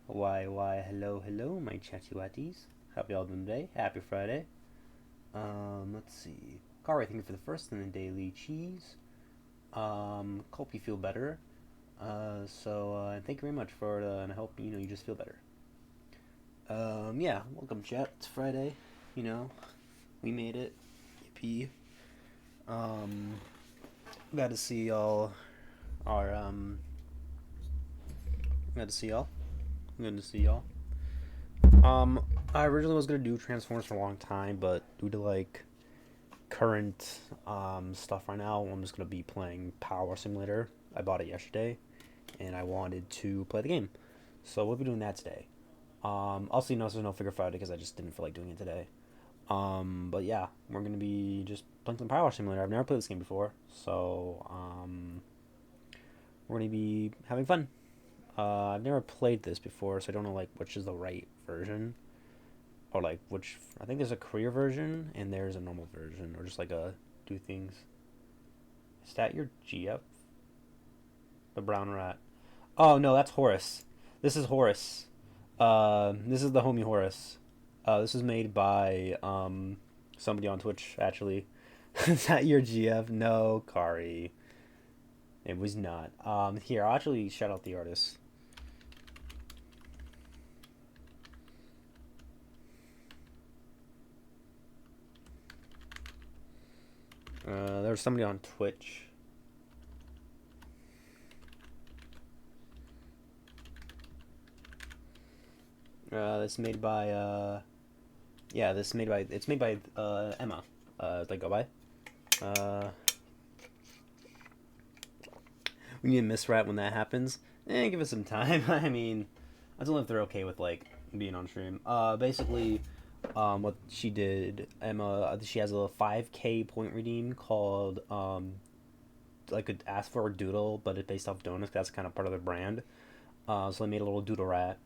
Hello, my chatty-watties. Hope y'all doing today. Happy Friday. Let's see. Car, thank you for the first and the daily cheese. Hope you feel better. Thank you very much for it, and I hope, you just feel better. Yeah, welcome, chat. It's Friday. You know, we made it. Yippee. Um, glad to see y'all. Our, glad to see y'all. Good to see y'all. I originally was gonna do Transformers for a long time, but due to like current stuff right now, I'm just gonna be playing Power Simulator. I bought it yesterday, and I wanted to play the game, so we'll be doing that today. Also, there's no Figure Friday because I just didn't feel like doing it today. But yeah, we're gonna be just playing some Power Simulator. I've never played this game before, so we're gonna be having fun. I've never played this before, so I don't know like which is the right version, or like which. I think there's a career version and there's a normal version, or just like a do things. Is that your GF? The brown rat. Oh no, that's Horus. This is Horus. This is the homie Horus. This is made by somebody on Twitch actually. Is that your GF? No, Kari. It was not. Here, I'll actually shout out the artist. There's somebody on Twitch. This made by yeah, it's made by Emma. Like go by. We need a miss rat when that happens. Give us some time. I mean, I don't know if they're okay with like being on stream. Basically, what she did, Emma, she has a 5K point redeem called like could ask for a doodle, but it's based off donuts. That's kind of part of their brand. So they made a little doodle rat,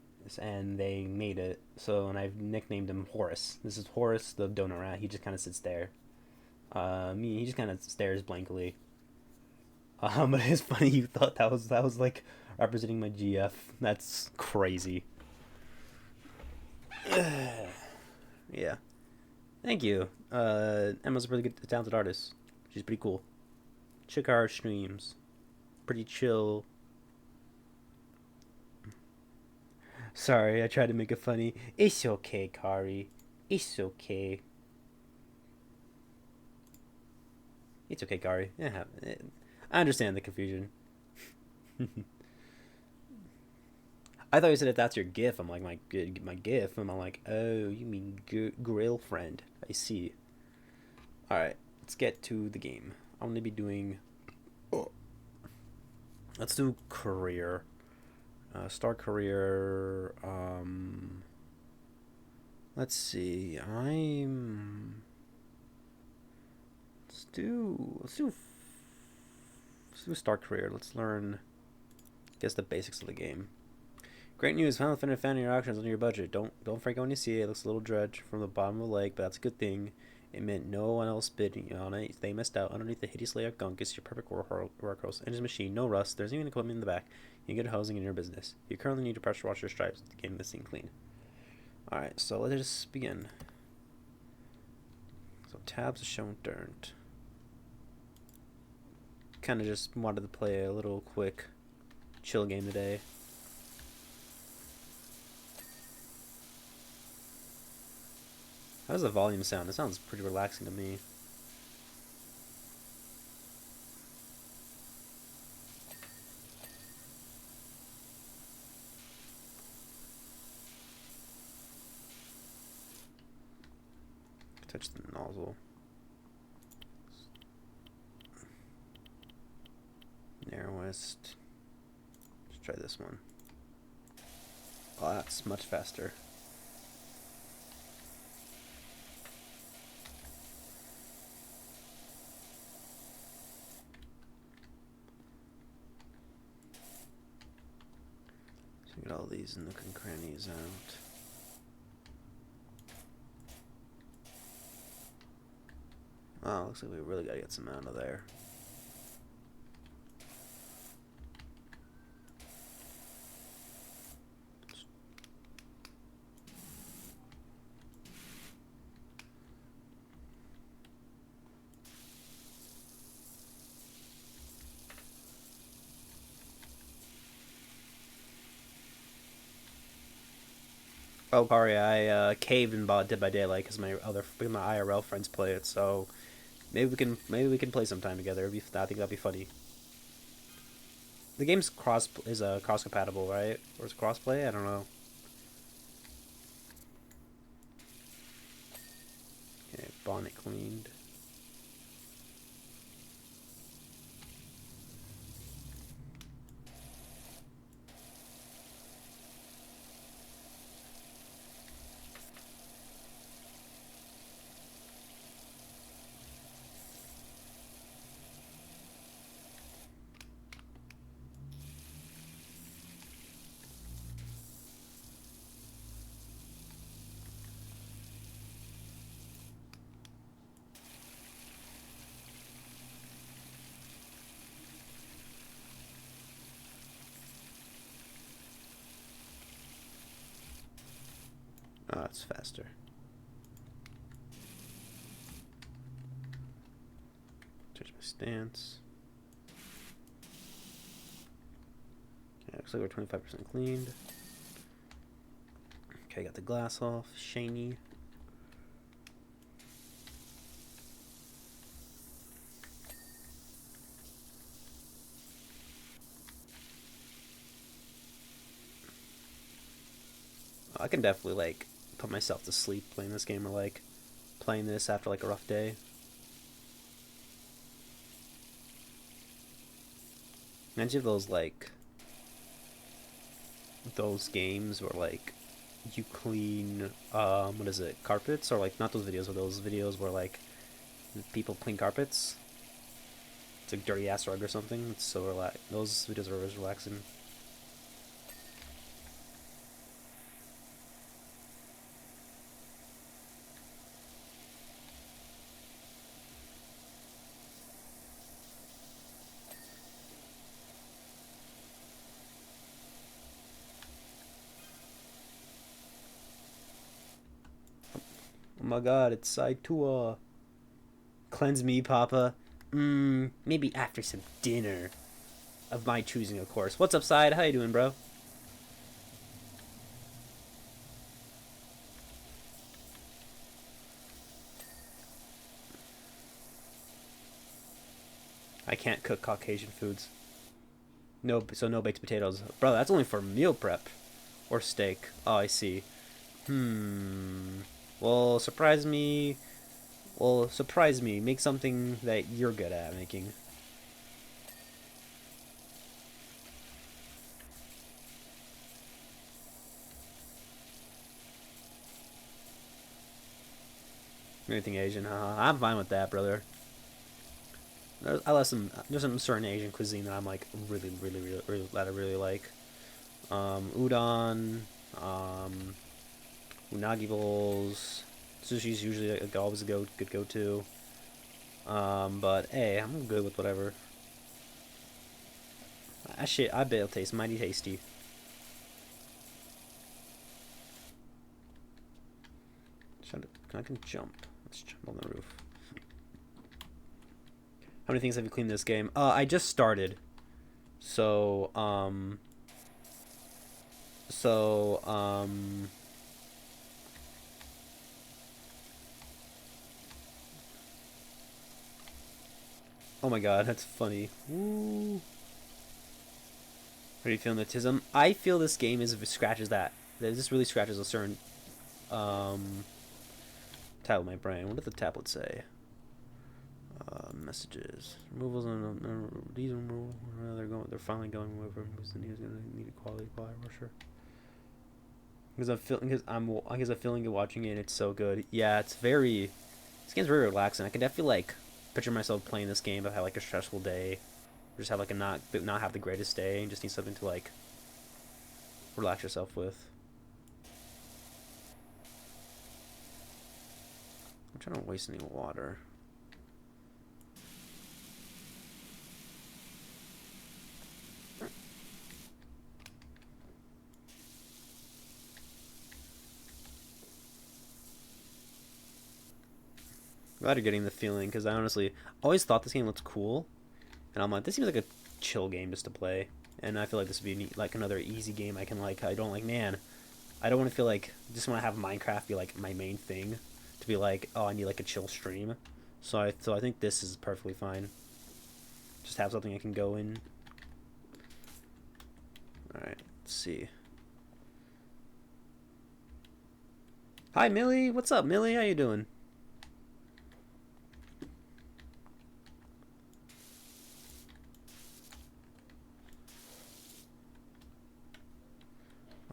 and they made it. So and I've nicknamed him Horace. This is Horace the donut rat. He just kind of sits there. He just kind of stares blankly. But it's funny you thought that was like representing my GF. That's crazy. Yeah. Thank you. Emma's a really good, talented artist. She's pretty cool. Check our streams. Pretty chill. Sorry, I tried to make it funny. It's okay, Kari. It's okay. It's okay, Kari. I understand the confusion. I thought you said if that's your GIF. I'm like my GIF. And I'm like, oh, you mean grill friend? I see. All right, let's get to the game. I'm gonna be doing. Oh, let's do career. Start career. Let's see. Let's do start career. Let's learn. I guess the basics of the game. Great news! Final Fantasy found your auctions under your budget. Don't freak out when you see it. It looks a little dredged from the bottom of the lake, but that's a good thing. It meant no one else bidding on it. They missed out. Underneath the hideous layer of gunk is your perfect workhorse. Engine machine, no rust. There's even equipment in the back. You get housing in your business. You currently need to pressure wash your stripes, getting this thing clean. Alright, so let's just begin. So tabs are shown turned. Kind of just wanted to play a little quick chill game today. How does the volume sound? It sounds pretty relaxing to me. Touch the nozzle. Narrowest. Let's try this one. Oh, that's much faster. So get all these nook and crannies out. Oh, looks like we really gotta get some out of there. Oh, sorry, I caved and bought Dead by Daylight because my IRL friends play it. So maybe we can play sometime together. I think that'd be funny. The game's cross compatible, right? Or is crossplay? I don't know. Okay, bonnet cleaned. Oh, it's faster. Change my stance. Okay, looks like we're 25% cleaned. Okay, got the glass off. Shiny. I can definitely like put myself to sleep playing this game or like playing this after like a rough day. Imagine if those games where like you clean what is it, carpets, or like not those videos, but those videos where like people clean carpets. It's like dirty ass rug or something. It's so those videos are always relaxing. Oh my god, it's side to cleanse me, Papa. Maybe after some dinner of my choosing, of course. What's up, Side? How you doing, bro? I can't cook Caucasian foods. No, so no baked potatoes, bro. That's only for meal prep or steak. Oh, I see. Hmm. Well, surprise me. Well, surprise me. Make something that you're good at making. Anything Asian? I'm fine with that, brother. There's some certain Asian cuisine that I'm like really that I really like. Udon, um, unagi bowls. Sushi's usually always a good go to. But hey, I'm good with whatever. I bet it'll taste mighty tasty. I can jump. Let's jump on the roof. How many things have you cleaned this game? I just started. So, so, oh my god, that's funny. Woo. Are you feeling autism? I feel this game scratches that. This really scratches a certain um tab of my brain. What did the tablet say? Messages, removals, and these removals. They're finally going. Whoever moves the news is gonna need a quality rusher. Because I'm feeling it watching it. It's so good. Yeah, it's very. This game's very relaxing. I can definitely like picture myself playing this game if I had like a stressful day, or just have like a not have the greatest day, and just need something to like relax yourself with. I'm trying to waste any water. Glad you're getting the feeling, because I honestly always thought this game looked cool, and I'm like, this seems like a chill game just to play, and I feel like this would be like another easy game I can like. I don't like, man. I don't want to feel like just want to have Minecraft be like my main thing. To be like, oh, I need like a chill stream. So I think this is perfectly fine. Just have something I can go in. All right, let's see. Hi, Millie. What's up, Millie? How you doing?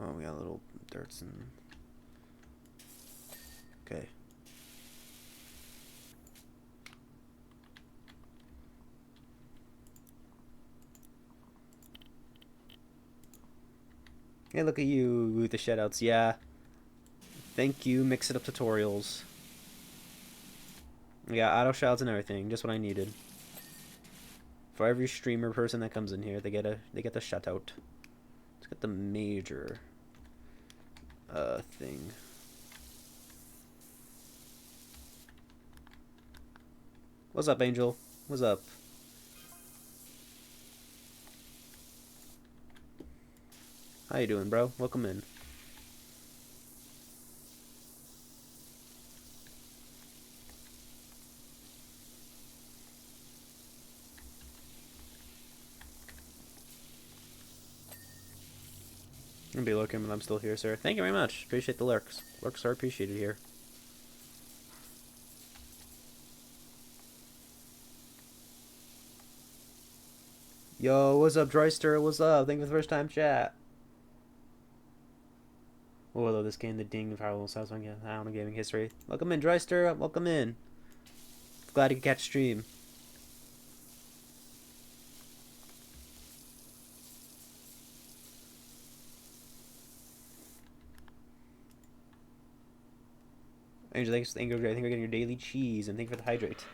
Oh, we got little dirts and... Okay. Hey, look at you with the shoutouts. Yeah. Thank you. Mix it up tutorials. Yeah, auto shoutouts and everything. Just what I needed. For every streamer person that comes in here, they get the shout out. Let's get the major thing. What's up, Angel? What's up? How you doing, bro? Welcome in. I'm gonna be lurking, but I'm still here, sir. Thank you very much. Appreciate the lurks. Lurks are appreciated here. Yo, what's up, Droyster? What's up? Thank you for the first time chat. Oh, although this game, the ding of Harlow South on gaming history. Welcome in, Droyster. Welcome in. Glad you could catch stream. Angel, thanks. Thank you. I think we're getting your daily cheese, and thank you for the hydrate.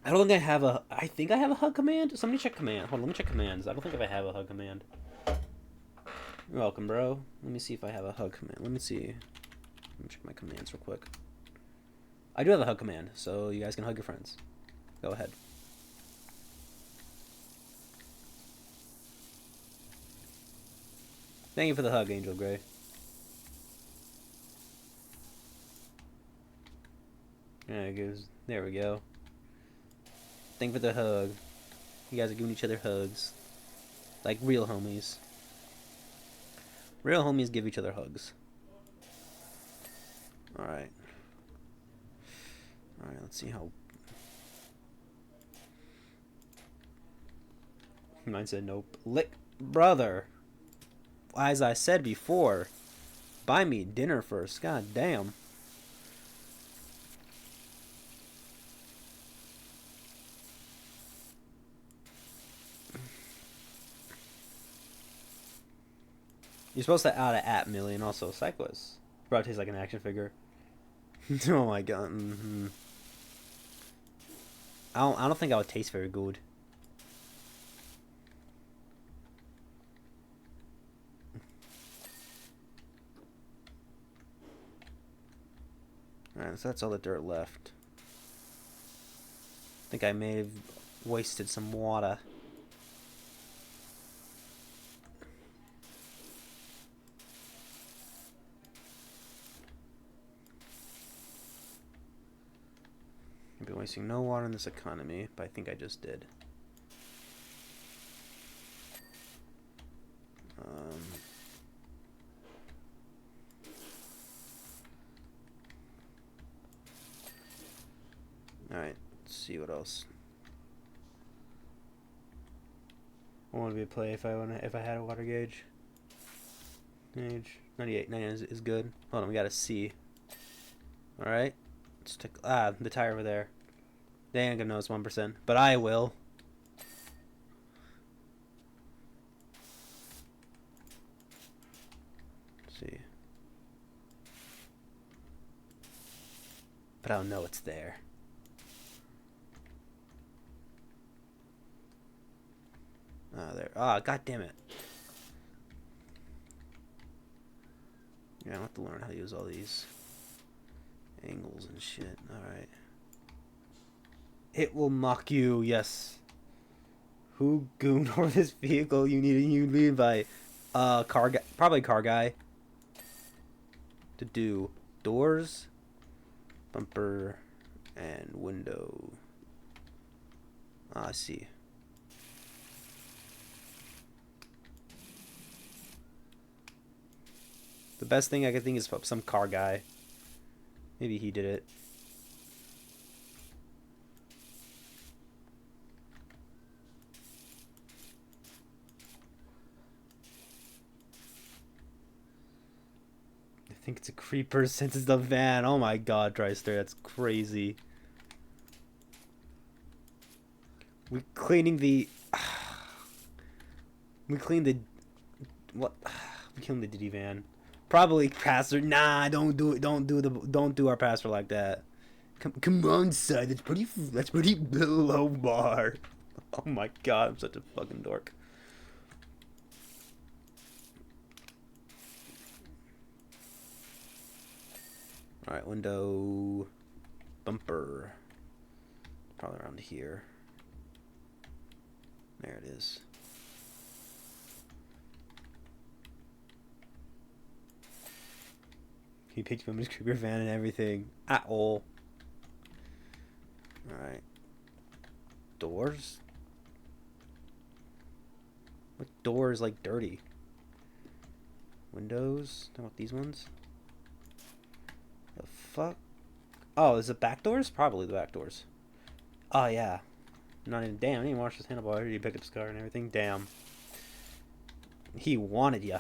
I don't think I have a... I think I have a hug command? Somebody check command. Hold on, let me check commands. I don't think if I have a hug command. You're welcome, bro. Let me see if I have a hug command. Let me see. Let me check my commands real quick. I do have a hug command, so you guys can hug your friends. Go ahead. Thank you for the hug, Angel Gray. There it goes. There we go. Thank you for the hug. You guys are giving each other hugs. Like real homies. Real homies give each other hugs. Alright. Alright, let's see how... Mine said nope. Lick, brother. As I said before, buy me dinner first. God damn. You're supposed to add an at Millie and also Cyclist. Bro, tastes like an action figure. Oh my god. Mm-hmm. I don't think I would taste very good. Alright, so that's all the dirt left. I think I may have wasted some water. I've been wasting no water in this economy, but I think I just did. Alright, let's see what else. I want to be a play if I had a water gauge. Gauge 98, 99 is good. Hold on, we got a C. Alright. Let's take the tire over there. They ain't gonna know it's 1%, but I will. Let's see. But I'll know it's there. There. God damn it. Yeah, I have to learn how to use all these angles and shit. Alright. It will mock you, yes. Who gooned over this vehicle? You lead by car guy, probably car guy, to do doors, bumper, and window. Ah, I see. The best thing I could think is some car guy. Maybe he did it. I think it's a creeper since it's the van. Oh my god, Dryster, that's crazy. We cleaning the... We cleaned the... What? We cleaned the Diddy van. Probably pastor. Nah, don't do it. Don't do our pastor like that. Come on, son. That's pretty low bar. Oh my god, I'm such a fucking dork. Alright, window, bumper. Probably around here. There it is. He picked up his creeper van and everything. At all. Alright. Doors? What door is like dirty? Windows? How about these ones? The fuck? Oh, is it back doors? Probably the back doors. Oh yeah. Not even damn, I didn't even wash his handlebar. He picked up his car and everything. Damn. He wanted ya.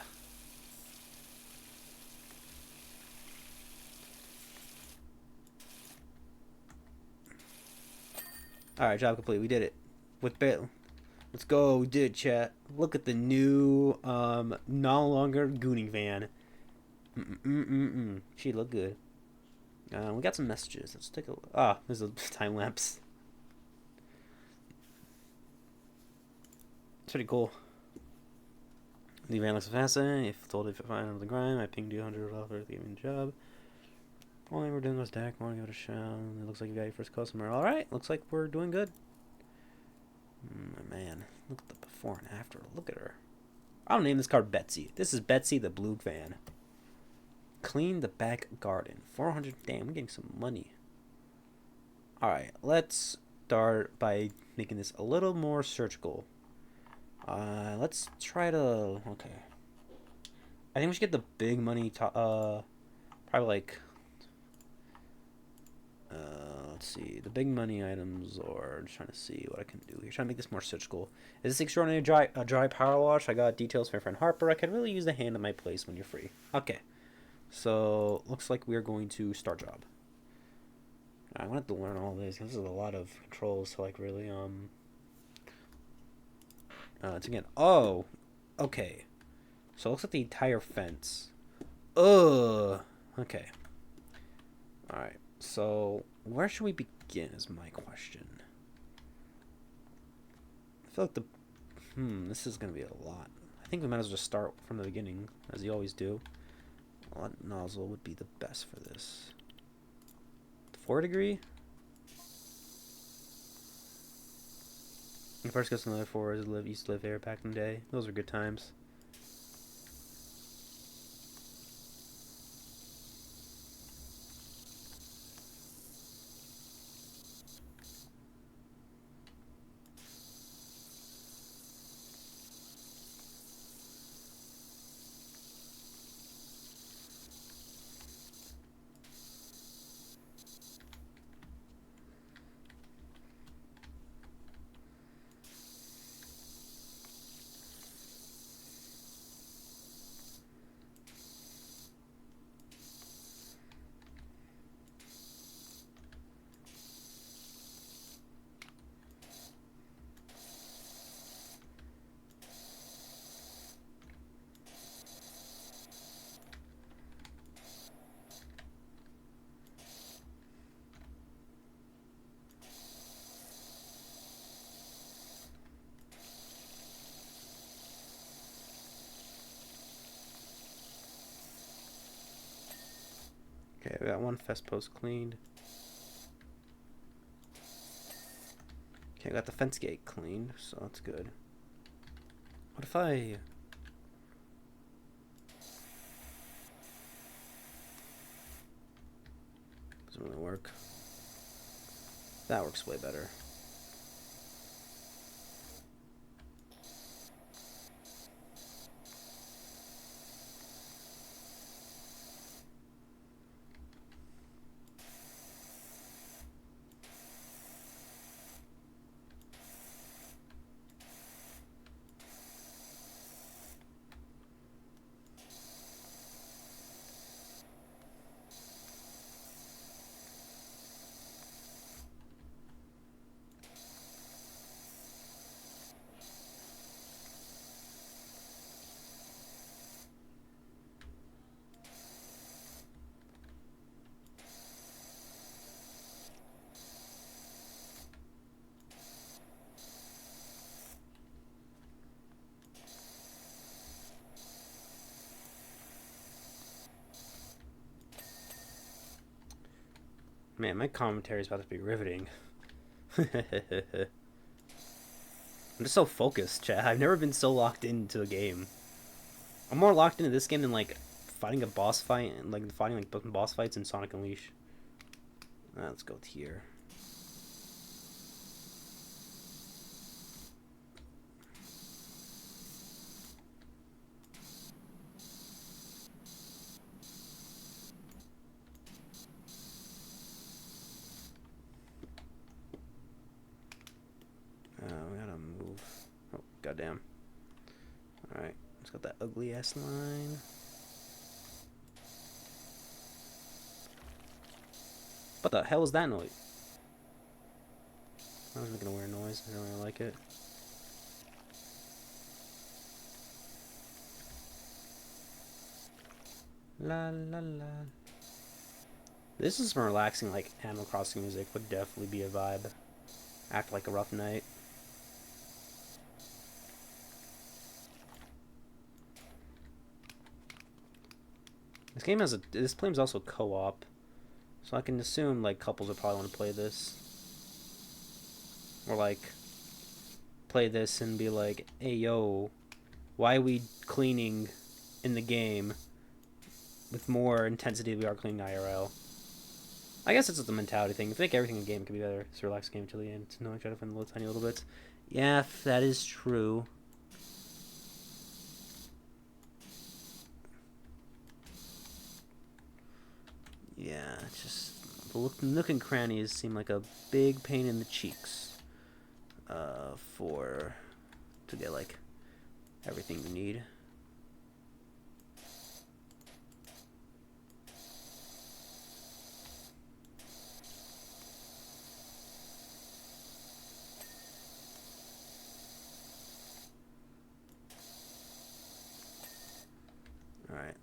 Alright, job complete. We did it. With bail. Let's go. We did it, chat. Look at the new, no longer gooning van. She look good. We got some messages. Let's take a look. Ah, there's a time lapse. It's pretty cool. The van looks fascinating. If told if I find another grime, I pinged you $100 for giving the job. Only we're doing was Dak. Want to give it a shot? It looks like you got your first customer. All right, looks like we're doing good. Man, look at the before and after. Look at her. I'll name this car Betsy. This is Betsy the blue van. Clean the back garden. 400. Damn, we're getting some money. All right, let's start by making this a little more surgical. Let's try to. Okay. I think we should get the big money. Probably like. Let's see, the big money items, or just trying to see what I can do here. Trying to make this more surgical. Is this extraordinary dry power wash? I got details from my friend Harper. I could really use the hand in my place when you're free. Okay, so looks like we're going to start job. I wanted to learn all this. This is a lot of controls to like really it's again. Oh, okay. So it looks like the entire fence. Ugh. Okay. All right. So, where should we begin is my question. I feel like this is going to be a lot. I think we might as well just start from the beginning, as you always do. What nozzle would be the best for this? 4 degree? The first goes to another 4 is used to live here back in the day. Those were good times. Okay, we got one fest post cleaned. Okay, I got the fence gate cleaned, so that's good. What if I... Doesn't really work. That works way better. Man, my commentary is about to be riveting. I'm just so focused, chat. I've never been so locked into a game. I'm more locked into this game than like fighting a boss fight and like fighting like boss fights in Sonic Unleash. Let's go here. We gotta move. Oh, goddamn. Alright, let's got that ugly ass line. What the hell is that noise? I was making a weird noise. I don't really like it. La la la. This is some relaxing, like Animal Crossing music. Would definitely be a vibe. Act like a rough night. This game has this game is also co-op, so I can assume like couples would probably want to play this, or like play this and be like, "Hey yo, why are we cleaning in the game with more intensity than we are cleaning IRL?" I guess it's just a mentality thing. I think everything in the game can be better. It's a relaxed game until the end. It's no, I try to find the little tiny little bits. Yeah, that is true. Yeah, it's just the nook and crannies seem like a big pain in the cheeks. To get like everything you need. All right.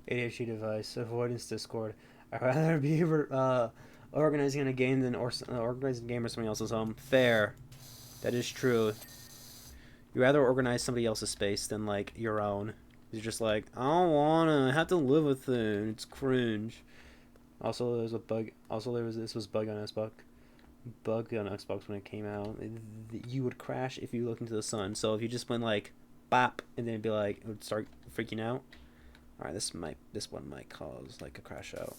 ADHD device, avoidance Discord. I'd rather be organizing in a game than organizing a game or somebody else's home. Fair. That is true. You rather organize somebody else's space than like your own. You're just like, I don't wanna. I have to live with it. It's cringe. Also, there's a bug. Also, this was bug on Xbox. Bug on Xbox when it came out. You would crash if you looked into the sun. So if you just went like, bop, and then it'd be like, it would start freaking out. Alright, this one might cause like a crash out.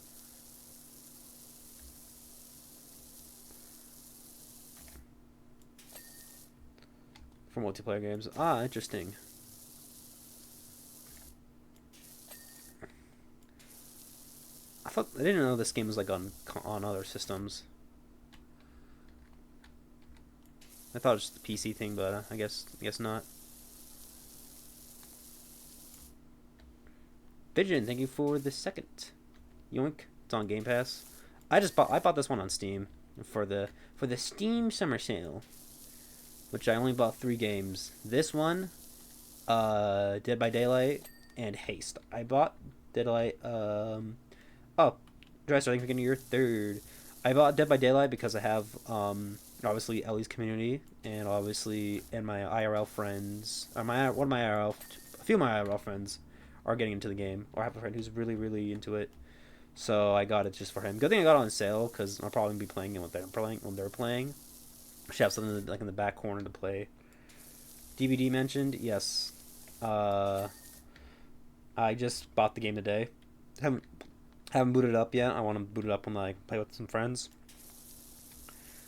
For multiplayer games. Ah, interesting. I didn't know this game was like on other systems. I thought it was just a PC thing, but I guess not. Pigeon, thank you for the second. Yoink, it's on Game Pass. I bought this one on Steam for the Steam Summer Sale, which I only bought 3 games. This one, Dead by Daylight, and Haste. I bought Dead by Daylight. Dresser, thank you for getting your 3rd. I bought Dead by Daylight because I have obviously Ellie's community and obviously my IRL friends. A few of my IRL friends or getting into the game, or I have a friend who's really, really into it. So I got it just for him. Good thing I got it on sale because I'll probably be playing it when they're playing. Should have something like in the back corner to play. DVD mentioned, yes. I just bought the game today. Haven't booted it up yet. I want to boot it up when I play with some friends.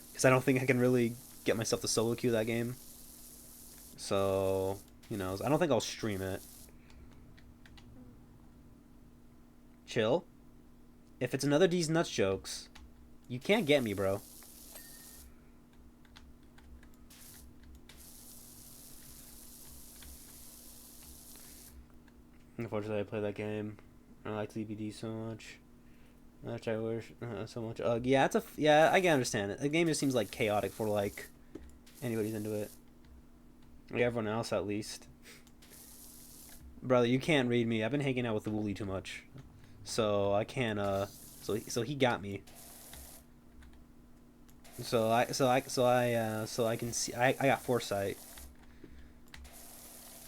Because I don't think I can really get myself to solo queue that game. So, you know, I don't think I'll stream it. Chill. If it's another D's Nuts jokes, you can't get me, bro. Unfortunately, I play that game. I like DVD so much. Which I wish so much. Yeah, I can understand it. The game just seems like chaotic for like anybody's into it. Like everyone else, at least. Brother, you can't read me. I've been hanging out with the Wooly too much, so I can't. So he got me. So I can see. I got foresight.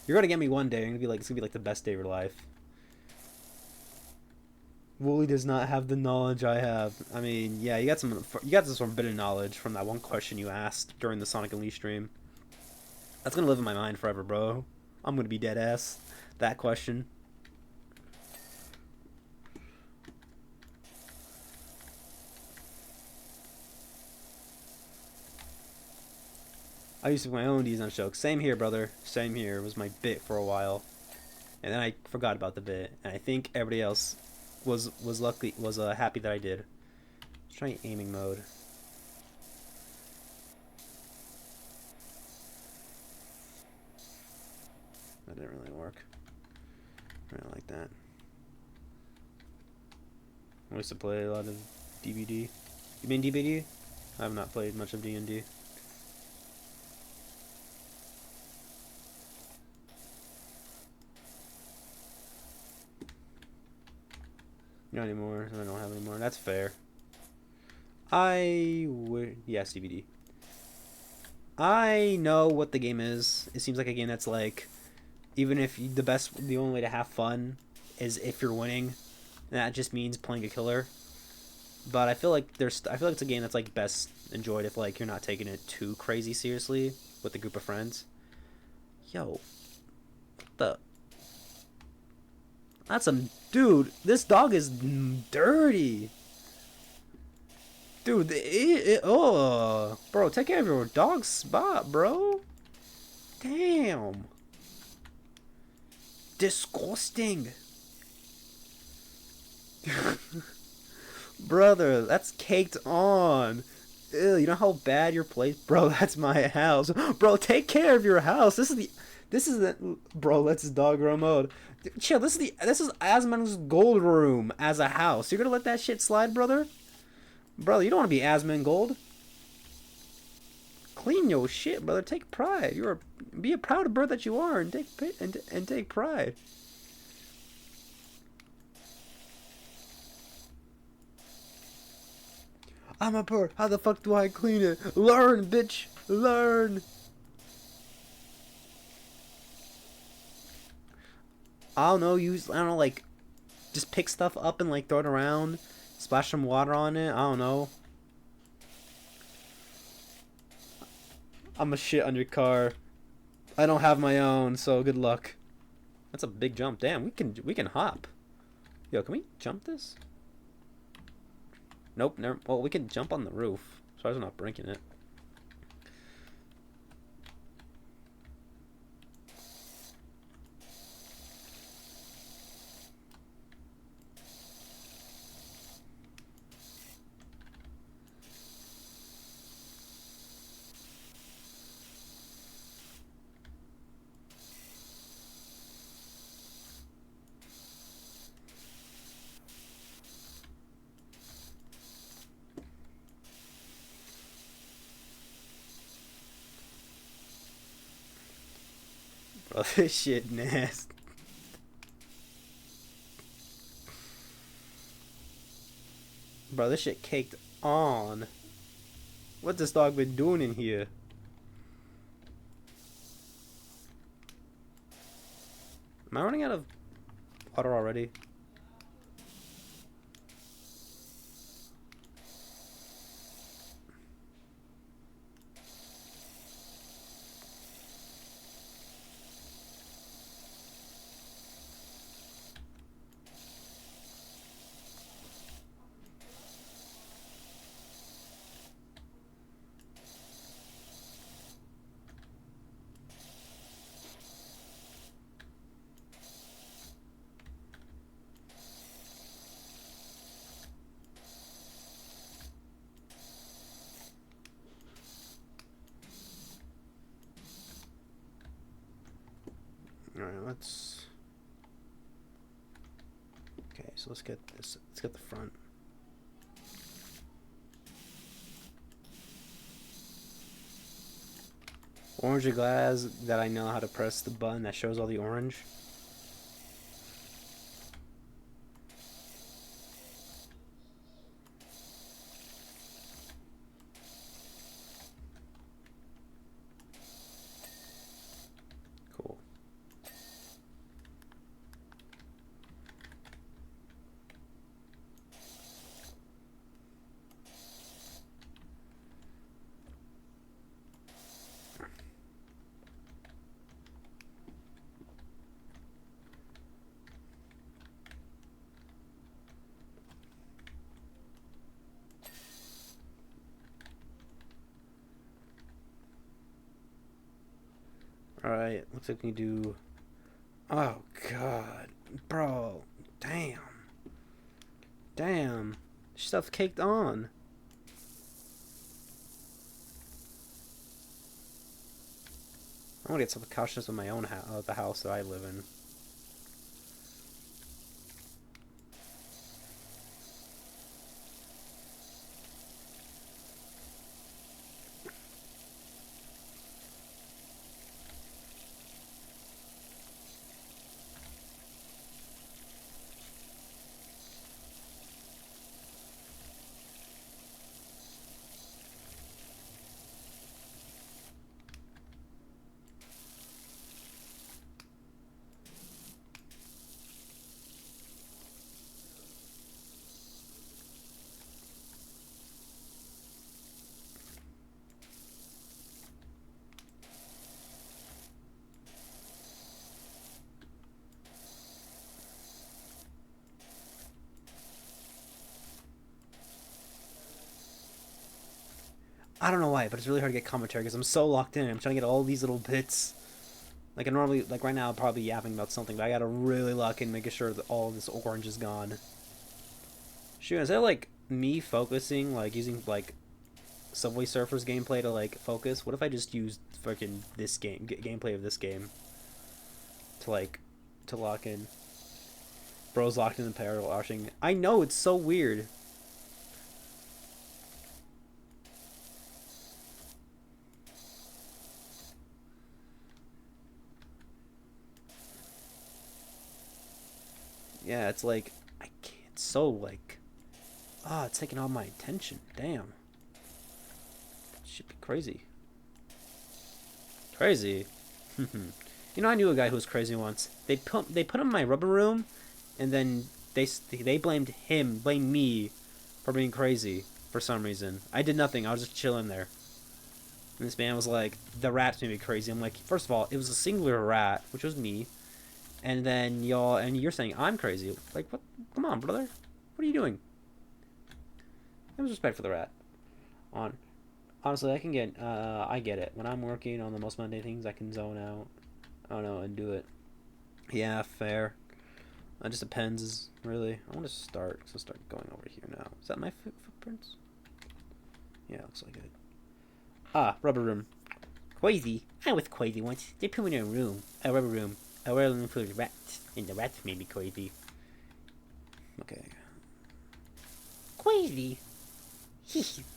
You're gonna get me one day. You're gonna be like, it's gonna be like the best day of your life. Wooly does not have the knowledge I have. I mean, yeah, you got some forbidden knowledge from that one question you asked during the Sonic Unleashed stream. That's gonna live in my mind forever, bro. I'm gonna be dead ass. That question. I used to do my own D's on jokes. Same here, brother. Same here. It was my bit for a while, and then I forgot about the bit. And I think everybody else was happy that I did. Let's try aiming mode. That didn't really work. I don't like that. I used to play a lot of DVD. You mean DVD? I have not played much of D&D. Not anymore. I don't have any more. That's fair. Yes, DVD. I know what the game is. It seems like a game that's like, even if the only way to have fun is if you're winning, and that just means playing a killer. But I feel like it's a game that's like best enjoyed if like you're not taking it too crazy seriously with a group of friends. Yo, that's some dude. This dog is dirty. Dude, bro, take care of your dog's spot, bro. Damn. Disgusting. Brother, that's caked on. Ew, you know how bad your place, bro? That's my house, bro. Take care of your house. This is the bro. Let's dog row mode. Chill. This is Asmon's gold room as a house. You're gonna let that shit slide, brother? Brother, you don't want to be Asmon Gold. Clean your shit, brother. Take pride. Be a proud bird that you are, and take pride. I'm a bird. How the fuck do I clean it? Learn, bitch. Learn. I don't know. Like, just pick stuff up and like throw it around. Splash some water on it. I don't know. I'm a shit on your car. I don't have my own, so good luck. That's a big jump. Damn, we can hop. Yo, can we jump this? Nope, never. Well, we can jump on the roof. As far as I'm not breaking it. Bro, this shit nasty. Bro, this shit caked on. What's this dog been doing in here? Am I running out of... water already? Alright, let's... Okay, so let's get this. Let's get the front. Orange glass that I know how to press the button that shows all the orange. Cool. Alright, looks like we do... Oh, God. Bro. Damn. Damn. Stuff caked on. I'm gonna get some cautious with my own the house that I live in. I don't know why, but it's really hard to get commentary because I'm so locked in. I'm trying to get all these little bits. Like I normally, like right now, I'm probably yapping about something, but I gotta really lock in, making sure that all this orange is gone. Shoot, is that like me focusing, like using like Subway Surfers gameplay to like focus? What if I just used freaking this gameplay of this game to like to lock in? Bro's locked in the power washing. I know, it's so weird. Yeah, it's like I can't. It's so like, it's taking all my attention. Damn, should be crazy. Crazy. You know, I knew a guy who was crazy once. They put him in my rubber room, and then they blamed me, for being crazy for some reason. I did nothing. I was just chilling there. And this man was like, the rats made me crazy. I'm like, first of all, it was a singular rat, which was me. And then you're saying I'm crazy. Like, what? Come on, brother. What are you doing? Have respect for the rat. Honestly, I get it. When I'm working on the most mundane things, I can zone out. I don't know, and do it. Yeah, fair. It just depends, really. I want to start, so start going over here now. Is that my footprints? Yeah, looks like it. Rubber room. Crazy. I was crazy once. They put me in a room. A rubber room. A room full of rats. And the rats made me crazy. Okay. Crazy?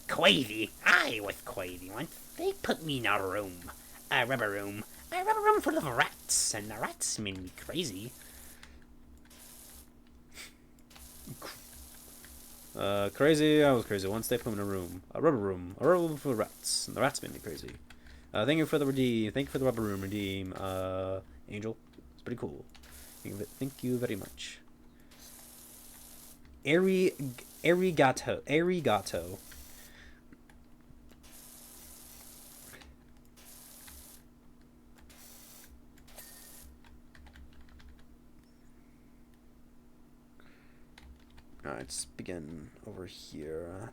Crazy? I was crazy once. They put me in a room. A rubber room. A rubber room full of rats. And the rats made me crazy. Crazy? I was crazy once. They put me in a room. A rubber room. A rubber room full of rats. And the rats made me crazy. Thank you for the redeem. Thank you for the rubber room redeem. Angel. It's pretty cool. Thank you very much. Arigato. Alright, let's begin over here.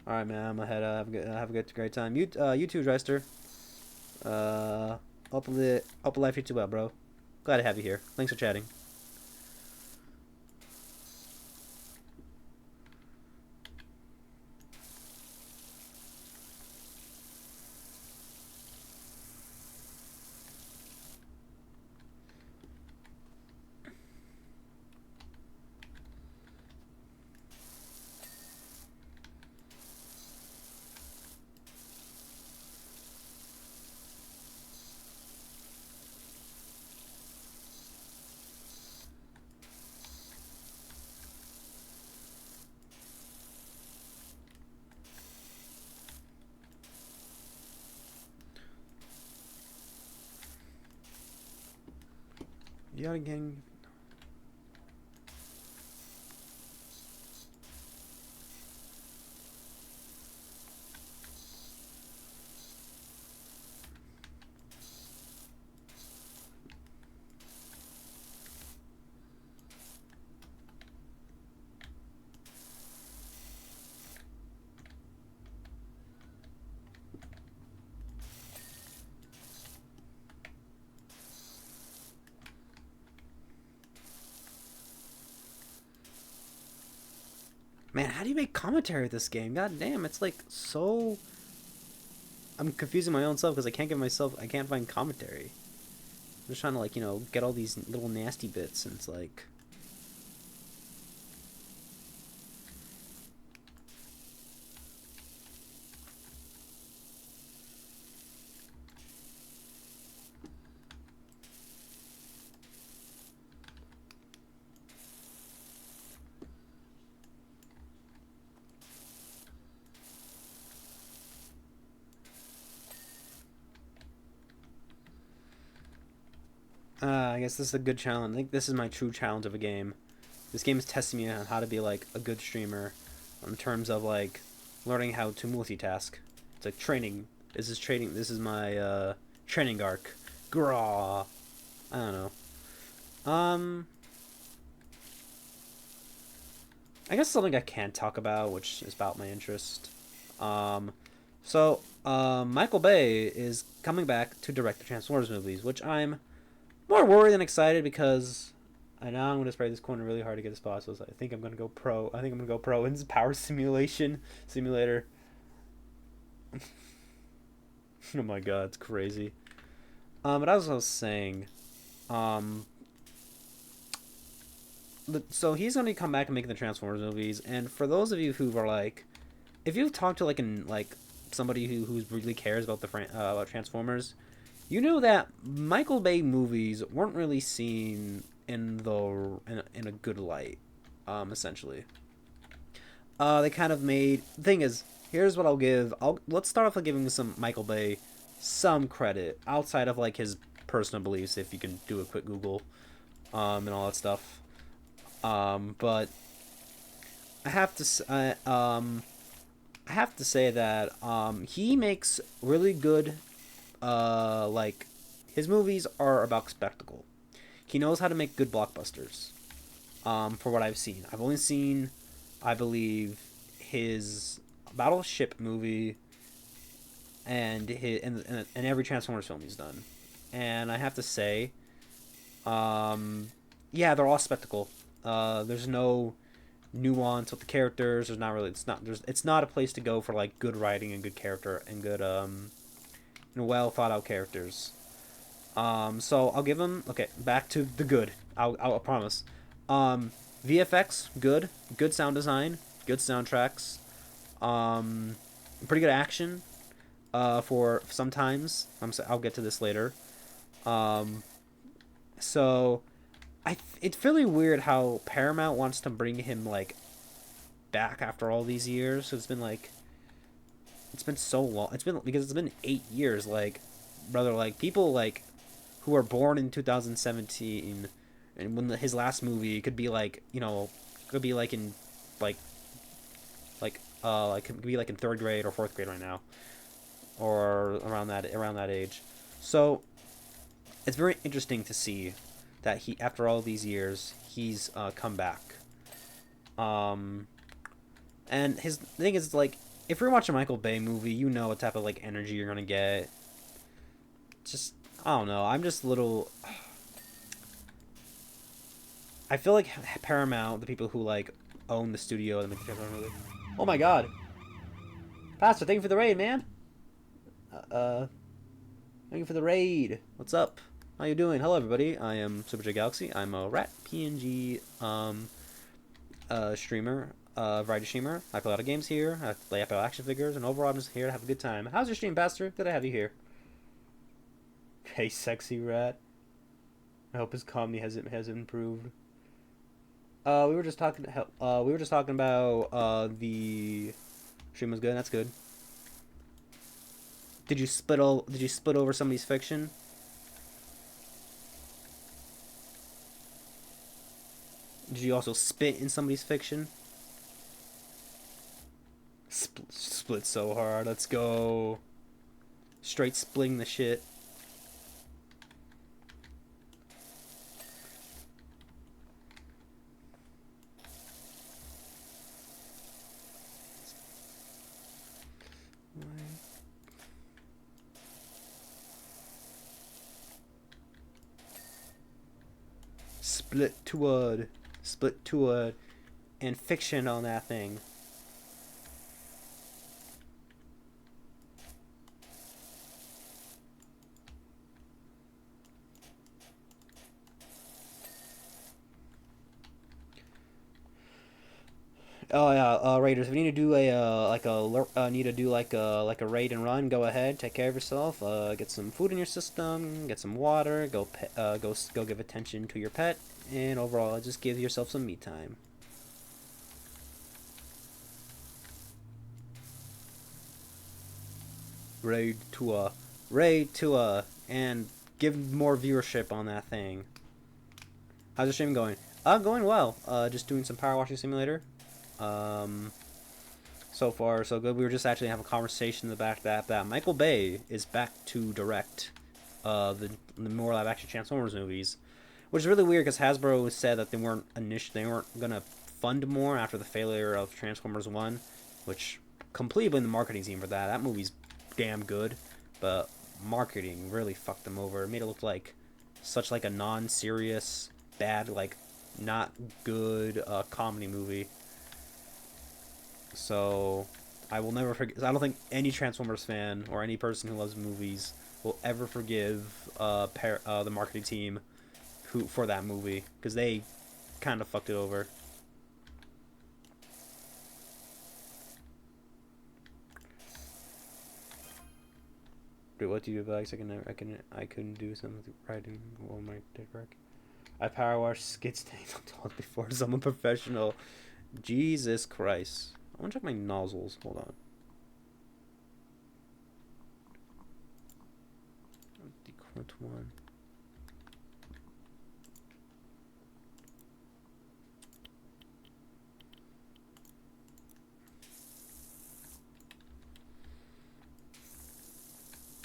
Alright, man, I'm ahead. Have a great time. You too, Dreister. Hopefully life treats you well, bro. Glad to have you here. Thanks for chatting. You gotta gang. Man, how do you make commentary with this game? God damn, it's like so. I'm confusing my own self because I can't find commentary. I'm just trying to, like, get all these little nasty bits, and it's like. I guess this is a good challenge. I think this is my true challenge of a game. This game is testing me on how to be, like, a good streamer in terms of, like, learning how to multitask. It's like training. This is my training arc. Graw. I don't know. I guess something I can't talk about, which is about my interest. Michael Bay is coming back to direct the Transformers movies, which I'm more worried than excited because I know I'm going to spray this corner really hard to get a spot, so I think I'm going to go pro. I think I'm going to go pro in Power Simulator. Oh my god, it's crazy. But as I was saying, so he's going to come back and make the Transformers movies, and for those of you who are like, if you've talked to somebody who really cares about about Transformers, you know that Michael Bay movies weren't really seen in a good light, essentially. They kind of made. The thing is, here's what I'll give. Let's start off by giving some Michael Bay some credit outside of, like, his personal beliefs, if you can do a quick Google, and all that stuff. But I have to say that he makes really good. Like, his movies are about spectacle. He knows how to make good blockbusters. For what I've seen, I've only seen, I believe, his Battleship movie and every Transformers film he's done, and I have to say, yeah, they're all spectacle. There's no nuance with the characters. It's not a place to go for, like, good writing and good character and good well thought out characters. So I'll give him, okay, back to the good. I'll promise. VFX good sound design, good soundtracks, pretty good action. For sometimes I'll get to this later. So it's really weird how Paramount wants to bring him, like, back after all these years. So it's been so long. It's been 8 years. Like, brother, like, people, like, who are born in 2017, and when his last movie could be like, could be like in like could be like in third grade or fourth grade right now, or around that age. So it's very interesting to see that he, after all these years, he's come back. Um, and his thing is like, if you're watching a Michael Bay movie, you know what type of like energy you're gonna get. Just, I don't know. I'm just a little. I feel like Paramount, the people who like own the studio and make the movie. Oh my God, Pastor, thank you for the raid, man. Thank you for the raid. What's up? How you doing? Hello, everybody. I am superjgalaxy. I'm a rat PNG streamer, variety streamer. I play a lot of games here. I play up action figures, and overall, I'm just here to have a good time. How's your stream, Pastor? Good to have you here. Hey, sexy rat. I hope his comedy has improved. We were just talking. About the stream was good. That's good. Did you split over somebody's fiction? Did you also spit in somebody's fiction? Split so hard. Let's go. Straight splitting the shit. Split to a, and fiction on that thing. Oh yeah, Raiders. If you need to do a raid and run, go ahead. Take care of yourself. Get some food in your system. Get some water. Go give attention to your pet, and overall, just give yourself some me time. Raid to a, and give more viewership on that thing. How's the stream going? Going well. Just doing some power washing simulator. So far so good. We were just actually having a conversation in the back that Michael Bay is back to direct the more live action Transformers movies, which is really weird because Hasbro said that they weren't gonna fund more after the failure of Transformers 1, which completely blamed the marketing team for that. That movie's damn good, but marketing really fucked them over. It made it look like such like a non-serious, bad, like not good comedy movie. So I will never forget. I don't think any Transformers fan or any person who loves movies will ever forgive the marketing team for that movie, because they kind of fucked it over. Dude, what do you advise? I couldn't do something writing while my dick work. I power wash skid stains on toilet before someone professional. Jesus Christ. I want to check my nozzles. Hold on. Decort one.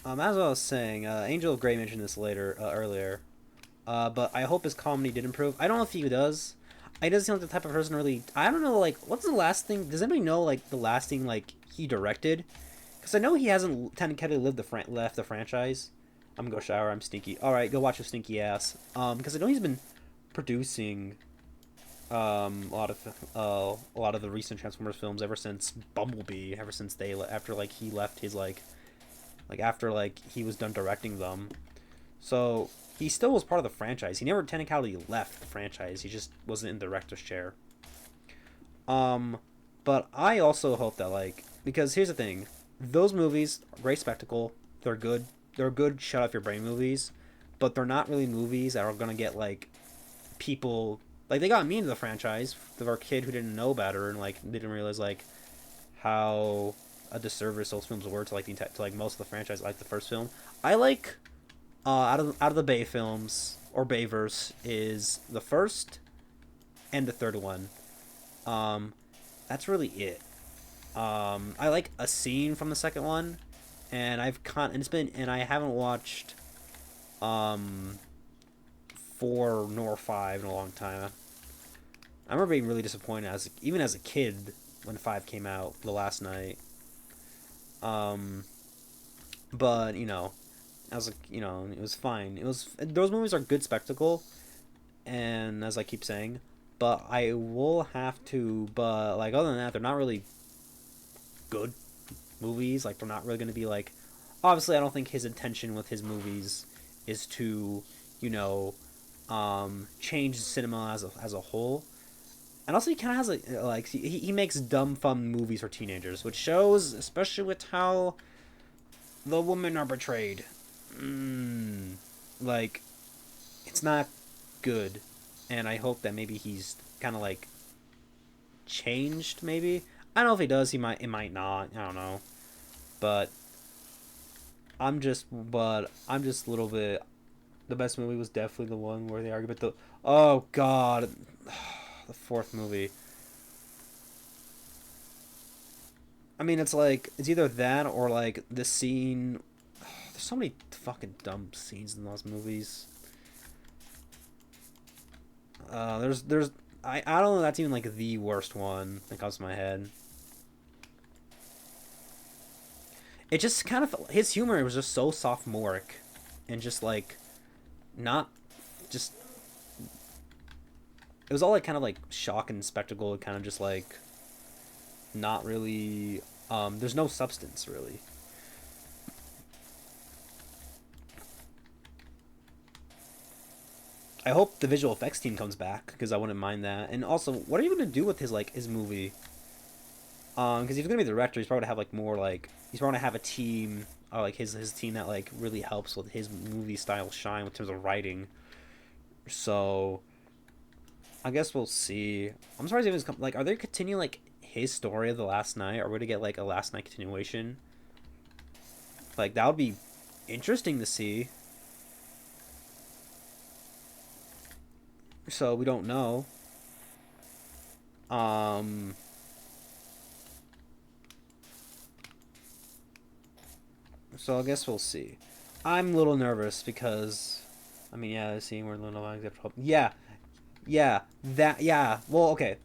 As I was saying, Angel of Grey mentioned this earlier, but I hope his comedy did improve. I don't know if he does. He doesn't seem like the type of person really. I don't know, like, what's the last thing? Does anybody know, like, the last thing, like, he directed? Because I know he hasn't technically left the franchise. I'm gonna go shower. I'm stinky. All right, go watch your stinky ass. Because I know he's been producing a lot of the recent Transformers films ever since Bumblebee. Ever since after like he left his after like he was done directing them. So he still was part of the franchise. He never technically left the franchise. He just wasn't in the director's chair. But I also hope that, like, because here's the thing, those movies, great spectacle. They're good. They're good shut off your brain movies, but they're not really movies that are gonna get like people like they got me into the franchise. There were a kid who didn't know better and like didn't realize like how a disservice those films were to like most of the franchise, like the first film. I like out of the Bay films or Bayverse is the first and the third one. Um, that's really it. I like a scene from the second one, and I haven't watched um 4 nor 5 in a long time. I remember being really disappointed even as a kid when 5 came out the last night. Um, but it was fine. Those movies are good spectacle, and as I keep saying, but I will have to. But like other than that, they're not really good movies. Like they're not really going to be like. Obviously, I don't think his intention with his movies is to, you know, change cinema as a whole. And also, he kind of has he makes dumb fun movies for teenagers, which shows, especially with how the women are portrayed. Like, it's not good, and I hope that maybe he's kind of like changed. Maybe I don't know if he does. He might. It might not. I don't know. But I'm just a little bit. The best movie was definitely the one where they argue about the. Oh God, the fourth movie. I mean, it's like it's either that or like the scene. There's so many fucking dumb scenes in those movies. There's I don't know. That's even like the worst one that comes to my head. It just kind of his humor was just so sophomoric, and just like not just it was all like kind of like shock and spectacle, kind of just like not really. There's no substance really. I hope the visual effects team comes back because I wouldn't mind that. And also, what are you gonna do with his movie? Because if he's gonna be the director, he's probably gonna have like more like he's probably gonna have a team or like his team that like really helps with his movie style shine in terms of writing. So I guess we'll see. I'm surprised if it's like are they continuing like his story of the last night? Or are we gonna get like a last night continuation? Like that would be interesting to see. So we don't know. Um, so I guess we'll see. I'm a little nervous because, I mean, yeah, seeing where Little Mags have trouble. Yeah, yeah, yeah. Well, okay.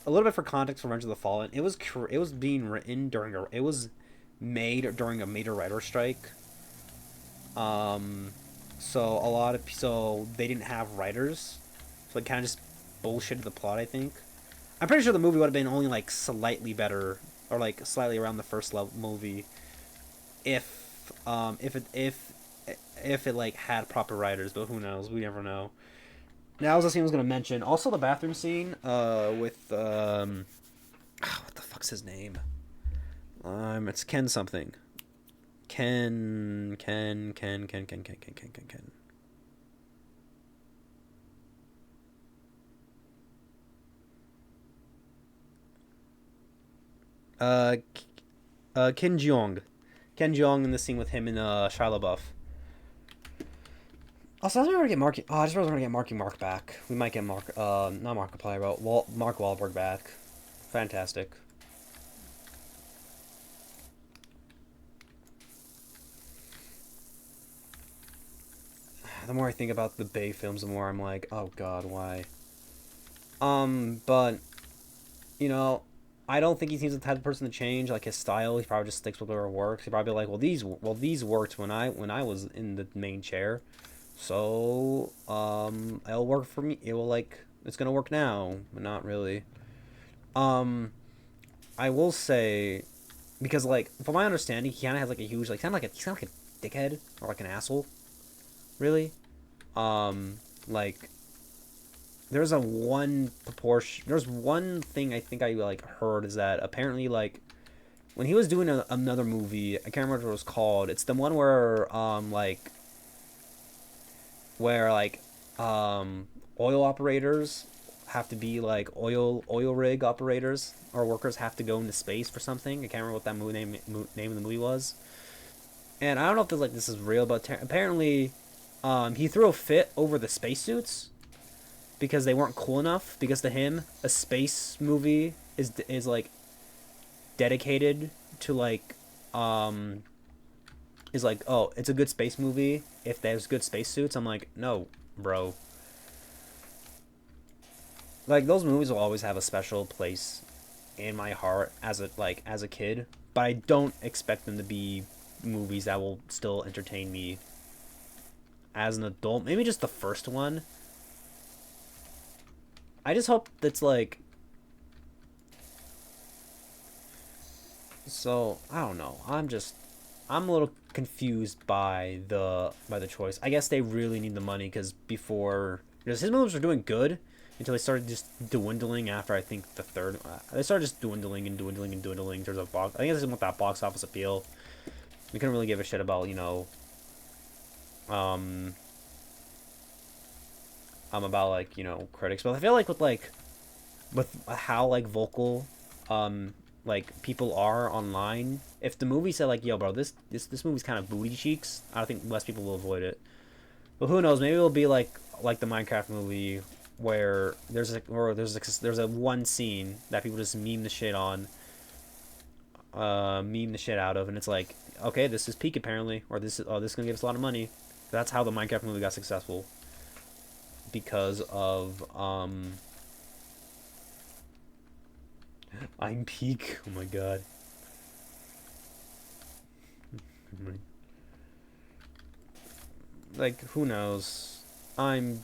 A little bit for context for Revenge of the Fallen. It was being written it was made during a major writer strike. Um, so they didn't have writers, so it kind of just bullshitted the plot. I think. I'm pretty sure the movie would have been only like slightly better or like slightly around the first level movie if it like had proper writers, but who knows? We never know. Now, as the scene I was gonna mention, also the bathroom scene with what the fuck's his name? It's Ken something. Ken. Uh, Ken Jeong. Ken Jeong in the scene with him and Shia LaBeouf. Also, I was gonna get Mark. Oh, I just realized we're gonna get Marky Mark back. We might get Mark. Not Markiplier, but Mark Wahlberg back. Fantastic. The more I think about the Bay films, the more I'm like, oh God, why? But you know, I don't think he seems the type of person to change. Like his style, he probably just sticks with whatever works. He probably be like, these worked when I was in the main chair, so it'll work for me. It will like it's gonna work now, but not really. Um, I will say because like from my understanding, he kind of has like a huge like he's kind of like a dickhead or like an asshole, really. Like there's one thing I think I like heard is that apparently like when he was doing another movie, I can't remember what it was called. It's the one where oil operators have to be like oil rig operators or workers have to go into space for something. I can't remember what that name of the movie was. And I don't know if this is real, but apparently, he threw a fit over the spacesuits because they weren't cool enough. Because to him, a space movie is like dedicated to like is like, oh, it's a good space movie if there's good spacesuits. I'm like, no, bro. Like those movies will always have a special place in my heart as a kid, but I don't expect them to be movies that will still entertain me as an adult. Maybe just the first one. I just hope that's like, so I don't know. I'm a little confused by the choice. I guess they really need the money because his movies were doing good until they started just dwindling after I think the third. They started just dwindling and dwindling and dwindling in terms of box. I think this is what that box office appeal. We couldn't really give a shit about um about like critics, but I feel like with how like vocal like people are online. If the movie said like, "Yo, bro, this movie's kind of booty cheeks," I think less people will avoid it. But who knows? Maybe it'll be like the Minecraft movie where there's a one scene that people just meme the shit out of, and it's like, okay, this is peak apparently, or this is gonna give us a lot of money. That's how the Minecraft movie got successful because of I'm peak. Oh my god. Like who knows? I'm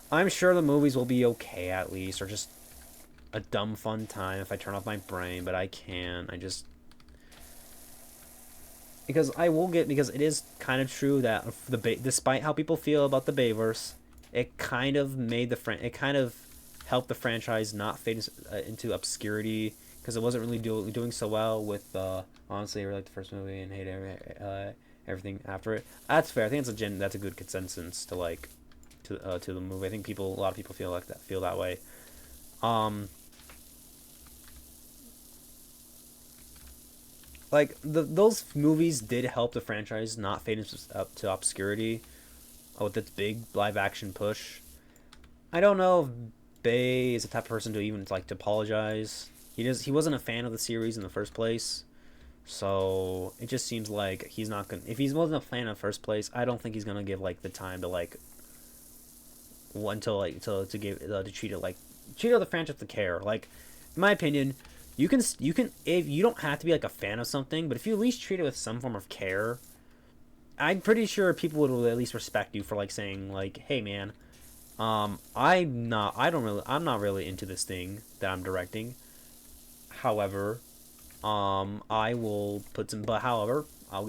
I'm sure the movies will be okay at least, or just a dumb fun time if I turn off my brain, but I can't. I just because it is kind of true that despite how people feel about the Bayverse, it kind of it kind of helped the franchise not fade into obscurity because it wasn't really doing so well with honestly I really like the first movie and hate everything after it. That's fair. I think that's a good consensus to the movie. I think a lot of people feel that way. Um, like those movies did help the franchise not fade up to obscurity with its big live action push. I don't know if Bay is the type of person to even to apologize. He wasn't a fan of the series in the first place, so it just seems like he's not gonna. If he wasn't a fan in the first place, I don't think he's gonna give the time to to give to treat the franchise with care. Like, in my opinion, you can if you don't have to be a fan of something, but if you at least treat it with some form of care, I'm pretty sure people would at least respect you for saying hey man, I'm not really into this thing that I'm directing. However, I will put some but however I'll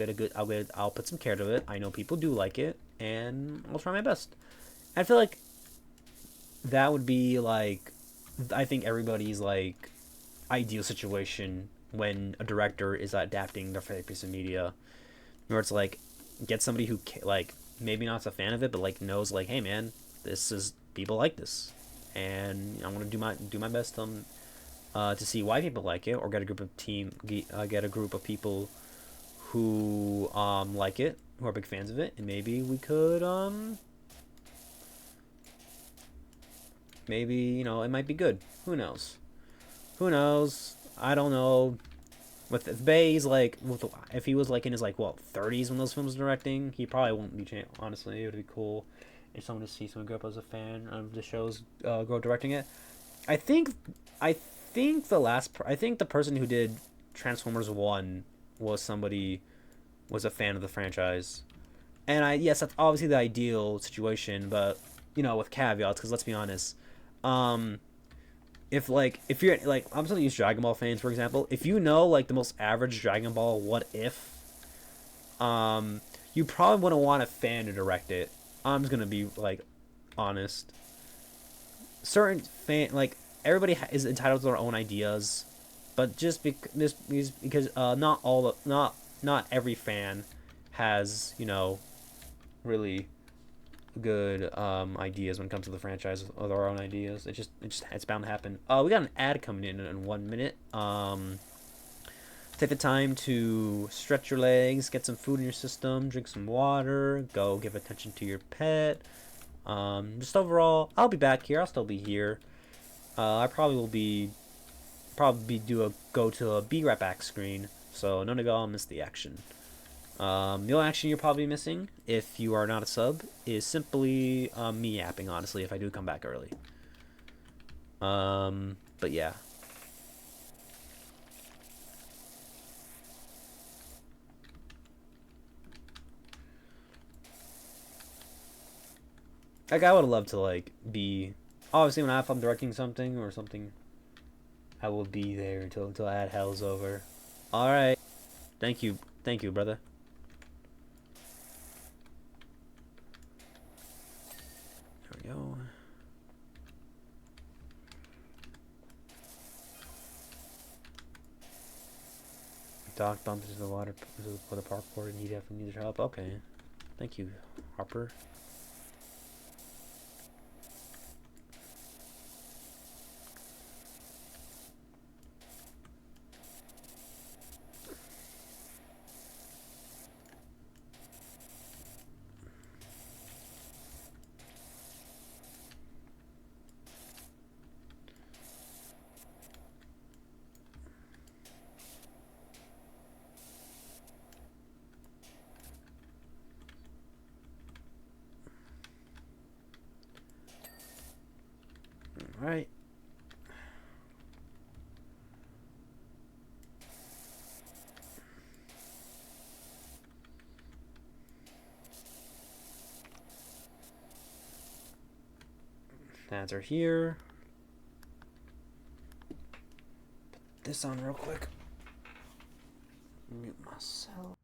put some care to it. I know people do like it, and I'll try my best. I feel like that would be I think everybody's ideal situation when a director is adapting their favorite piece of media, where it's get somebody who maybe not a fan of it, but knows hey man, this is people like this, and I'm gonna do my best to see why people like it, or get a group of people who like it, who are big fans of it, and maybe we could maybe it might be good. Who knows? Who knows? I don't know. With if Bay's if he was in his 30s when those films were directing, he probably won't be. Honestly, it would be cool if someone to see someone grow up as a fan of the shows, grow directing it. I think I think the person who did Transformers 1 was a fan of the franchise. And yes, that's obviously the ideal situation, but with caveats, because let's be honest, if you're I'm just gonna use Dragon Ball fans for example. If the most average Dragon Ball what if, you probably wouldn't want a fan to direct it. I'm just gonna be honest. Certain everybody is entitled to their own ideas, but just because not every fan has really good ideas when it comes to the franchise or their own ideas. It's bound to happen. We got an ad coming in 1 minute. Take the time to stretch your legs, get some food in your system, drink some water, go give attention to your pet. Just overall, I'll be back here. I'll still be here. I probably will be go to a be right back screen. So no nigga, I'll miss the action. The only action you're probably missing, if you are not a sub, is simply me yapping. Honestly, if I do come back early. But yeah. Like, I would love to, like, be... Obviously, if I'm directing something or something, I will be there until that hell's over. Alright. Thank you. Thank you, brother. There we go. Doc bumped into the water for the parkour and needed help. Okay. Thank you, Harper. Alright. Ads are here. Put this on real quick. Mute myself.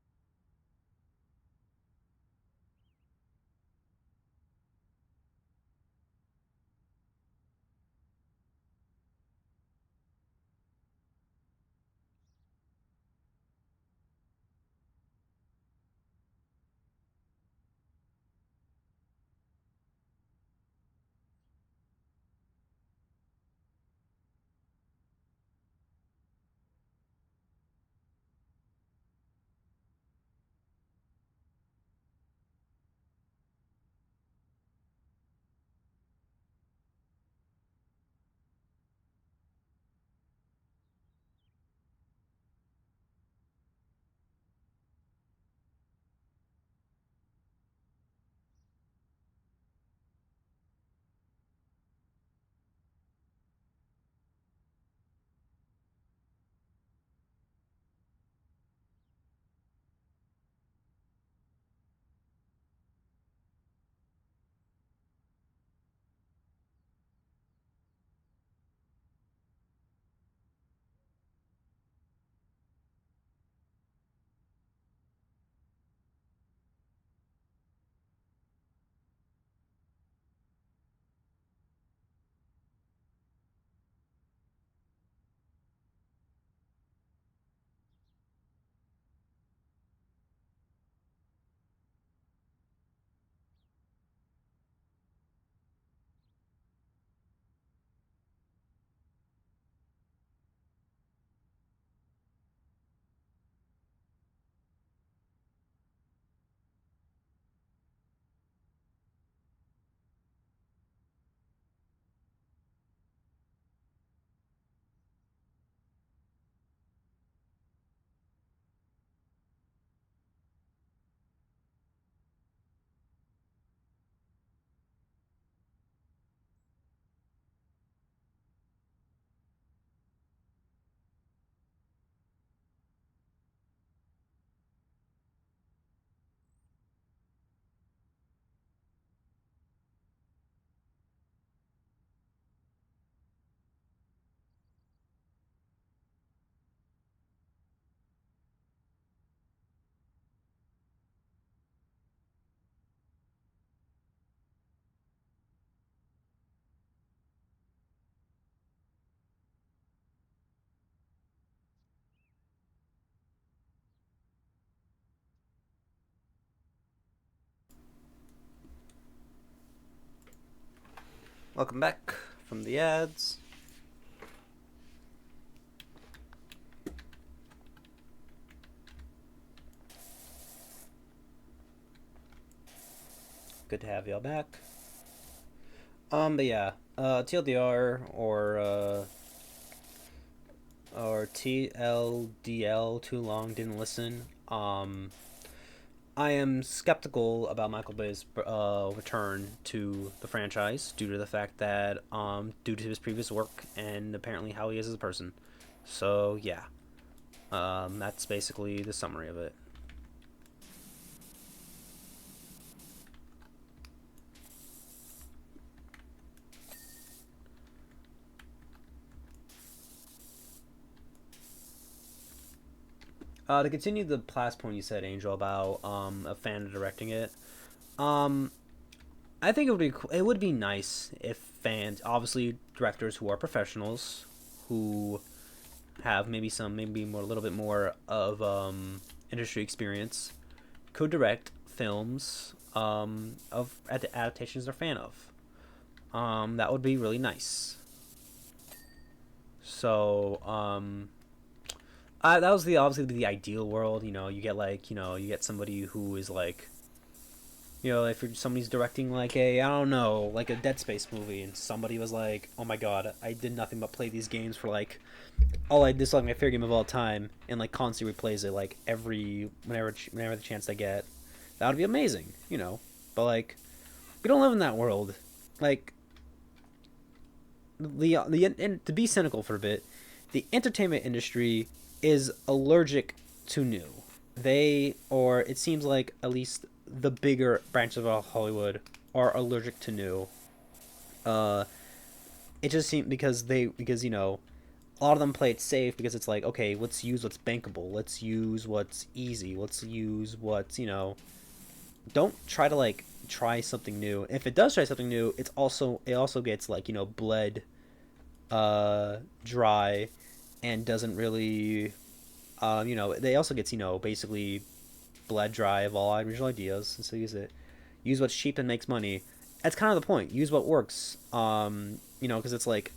Welcome back from the ads. Good to have y'all back. But yeah, TLDR or TLDL, too long, didn't listen. I am skeptical about Michael Bay's return to the franchise due to the fact that due to his previous work and apparently how he is as a person. So yeah, that's basically the summary of it. To continue the last point you said, Angel, about a fan directing it, um, I think it would be nice if fans, obviously directors who are professionals, who have maybe more a little bit more of industry experience, could direct films of adaptations they're a fan of. That would be really nice. So that was the obviously the ideal world. You get somebody who is like, if somebody's directing like I don't know, like a Dead Space movie, and somebody was like, oh my god, I did nothing but play these games for like all I this is like my favorite game of all time, and like constantly replays it like every whenever the chance they get. That would be amazing, But like, we don't live in that world. Like and to be cynical for a bit, the entertainment industry is allergic to new. Or it seems like at least the bigger branches of Hollywood are allergic to new. Uh, it just seems because a lot of them play it safe because it's like, okay, let's use what's bankable, let's use what's easy, let's use what's don't try to like try something new. If it does try something new, it also gets like bled dry and doesn't really they also gets basically bled dry of all original ideas, and so use what's cheap and makes money. That's kind of the point. Use what works. Because it's like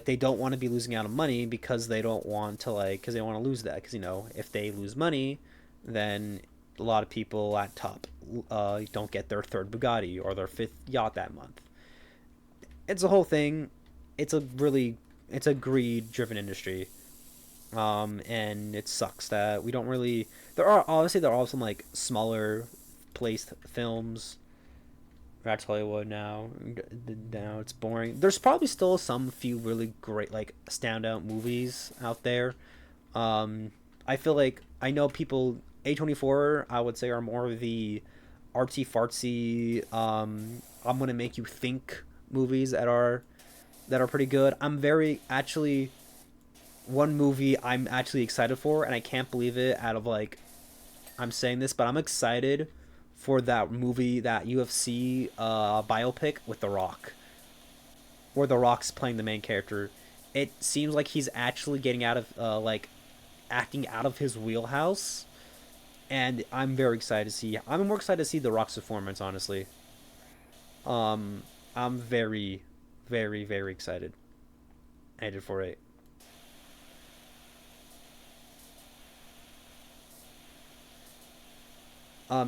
they don't want to be losing out on money because they don't want to because they want to lose that because if they lose money, then a lot of people at top don't get their third Bugatti or their fifth yacht that month. It's a whole thing. It's a greed driven industry. And it sucks that we don't really. There are some like smaller placed films. That's Hollywood now. Now it's boring. There's probably still some few really great like standout movies out there. I feel like I know people A24 I would say are more of the artsy fartsy. I'm gonna make you think movies that are pretty good. I'm very actually one movie I'm actually excited for, and I can't believe it. Out of like, I'm saying this, but I'm excited for that movie, that UFC biopic with The Rock, where The Rock's playing the main character. It seems like he's actually getting out of acting out of his wheelhouse, and I'm very excited to see. I'm more excited to see The Rock's performance, honestly. I'm very, very, very excited. I did for it.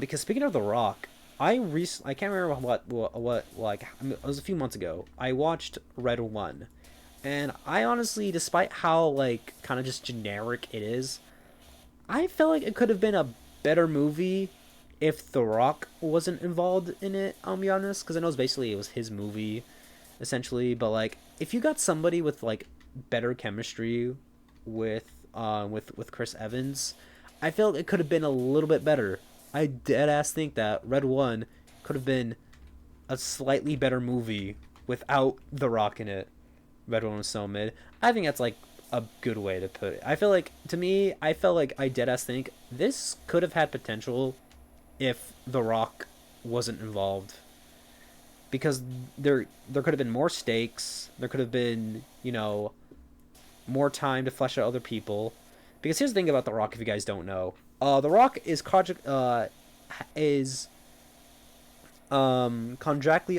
Because speaking of The Rock, I can't remember what like it was a few months ago. I watched Red One, and I honestly, despite how like kind of just generic it is, I felt like it could have been a better movie if The Rock wasn't involved in it. I'll be honest, because I know it was his movie, essentially. But like, if you got somebody with like better chemistry with Chris Evans, I feel like it could have been a little bit better. I dead ass think that Red One could have been a slightly better movie without The Rock in it. Red One was so mid. I think that's like a good way to put it. I feel like to me, I felt like I dead ass think this could have had potential if The Rock wasn't involved. Because there could have been more stakes. There could have been, more time to flesh out other people. Because here's the thing about The Rock, if you guys don't know. The Rock is contractually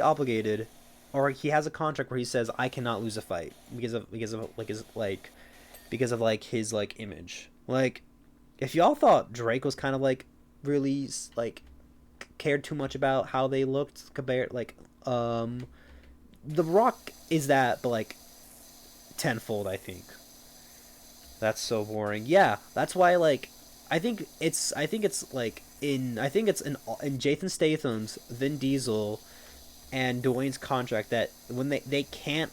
obligated, or he has a contract where he says I cannot lose a fight because of like his like image. Like, if y'all thought Drake was kind of like really like cared too much about how they looked compared like um The Rock is that, but like tenfold, I think. That's so boring. Yeah, that's why like I think it's like in Jason Statham's, Vin Diesel, and Dwayne's contract that when they can't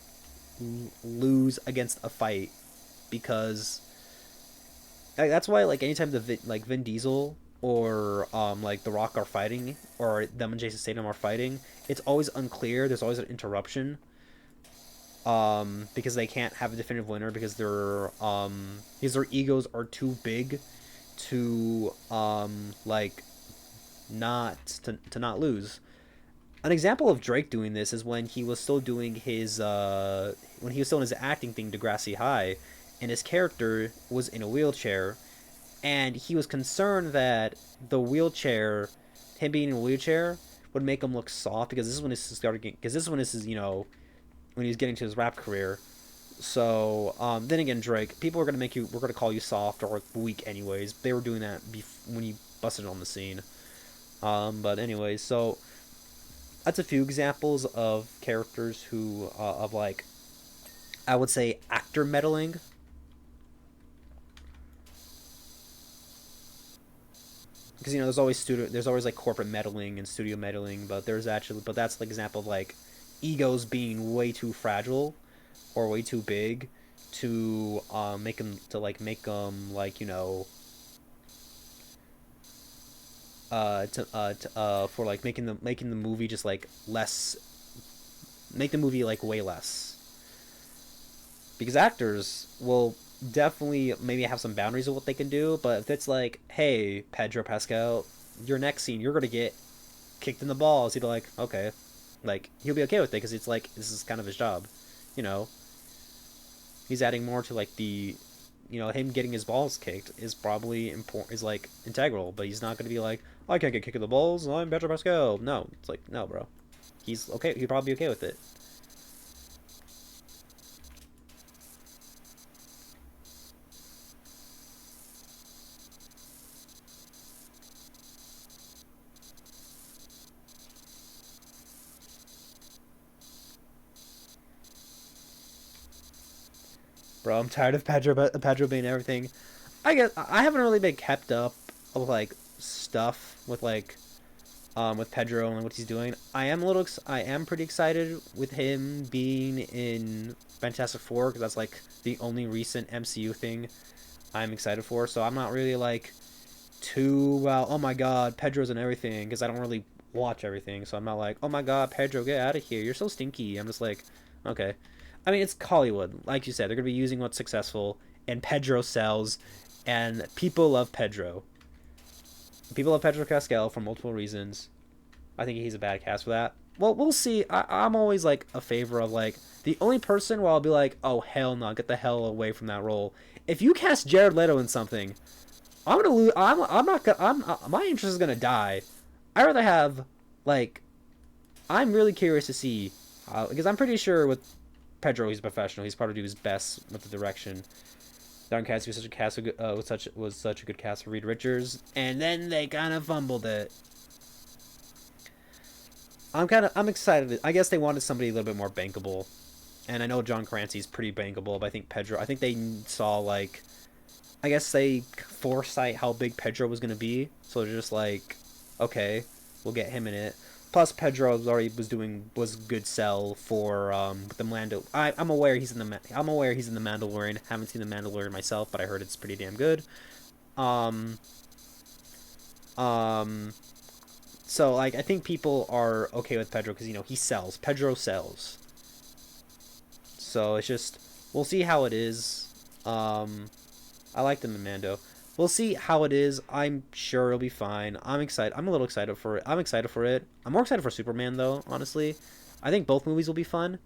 lose against a fight because like, that's why like anytime like Vin Diesel or like The Rock are fighting or them and Jason Statham are fighting, it's always unclear. There's always an interruption because they can't have a definitive winner because their egos are too big to like to not lose. An example of Drake doing this is when he was still doing his when he was still in his acting thing, Degrassi High, and his character was in a wheelchair, and he was concerned that the wheelchair, him being in a wheelchair, would make him look soft because this is when this started because this is when this is when he was getting to his rap career. So then again, Drake, people were gonna call you soft or weak anyways. They were doing that when you busted on the scene. But anyways, so that's a few examples of characters who of like I would say actor meddling. Because there's always like corporate meddling and studio meddling, but that's like an example of like egos being way too fragile or way too big to make them like for like making the movie just like less, make the movie like way less, because actors will definitely maybe have some boundaries of what they can do, but if it's like, hey, Pedro Pascal, your next scene you're gonna get kicked in the balls, he'd be like, okay, like he'll be okay with it because it's like this is kind of his job, you know. He's adding more to like him getting his balls kicked is probably important, is like integral, but he's not gonna be like, I can't get kicked in the balls, I'm Pedro Pascal. No, it's like, no, bro, he's okay, he'd probably be okay with it. Bro, I'm tired of Pedro being everything. I guess I haven't really been kept up of like stuff with Pedro and what he's doing. I am pretty excited with him being in Fantastic Four because that's like the only recent MCU thing I'm excited for. So I'm not really like too well. Oh my God, Pedro's in everything because I don't really watch everything. So I'm not like, oh my God, Pedro, get out of here. You're so stinky. I'm just like, okay. I mean, it's Hollywood, like you said. They're gonna be using what's successful, and Pedro sells, and people love Pedro. People love Pedro Pascal for multiple reasons. I think he's a bad cast for that. Well, we'll see. I'm always like a favor of like the only person where I'll be like, oh hell no, get the hell away from that role. If you cast Jared Leto in something, I'm gonna lose. I'm not gonna. My interest is gonna die. I rather have like. I'm really curious to see, because I'm pretty sure with Pedro he's a professional. He's probably do his best with the direction. Darn Cast was such a cast was such a good cast for Reed Richards, and then they kind of fumbled it. I'm excited. I guess they wanted somebody a little bit more bankable, and I know John Clancy's pretty bankable, but I think Pedro. I think they saw like, I guess they foresight how big Pedro was gonna be, so they're just like, okay, we'll get him in it. Plus, Pedro was good sell for the Mando. I'm aware he's in the Mandalorian. Haven't seen the Mandalorian myself, but I heard it's pretty damn good. Um, um, so like I think people are okay with Pedro because he sells. Pedro sells. So it's just we'll see how it is. I like them in Mando. We'll see how it is. I'm sure it'll be fine. I'm excited. I'm a little excited for it. I'm excited for it. I'm more excited for Superman though, honestly. I think both movies will be fun,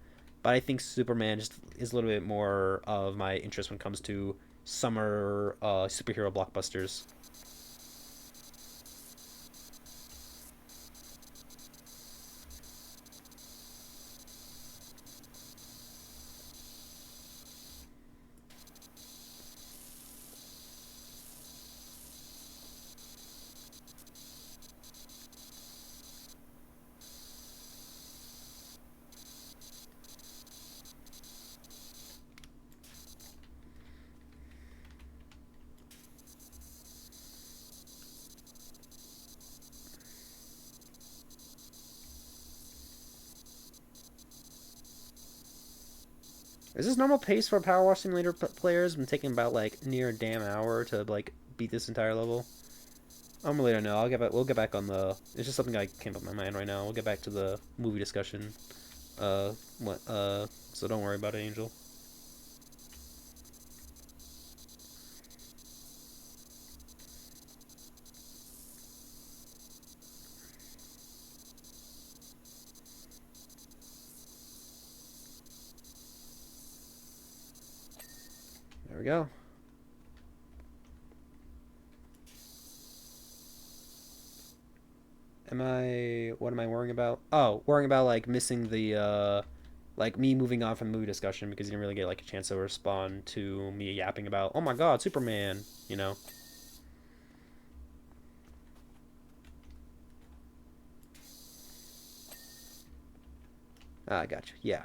but I think Superman just is a little bit more of my interest when it comes to summer superhero blockbusters. Is this normal pace for Power Wash Simulator players? Been taking about like near a damn hour to like beat this entire level. I'm really don't know. I'll get back. We'll get back on the. It's just something I came up in my mind right now. We'll get back to the movie discussion. What? So don't worry about it, Angel. There we go. What am I worrying about? Oh, worrying about like missing the like me moving on from the movie discussion because you didn't really get like a chance to respond to me yapping about, oh my god, Superman, you know. I got you. Yeah.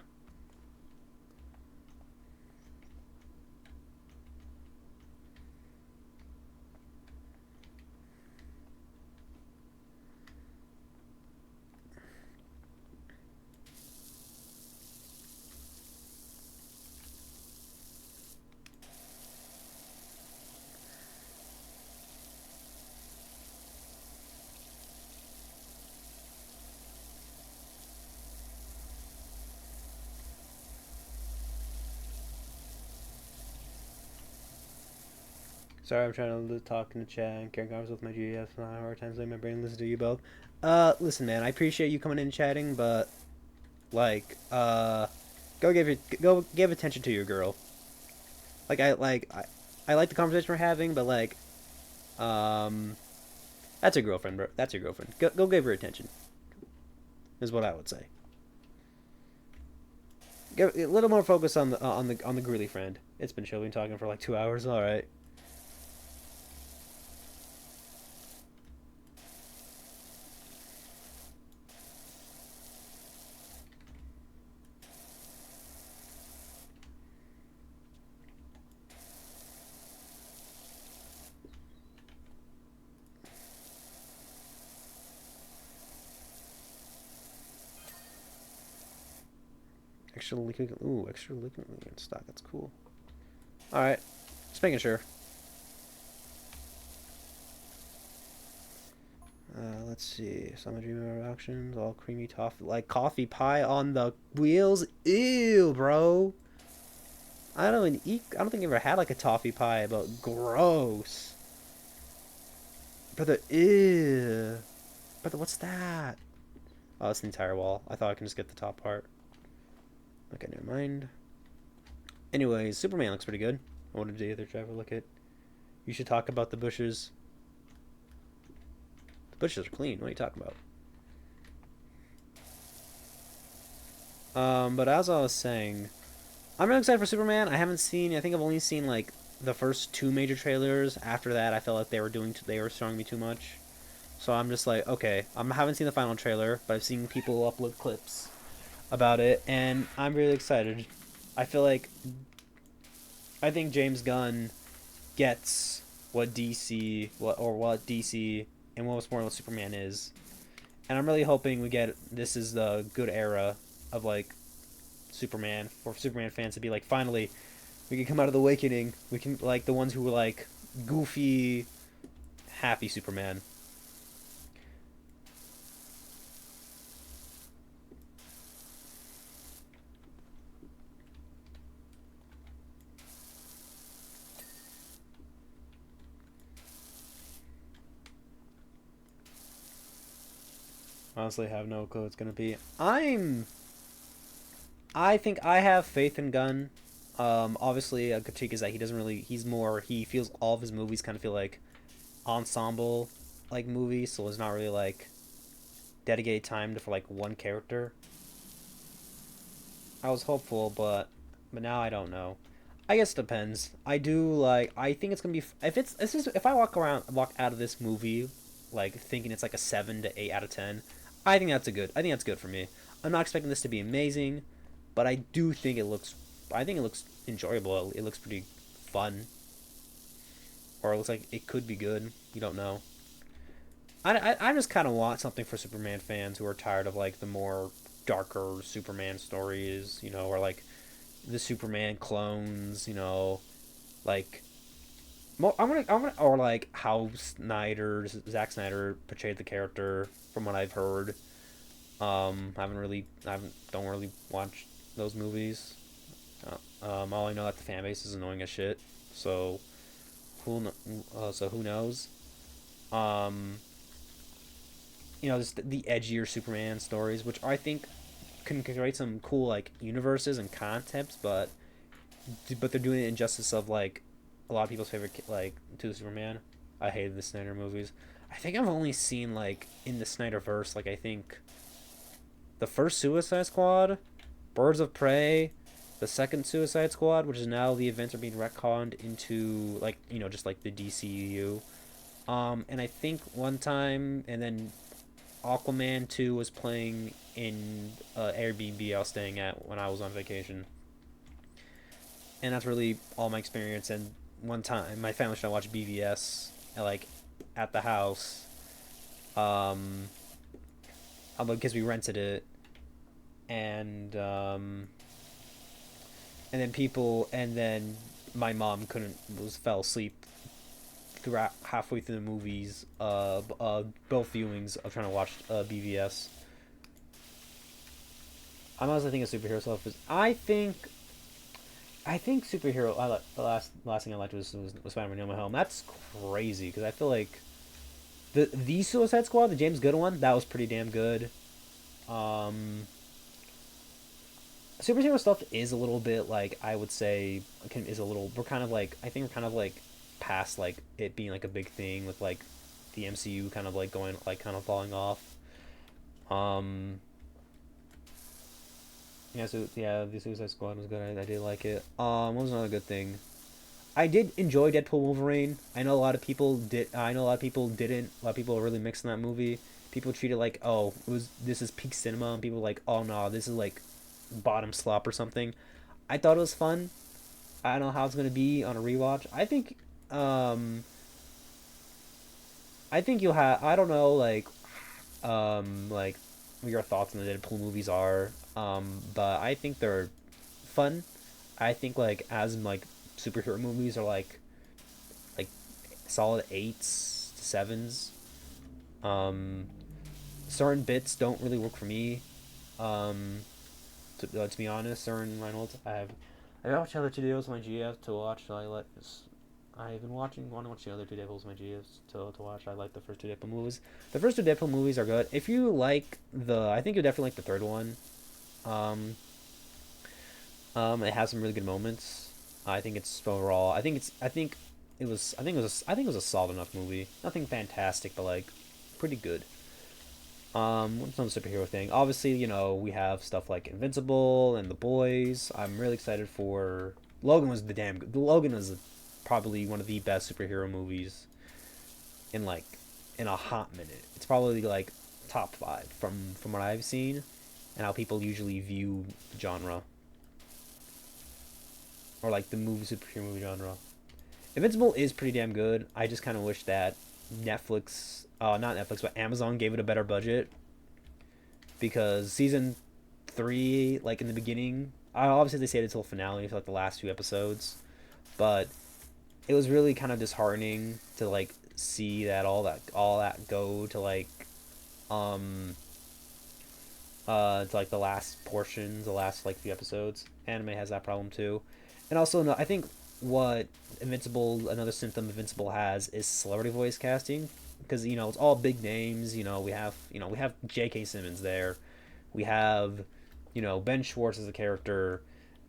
Sorry, I'm trying to talk in the chat and carry conversations with my GF. Hard times letting my brain listen to you both. Listen, man, I appreciate you coming in and chatting, but like, go give attention to your girl. Like I like the conversation we're having, but like, um, that's your girlfriend, bro. That's your girlfriend. Go give her attention. Is what I would say. Get a little more focus on the girly friend. It's been chill. We've been talking for like 2 hours. All right. Extra liquid. Ooh, extra liquid in stock. That's cool. All right. Just making sure. Let's see. Summer dream auctions, all creamy toffee, like coffee pie on the wheels. Ew, bro. I don't even eat. I don't think I ever had like a toffee pie, but gross. Brother, ew. Brother, what's that? Oh, it's the entire wall. I thought I can just get the top part. Okay, never mind. Anyways, Superman looks pretty good. I wanted the other driver look at. You should talk about the bushes. The bushes are clean. What are you talking about? But as I was saying, I'm really excited for Superman. I haven't seen. I think I've only seen like the first two major trailers. After that, I felt like they were showing me too much. So I'm just like, okay, I haven't seen the final trailer, but I've seen people upload clips about it, and I'm really excited. I feel like I think James Gunn gets what DC what DC and what's more what Superman is, and I'm really hoping we get this is the good era of like Superman for Superman fans to be like finally we can come out of the awakening. We can like the ones who were like goofy, happy Superman. Honestly, have no clue what it's gonna be. I think I have faith in Gunn. Obviously, a critique is that he doesn't really. He feels all of his movies kind of feel like ensemble like movies, so it's not really like dedicated time to, for like one character. I was hopeful, but now I don't know. I guess it depends. I do like. I think it's gonna be if I walk out of this movie like thinking it's like a 7 to 8 out of 10. I think that's a good. I think that's good for me. I'm not expecting this to be amazing, but I do think it looks. I think it looks enjoyable. It looks pretty fun, or it looks like it could be good. You don't know. I just kind of want something for Superman fans who are tired of like the more darker Superman stories, you know, or like the Superman clones, like I'm gonna, or like how Zack Snyder portrayed the character from what I've heard. I haven't, don't really watch those movies. All I know that the fan base is annoying as shit. So who knows? Um, just the edgier Superman stories, which I think can create some cool like universes and concepts, but they're doing it in justice of like a lot of people's favorite like to Superman. I hated the Snyder movies. I think I've only seen like in the Snyderverse like I think the first Suicide Squad, Birds of Prey, the second Suicide Squad, which is now the events are being retconned into like just like the DCU. And I think one time, and then Aquaman 2 was playing in Airbnb I was staying at when I was on vacation. And that's really all my experience. And one time, my family tried to watch BVS at the house, um, because we rented it, and and then my mom couldn't was fell asleep throughout halfway through the movies. Both viewings of trying to watch BVS. I'm honestly thinking superhero stuff is. I think superhero. The last thing I liked was Spider-Man: No Way Home. That's crazy because I feel like the Suicide Squad, the James Gunn one, that was pretty damn good. Um, Superhero stuff is a little bit like I would say is a little. We're kind of like I think we're kind of like past like it being like a big thing with like the MCU kind of like going like kind of falling off. Um, yeah, the Suicide Squad was good. I did like it. What was another good thing? I did enjoy Deadpool Wolverine. I know a lot of people did. I know a lot of people didn't. A lot of people are really mixed in that movie. People treat it like, oh, this is peak cinema, and people are like, oh no, this is like bottom slop or something. I thought it was fun. I don't know how it's gonna be on a rewatch. Um, I think you'll have. I don't know, like what your thoughts on the Deadpool movies are. But I think they're fun. I think like as like superhero movies are like solid eights to sevens. Um, Certain bits don't really work for me. Um, to be honest, certain Reynolds, I watched the other two videos on my GF to watch. So I've been want to watch the other two Deadpools on my GFs to watch. I like the first two Deadpool movies. The first two Deadpool movies are good. If you like I think you'll definitely like the third one. Um, it has some really good moments. I think it's overall. I think it was a solid enough movie. Nothing fantastic, but like pretty good. What's another superhero thing? Obviously, we have stuff like Invincible and The Boys. I'm really excited for Logan. Logan was probably one of the best superhero movies in like in a hot minute. It's probably like top five from what I've seen and how people usually view the genre or like the superhero movie genre. Invincible is pretty damn good. I just kind of wish that not Netflix, but Amazon gave it a better budget because season three, like in the beginning, obviously they stayed until finale for like the last few episodes, but it was really kind of disheartening to like see that go to like um to like the last portions, the last like few episodes. Anime has that problem too, and also no, I think what another symptom Invincible has is celebrity voice casting because it's all big names. We have J.K. Simmons there, we have Ben Schwartz as a character,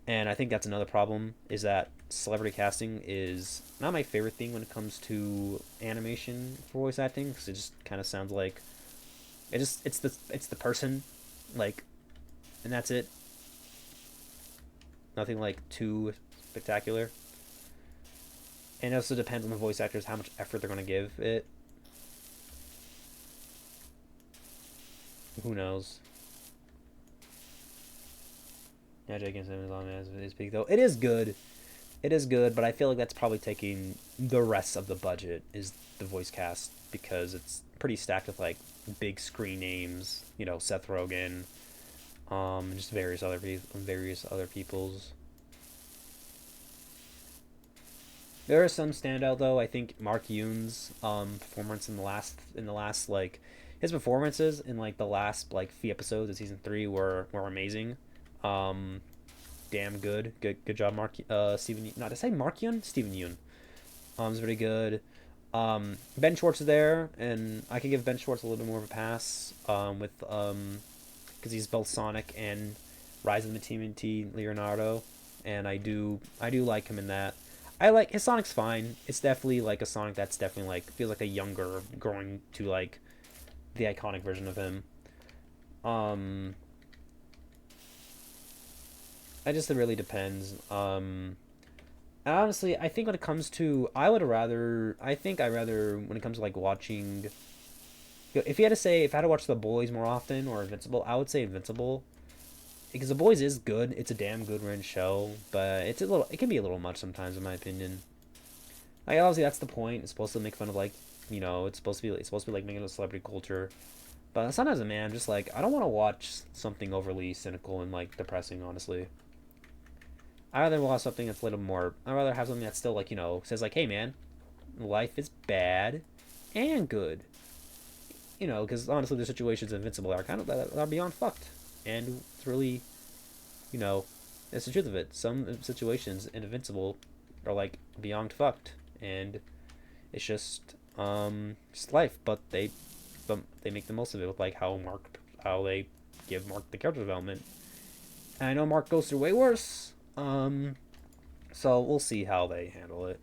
and I think that's another problem is that celebrity casting is not my favorite thing when it comes to animation for voice acting because it just kind of sounds like it's the person like, and that's it. Nothing like too spectacular. And it also depends on the voice actors how much effort they're going to give it. Who knows? Yeah, J.K. Simmons on his peak though. It is good. It is good, but I feel like that's probably taking the rest of the budget is the voice cast because it's pretty stacked with like big screen names. Seth Rogen, just various other people's. There are some standout though. I think Mark Yoon's performance in the last like his performances in like the last like few episodes of season 3 were amazing. Um, Damn good. Good job, Mark. Steven. Not to say Mark Yoon. Steven Yoon. Is pretty good. Ben Schwartz is there, and I can give Ben Schwartz a little bit more of a pass. With because he's both Sonic and Rise of the TMNT Leonardo, and I do like him in that. I like his Sonic's fine. It's definitely like a Sonic that's definitely like feels like a younger, growing to like the iconic version of him. Um, it just really depends. Honestly, I think when it comes to, I think I rather when it comes to like watching. If you had to say, if I had to watch The Boys more often or Invincible, I would say Invincible because The Boys is good. It's a damn good run show, but it can be a little much sometimes in my opinion. Like obviously that's the point. It's supposed to make fun of like, it's supposed to be like making a celebrity culture. But sometimes, man, I'm just like I don't want to watch something overly cynical and like depressing. Honestly, I rather watch something that's a little more. I rather have something that's still like says like, hey man, life is bad and good. Because honestly, the situations in Invincible are kind of are beyond fucked, and it's really, you know, that's the truth of it. Some situations in Invincible are like beyond fucked, and it's just life. But they make the most of it with like how they give Mark the character development. And I know Mark goes through way worse. So we'll see how they handle it.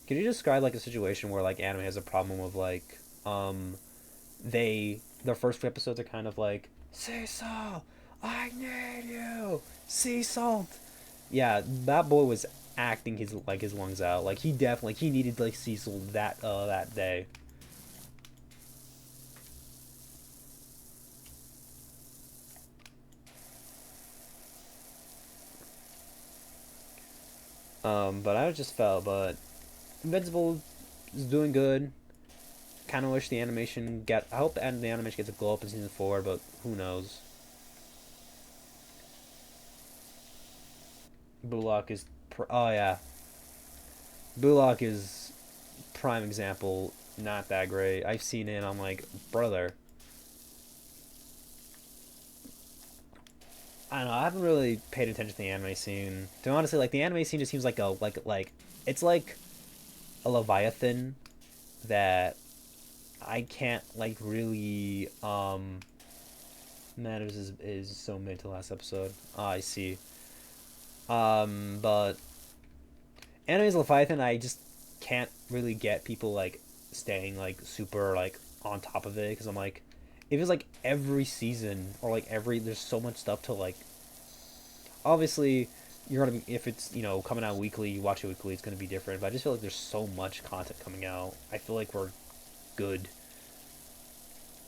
Could you describe like a situation where like anime has a problem with like their first few episodes are kind of like sea salt, I need you, sea salt. Yeah, that boy was acting his lungs out. Like he definitely he needed like sea salt that day. But I just felt but Invincible is doing good. Kind of wish the animation get. I hope the animation gets a glow up in season 4, but who knows? Bullock is. Oh yeah, Bullock is prime example. Not that great. I've seen it. And I'm like, brother. I don't know. I haven't really paid attention to the anime scene. To honestly, like the anime scene just seems like it's like a leviathan that I can't like really Matters is so mid to last episode. Ah, I see. But Anime's Leviathan, I just can't really get people like staying like super like on top of it because I'm like, if it's like every season or like there's so much stuff to like. Obviously, you're gonna be if it's coming out weekly, you watch it weekly, it's gonna be different. But I just feel like there's so much content coming out. I feel like we're good.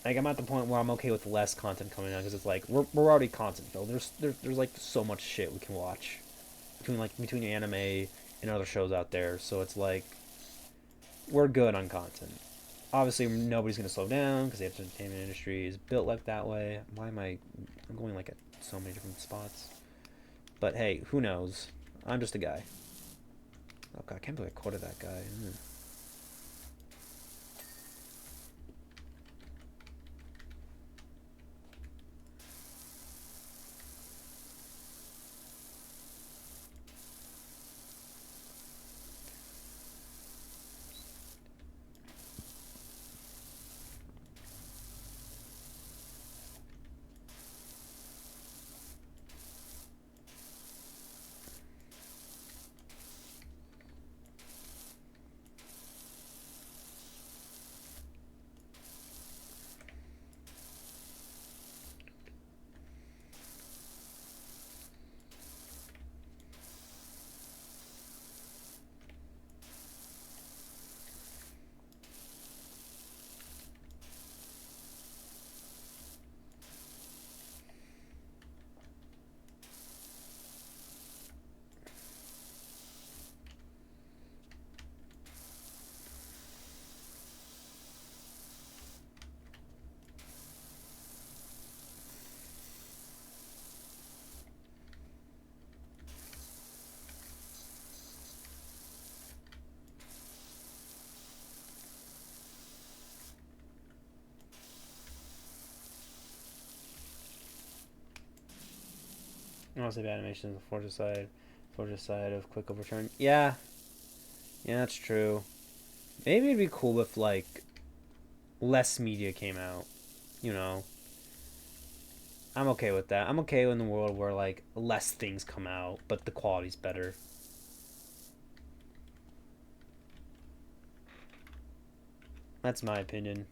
Like I'm at the point where I'm okay with less content coming out because it's like we're already content filled. There's like so much shit we can watch between anime and other shows out there. So it's like we're good on content. Obviously, nobody's gonna slow down because the entertainment industry is built like that way. Why am I? I'm going like at so many different spots. But hey, who knows? I'm just a guy. Oh god, I can't believe I quoted that guy. want to save animations, Forge side of quick overturn. Yeah, yeah, that's true. Maybe it'd be cool if like less media came out. You know, I'm okay with that. I'm okay in the world where like less things come out, but the quality's better. That's my opinion.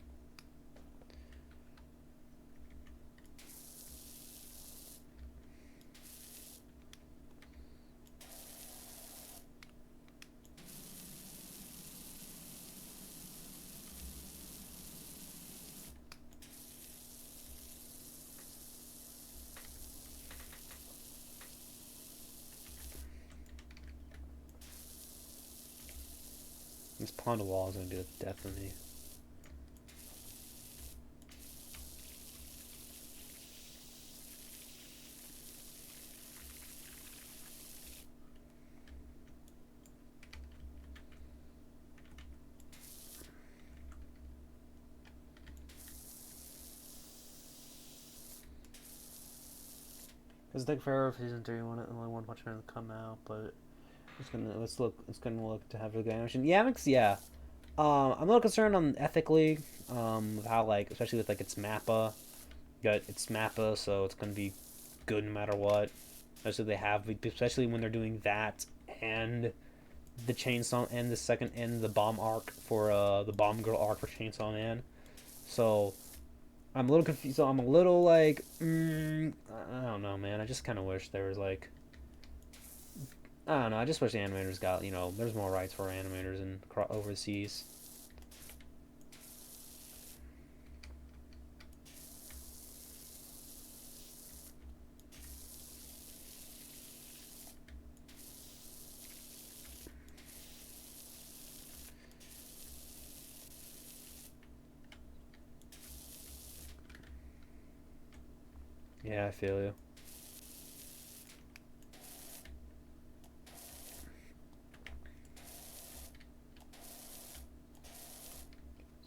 This pond wall is gonna do the death of me. It's like forever for season 3. Only one Punch Man to come out, but it's gonna look to have a good animation. Yeah, yeah. I'm a little concerned on ethically, with how like especially with like its Mappa, got its Mappa, so it's gonna be good no matter what. Especially when they're doing that and the Chainsaw and the second and the bomb arc for the bomb girl arc for Chainsaw Man. So I'm a little confused. So I'm a little like, I don't know, man. I just kind of wish there was like, I don't know. I just wish the animators got, there's more rights for animators in overseas. Yeah, I feel you.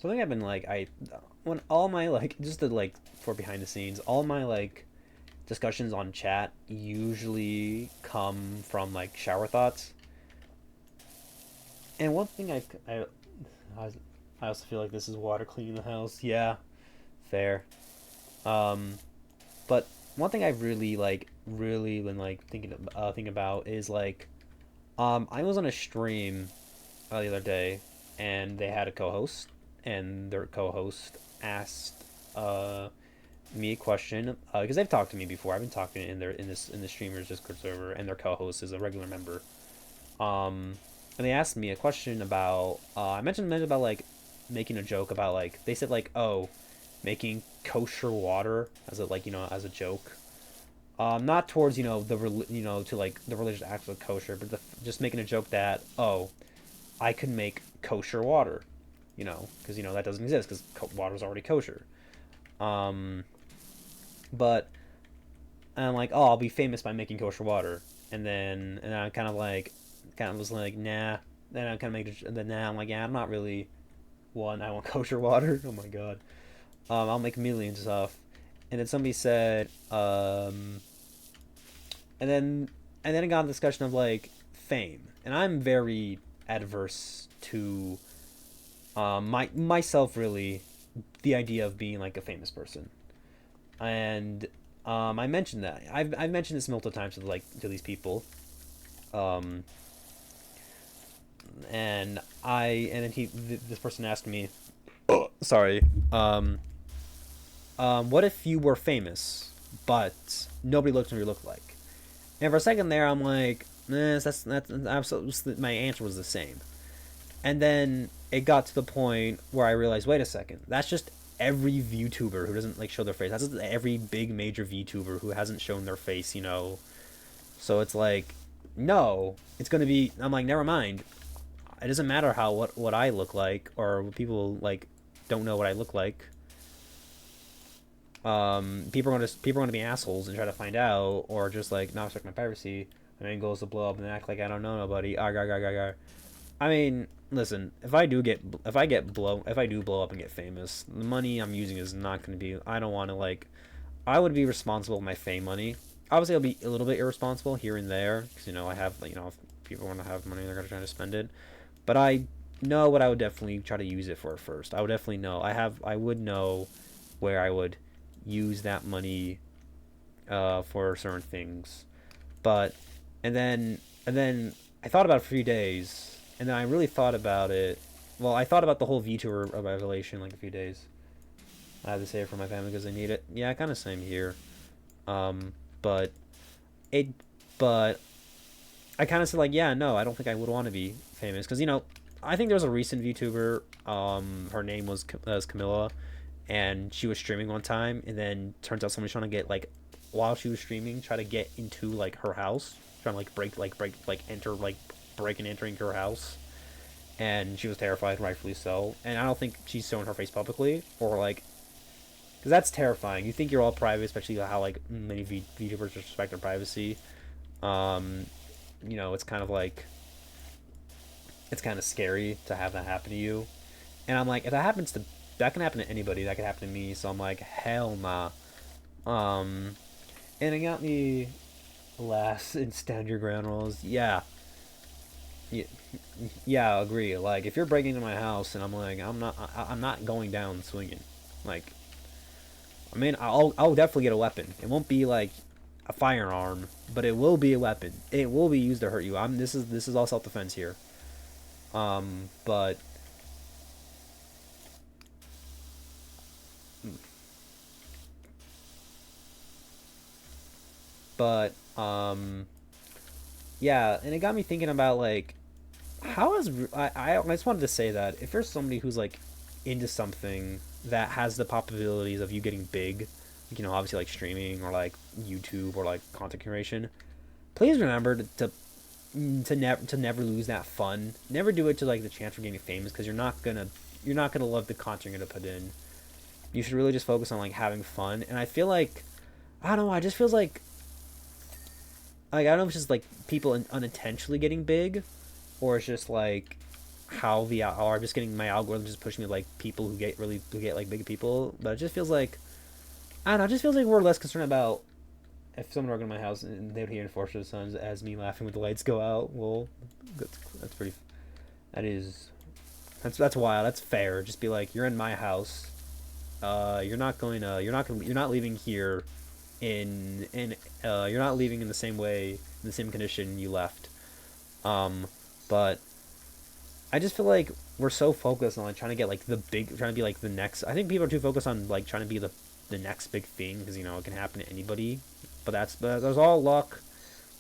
Something I've been like, when all my like, just to like, for behind the scenes, all my like discussions on chat usually come from like shower thoughts. And one thing I also feel like this is water cleaning the house. Yeah, fair. Um, but one thing I've really been like thinking about is like, I was on a stream the other day, and they had a co-host, and their co-host asked me a question because they've talked to me before. I've been talking in the streamers Discord server, and their co-host is a regular member. And they asked me a question about I mentioned about like making a joke about like they said like, oh, making kosher water as a like as a joke. Not towards to like the religious acts of kosher, but just making a joke that, oh, I could make kosher water, because that doesn't exist because water is already kosher. Um, but I'm like, oh, I'll be famous by making kosher water, and I kind of was like, nah. Then I kind of make it. Then now I'm like, yeah, I'm not really one. I want kosher water. Oh my god. I'll make millions off. And then somebody said, and then it got a discussion of like fame, and I'm very adverse to myself really the idea of being like a famous person, and I mentioned that I've mentioned this multiple times to these people, um, and then this person asked me, sorry, what if you were famous but nobody looked what you looked like? And for a second there, I'm like, that's absolutely, my answer was the same. And then it got to the point where I realized, wait a second, that's just every VTuber who doesn't like show their face. That's just every big major VTuber who hasn't shown their face. So it's like, no, it's gonna be. I'm like, never mind. It doesn't matter what I look like or what people like don't know what I look like. People are gonna be assholes and try to find out, or just like not respect my privacy. My main goal is to blow up and act like I don't know nobody. I mean, listen, if I do blow up and get famous, the money I'm using is not gonna be. I don't want to like. I would be responsible with my fame money. obviously I'll be a little bit irresponsible here and there because I have if people want to have money, they're gonna try to spend it. But I know what I would definitely try to use it for first. I would definitely know. I would know where I would use that money for certain things. But and then I thought about it for a few days, and then I really thought about it. Well, I thought about the whole VTuber revelation like a few days. I had to say it for my family because they need it. Yeah, kind of same here. But it, but I kind of said like, yeah, no, I don't think I would want to be famous because I think there was a recent VTuber. Her name was Camilla, and she was streaming one time, and then turns out someone's trying to get like, while she was streaming, try to get into like her house, trying to break and entering her house, and she was terrified, rightfully so. And I don't think she's showing her face publicly or like, because that's terrifying. You think you're all private, especially how like many VTubers respect their privacy. Um, it's kind of like it's kind of scary to have that happen to you. And I'm like, if that can happen to anybody. That could happen to me. So I'm like, hell nah. Um, and it got me last in stand your ground rules. Yeah, yeah, yeah, I agree. Like if you're breaking into my house and I'm like, I'm not going down swinging. Like, I mean, I'll definitely get a weapon. It won't be like a firearm, but it will be a weapon. It will be used to hurt you. This is all self defense here. But but yeah, and it got me thinking about like how is I just wanted to say that if you're somebody who's like into something that has the possibilities of you getting big, obviously like streaming or like YouTube or like content creation, please remember to never lose that fun. Never do it to like the chance for getting famous because you're not gonna love the content you're gonna put in. You should really just focus on like having fun. And I feel like I don't know. I just feels like I don't know if it's just like people unintentionally getting big, or it's just like or I'm just getting my algorithm just pushing me like people who get like big people. But it just feels like I don't know. It just feels like we're less concerned about if someone were in my house and they would hear Enforcer Sons as me laughing when the lights go out. Well, that's pretty. That is that's wild. That's fair. Just be like, you're in my house. You're not leaving here you're not leaving in the same way, in the same condition you left. But I just feel like we're so focused on like trying to get like trying to be like the next. I think people are too focused on like trying to be the next big thing because it can happen to anybody. But there's all luck.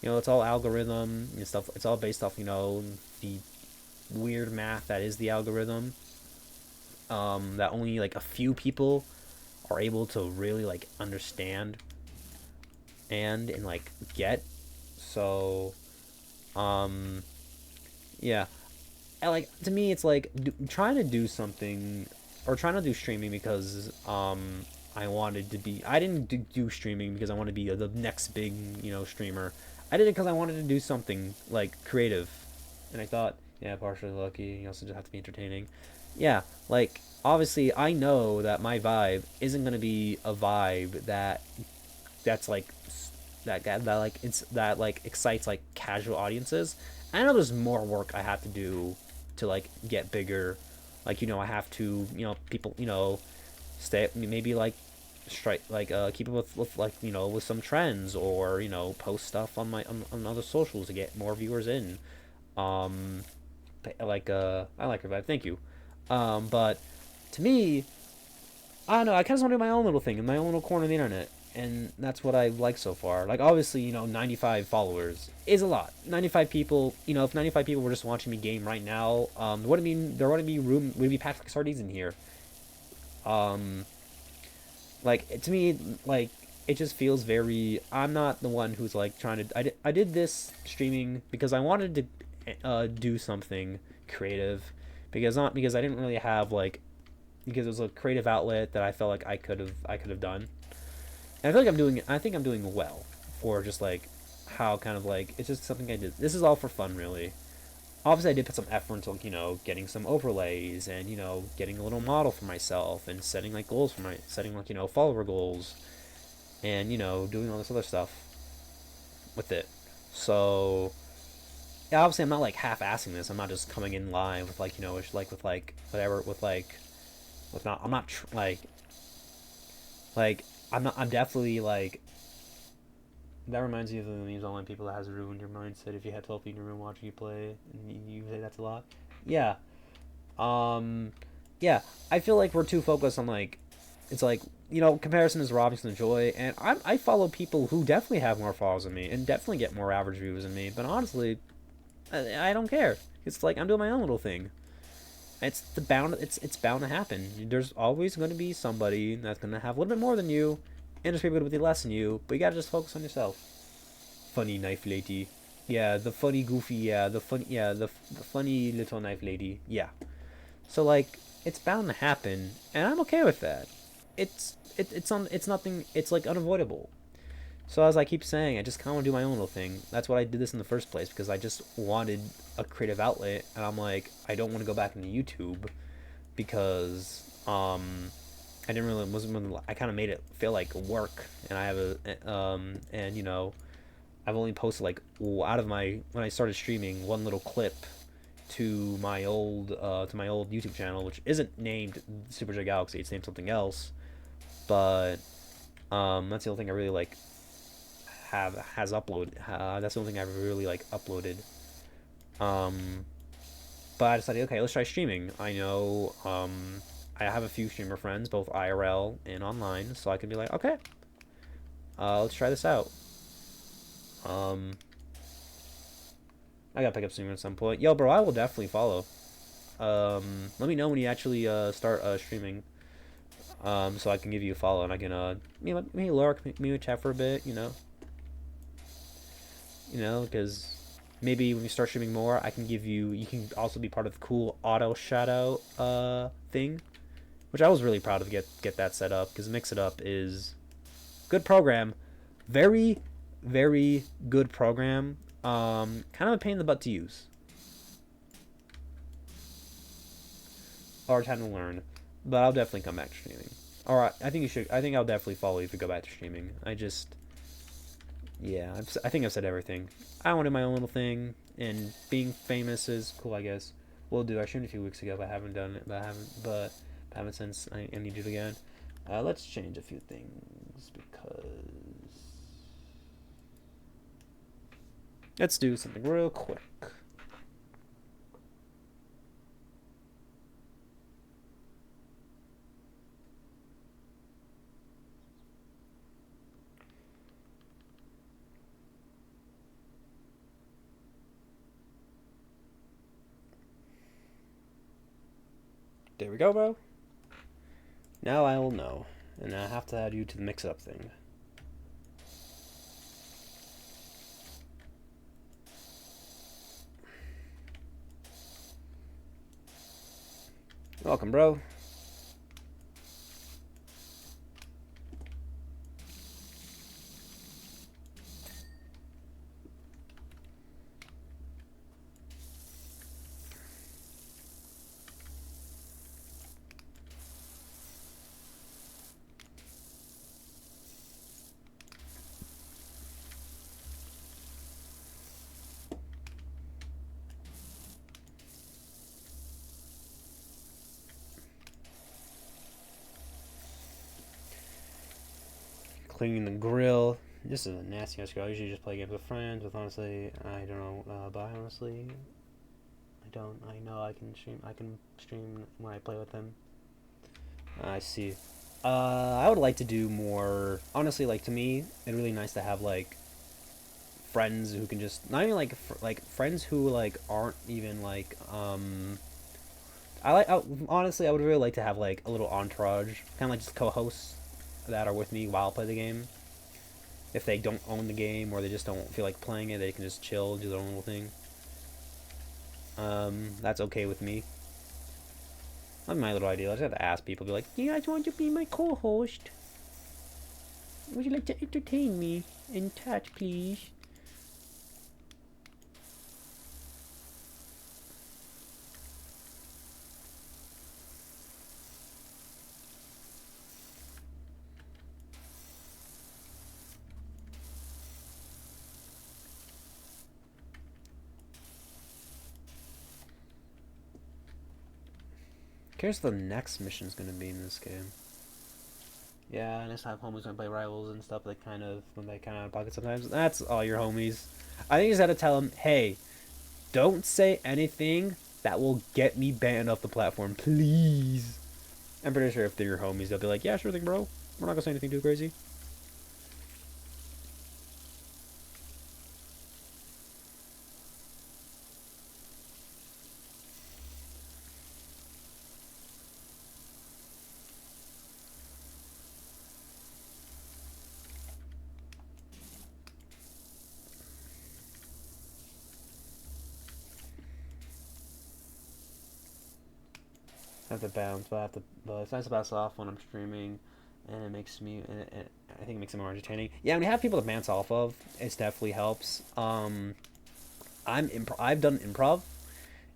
It's all algorithm and stuff. It's all based off the weird math that is the algorithm. That only like a few people are able to really like understand and like get. So yeah, and, like to me it's like trying to do something or trying to do streaming because I didn't do streaming because I wanted to be the next big streamer. I did it because I wanted to do something like creative, and I thought, yeah, partially lucky. You also just have to be entertaining. Yeah, like obviously I know that my vibe isn't gonna be a vibe that's like that like excites like casual audiences. I know there's more work I have to do to like get bigger. Like I have to people stay maybe like strike like keep up with like with some trends or post stuff on on other socials to get more viewers in. Um, like I like her vibe. Thank you. But to me, I don't know. I kind of just want to do my own little thing in my own little corner of the internet, and that's what I like so far. Like obviously, 95 followers is a lot. 95 people. If 95 people were just watching me game right now, there wouldn't be room. Would be packed like sardines in here. Um, like to me, like it just feels very. I'm not the one who's like trying to. I did this streaming because I wanted to do something creative because I didn't really have like because it was a creative outlet that I felt like I could have done. And I think I'm doing well for just like how kind of like it's just something I did. This is all for fun really. Obviously I did put some effort into like, getting some overlays and getting a little model for myself and setting like goals for setting like follower goals and doing all this other stuff. with it. So yeah, obviously I'm not like half-assing this. I'm not just coming in live with like like with like whatever with like with not. I'm not like I'm not. I'm definitely like. That reminds me of the memes online people that has ruined your mindset if you had 12 people in your room watching you play and you say that's a lot. Yeah. Um. Yeah. I feel like we're too focused on like. It's like comparison is robbing some joy, and I follow people who definitely have more followers than me and definitely get more average views than me. But honestly, I don't care. It's like I'm doing my own little thing. It's bound to happen. There's always going to be somebody that's going to have a little bit more than you, and there's people going to be less than you. But you gotta just focus on yourself. Funny knife lady. Yeah, the funny goofy. The funny little knife lady. Yeah. So like, it's bound to happen, and I'm okay with that. It's nothing. It's like unavoidable. So as I keep saying, I just kind of want to do my own little thing. That's why I did this in the first place, because I just wanted a creative outlet, and I'm like, I don't want to go back into YouTube because I didn't really wasn't really, I kind of made it feel like work, and I have and I've only posted like out of my when I started streaming one little clip to my old YouTube channel, which isn't named superjgalaxy. It's named something else, but that's the only thing I really like have has uploaded. That's the only thing I've really like uploaded. Um, but I decided, okay, let's try streaming. I know I have a few streamer friends, both IRL and online, so I can be like, okay, let's try this out. Um, I gotta pick up streaming at some point. Yo, bro, I will definitely follow. Let me know when you actually start streaming. So I can give you a follow and I can maybe lurk, maybe chat for a bit, because maybe when you start streaming more, I can give you. You can also be part of the cool auto shout out thing, which I was really proud of get that set up because Mix It Up is good program, very very good program. Kind of a pain in the butt to use, hard time to learn, but I'll definitely come back to streaming. All right, I think you should. I think I'll definitely follow you if you go back to streaming. Yeah, I think I've said everything. I want to do my own little thing, and being famous is cool, I guess. Will do. I streamed a few weeks ago, but I haven't done it. But haven't since. I need to do it again. Let's change a few things because let's do something real quick. There we go, bro. Now I will know, and I have to add you to the mix-up thing. Welcome, bro. Cleaning the grill. This is a nasty ass grill. I usually just play games with friends. But honestly, I don't know. But honestly, I don't. I know I can stream. I can stream when I play with them. I see. I would like to do more. Honestly, like to me, it's really nice to have like friends who can just not even like friends who like aren't even like honestly I would really like to have like a little entourage, kind of like just co-hosts that are with me while I play the game. If they don't own the game or they just don't feel like playing it, they can just chill, do their own little thing. That's okay with me. That's my little idea. I just have to ask people, be like, "Do you guys want to be my co-host? Would you like to entertain me in chat, please?" Curious what the next mission's gonna be in this game. Yeah, and I just have homies gonna play rivals and stuff. That kind of when they kind of out of pocket sometimes. That's all your homies. I think you just had to tell them, hey, don't say anything that will get me banned off the platform, please. I'm pretty sure if they're your homies, they'll be like, yeah, sure thing, bro. We're not gonna say anything too crazy. I have to bounce, but it's nice to bounce off when I'm streaming, and it makes me, and I think it makes it more entertaining. Yeah, when you have people to bounce off of, it definitely helps. I've done improv,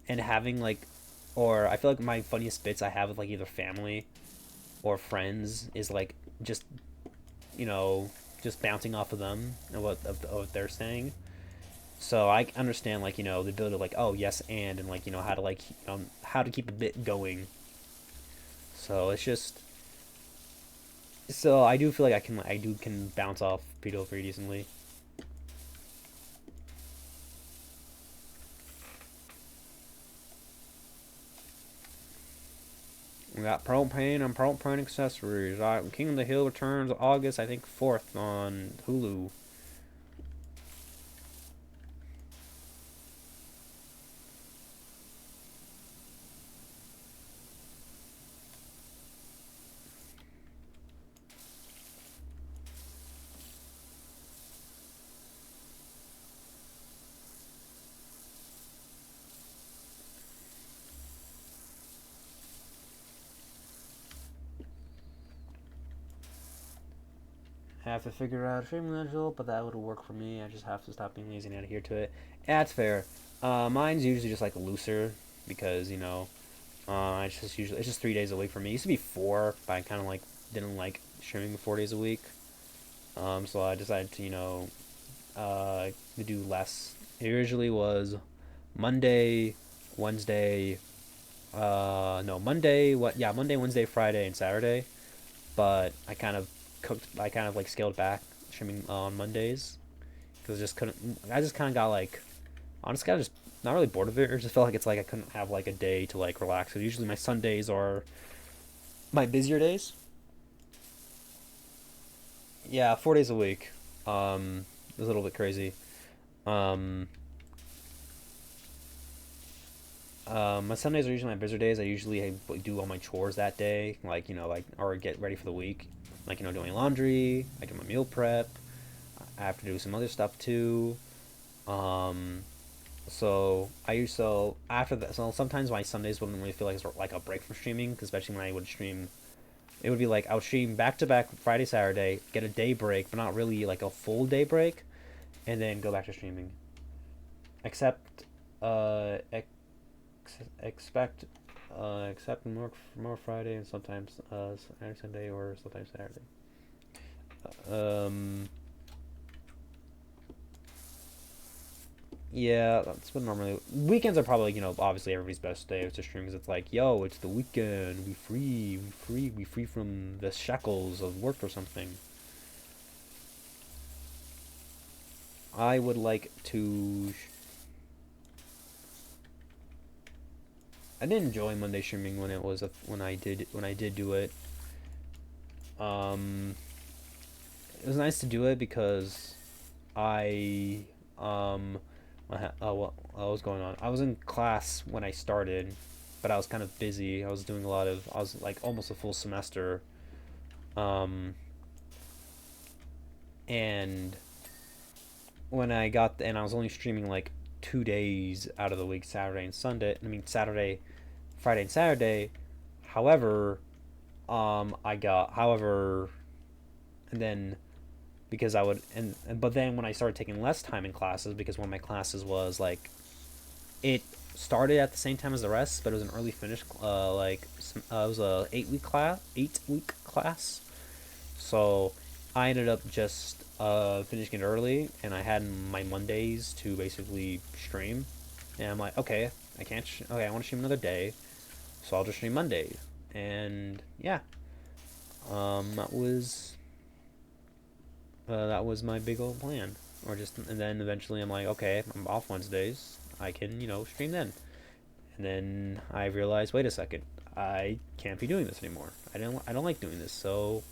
and having like, or I feel like my funniest bits I have with like either family or friends is like just, you know, just bouncing off of them and what they're saying. So I understand like the ability to like yes and like how to like how to keep a bit going. So it's just so I do feel like I can bounce off people pretty decently. We got propane and propane accessories. King of the Hill returns August, I think 4th on Hulu. I have to figure out a streaming schedule, but that would work for me. I just have to stop being lazy and adhere to it. Yeah, that's fair. Mine's usually just like looser because it's just 3 days a week for me. It used to be four, but I kind of like didn't like streaming 4 days a week. So I decided to to do less. It usually was Monday, Wednesday, no Monday. What? Yeah, Monday, Wednesday, Friday, and Saturday. But I kind of like scaled back streaming on Mondays because I just couldn't. I just kind of got like, honestly, I just not really bored of it. Or just felt like it's like I couldn't have like a day to like relax. Because usually my Sundays are my busier days. Yeah, 4 days a week. It was a little bit crazy. Um, my Sundays are usually my busier days. I usually do all my chores that day, like like or get ready for the week, like doing laundry. I do my meal prep. I have to do some other stuff too. Um, so I used so after that. So sometimes my Sundays wouldn't really feel like it's like a break from streaming, 'cause especially when I would stream. It would be like I would stream back to back Friday, Saturday, get a day break, but not really like a full day break, and then go back to streaming. Except, ex- expect, except more Friday and sometimes Saturday, Sunday, or sometimes Saturday. Um, yeah, that's what normally weekends are probably obviously everybody's best day to stream because it's like it's the weekend, we free from the shackles of work or something. I would like to. I did enjoy Monday streaming when when I did do it. Um, it was nice to do it because I what was going on? I was in class when I started, but I was kind of busy. I was like almost a full semester. Um, and and I was only streaming like 2 days out of the week, Saturday and Sunday. I mean Saturday, Friday and Saturday. However, however, and then because I would but then when I started taking less time in classes because one of my classes was like it started at the same time as the rest, but it was an early finish. It was a 8 week class, so I ended up just finishing it early, and I had my Mondays to basically stream. And I'm like, okay, I can't. Okay, I want to stream another day. so I'll just stream Monday. And yeah, that was my big old plan. Or just and then eventually I'm like, okay, I'm off Wednesdays. I can stream then. And then I realized, wait a second, I can't be doing this anymore. I don't like doing this. So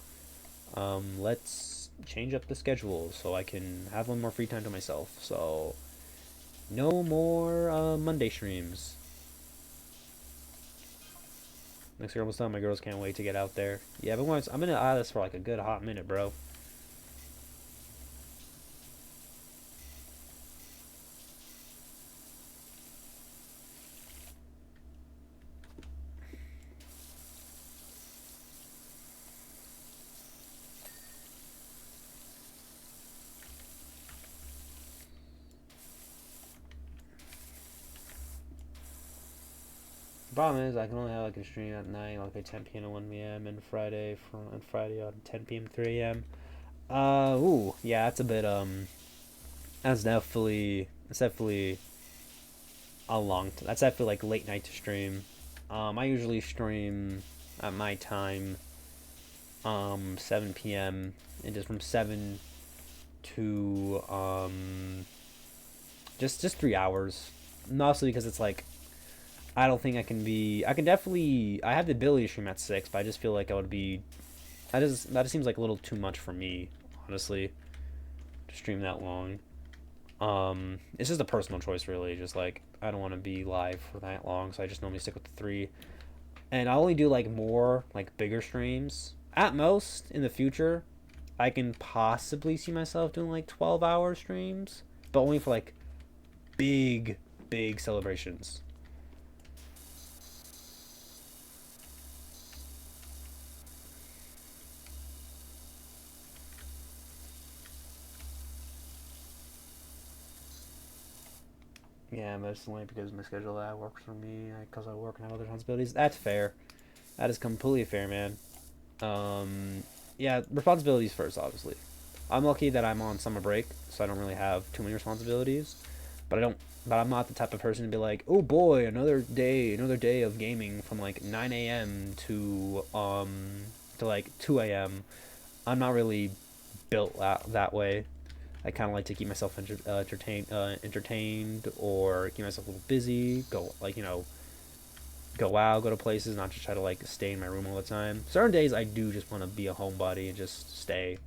let's change up the schedule so I can have one more free time to myself. So no more Monday streams. Next year almost done. My girls can't wait to get out there. Yeah, but once I'm gonna out of this for like a good hot minute, bro. The problem is I can only have like a stream at night, like at 10 p.m. to 1 p.m. and Friday on 10 p.m. to 3 a.m. Ooh, yeah, that's a bit that's definitely that's definitely like late night to stream. I usually stream at my time 7 p.m. and just from 7 to just 3 hours. Mostly because it's like I don't think I can definitely I have the ability to stream at 6, but I just feel like I would be that just seems like a little too much for me, honestly, to stream that long. It's just a personal choice, really. Just like I don't want to be live for that long, so I just normally stick with the 3. And I only do like more like bigger streams. At most in the future, I can possibly see myself doing like 12-hour streams, but only for like big, big celebrations. Yeah, mostly because my schedule that works for me, because I work and have other responsibilities. That's fair. That is completely fair, man. Yeah, responsibilities first, obviously. I'm lucky that I'm on summer break, so I don't really have too many responsibilities. But I don't. But I'm not the type of person to be like, oh boy, another day of gaming from like 9 a.m. to like 2 a.m. I'm not really built that way. I kind of like to keep myself entertained, or keep myself a little busy. Go like go out, go to places, not just try to like stay in my room all the time. Certain days I do just want to be a homebody and just stay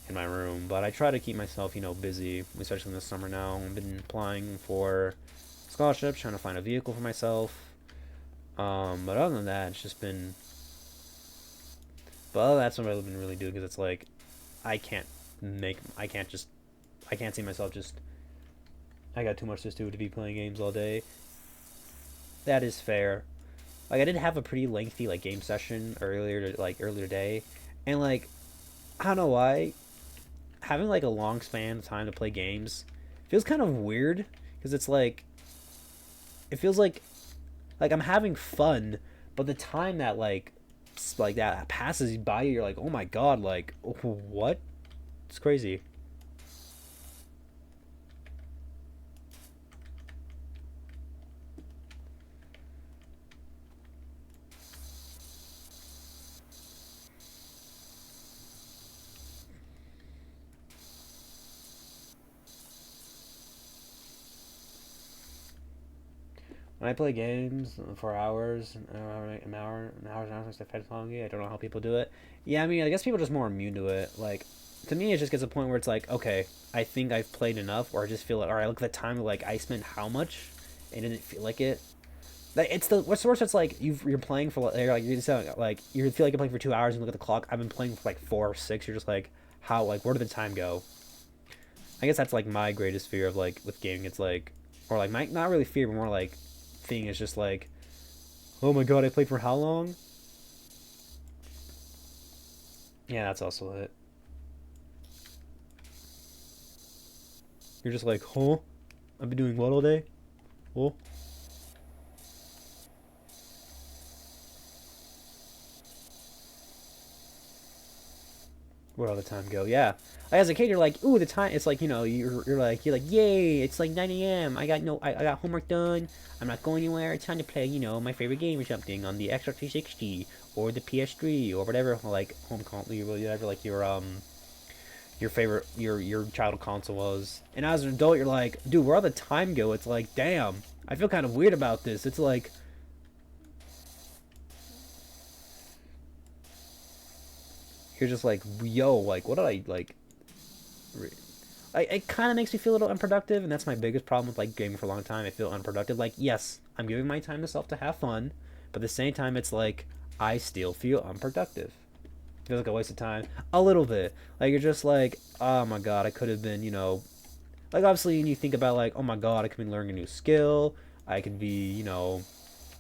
in my room, but I try to keep myself busy, especially in the summer now. I've been applying for scholarships, trying to find a vehicle for myself. But other than that, it's just been. But that's what I've been really doing because it's like I can't I can't see myself just. I got too much to do to be playing games all day. That is fair. Like I did have a pretty lengthy like game session earlier today, and like I don't know why having like a long span of time to play games feels kind of weird because it's like it feels like I'm having fun, but the time that like that passes by you, you're like, oh my god, like what? It's crazy. When I play games for hours, an hour, since I've I don't know how people do it. Yeah, I mean, I guess people are just more immune to it. Like, to me, it just gets to a point where it's like, okay, I think I've played enough, or I just feel like, all right, look at the time, like, I spent how much, and didn't feel like it. Like, it's the what's the worst? It's like you're playing for like you just like you feel like you're playing for 2 hours and you look at the clock. I've been playing for like 4 or 6. You're just like, how like where did the time go? I guess that's like my greatest fear of like with gaming. It's like, or like my not really fear, but more like thing is just like, oh my god, I played for how long? Yeah, that's also it. You're just like, huh? I've been doing what all day? Oh, Where all the time go? Yeah. Like, as a kid, you're like, ooh, the time. It's like, you're like, yay! It's like 9 a.m. I got homework done. I'm not going anywhere. It's time to play, my favorite game or something on the Xbox 360 or the PS3 or whatever, like home console, whatever, like your favorite, your childhood console was. And as an adult, you're like, dude, where all the time go? It's like, damn, I feel kind of weird about this. It's like, you're just like, yo, like, what did I like? It kind of makes me feel a little unproductive, and that's my biggest problem with like gaming for a long time. I feel unproductive. Like, yes, I'm giving my time to myself to have fun, but at the same time, it's like I still feel unproductive. It feels like a waste of time, a little bit. Like, you're just like, oh my god, I could have been, like, obviously, when you think about like, oh my god, I could be learning a new skill. I could be,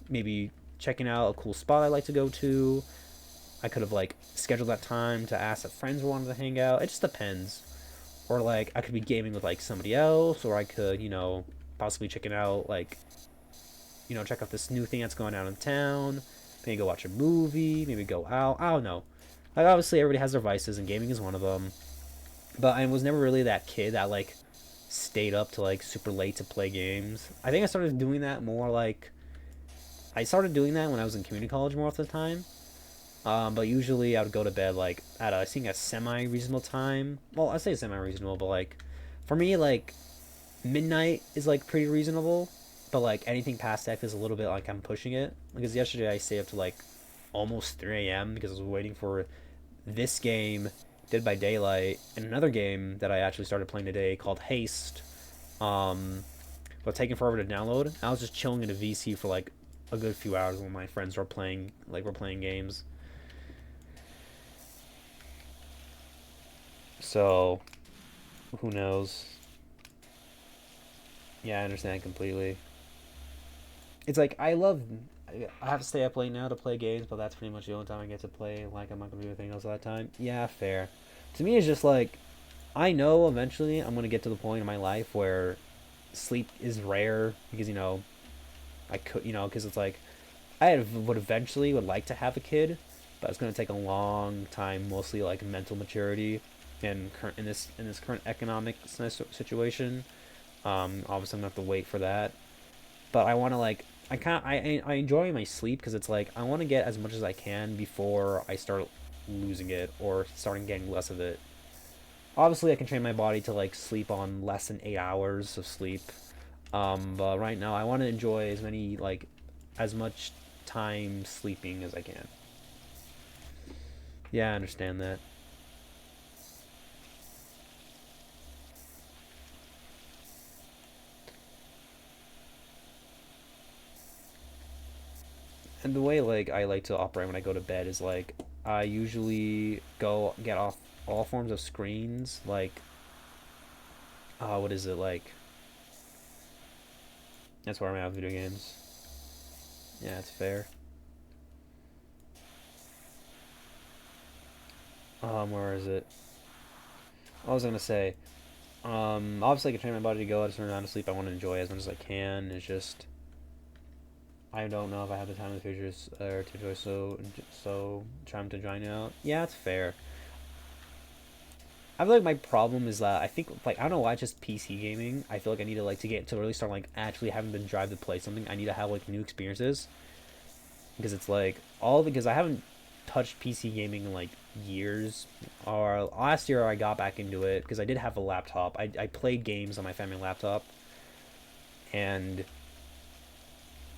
maybe checking out a cool spot I like to go to. I could have like scheduled that time to ask if friends wanted to hang out. It just depends. Or like I could be gaming with like somebody else, or I could, possibly checking out like, check out this new thing that's going on in town. Maybe go watch a movie. Maybe go out. I don't know. Like, obviously everybody has their vices, and gaming is one of them. But I was never really that kid that like stayed up to like super late to play games. I think I started doing that more like I started doing that when I was in community college more of the time. But usually I would go to bed like at I think a semi reasonable time. Well, I say semi reasonable, but like for me like midnight is like pretty reasonable. But like anything past that is a little bit like I'm pushing it. Because yesterday I stayed up to like almost 3 a.m. because I was waiting for this game, Dead by Daylight, and another game that I actually started playing today called Haste. Um, but taking forever to download. I was just chilling in a VC for like a good few hours when my friends were playing games. So who knows? Yeah, I understand completely. It's like I have to stay up late now to play games, but that's pretty much the only time I get to play. Like, I'm not gonna do anything else at that time. Yeah, fair. To me, it's just like I know eventually I'm gonna get to the point in my life where sleep is rare because I could because it's like would eventually would like to have a kid, but it's gonna take a long time, mostly like mental maturity, and in this current economic situation. Obviously, I'm gonna have to wait for that, but I want to like I enjoy my sleep because it's like I want to get as much as I can before I start losing it or starting getting less of it. Obviously, I can train my body to like sleep on less than 8 hours of sleep. But right now, I want to enjoy as much time sleeping as I can. Yeah, I understand that. And the way like I like to operate when I go to bed is like I usually go get off all forms of screens. Like, what is it like? That's where I'm at with video games. Yeah, it's fair. Where is it? What was I gonna say? Obviously I can train my body to go. I just learn how to sleep. I want to enjoy as much as I can. It's just I don't know if I have the time in the future to enjoy so trying to join out. Yeah, it's fair. I feel like my problem is that I think like I don't know why it's just PC gaming. I feel like I need to like to get to really start like actually having the drive to play something. I need to have like new experiences because it's like all because I haven't touched PC gaming in like years. Or last year I got back into it because I did have a laptop. I played games on my family laptop and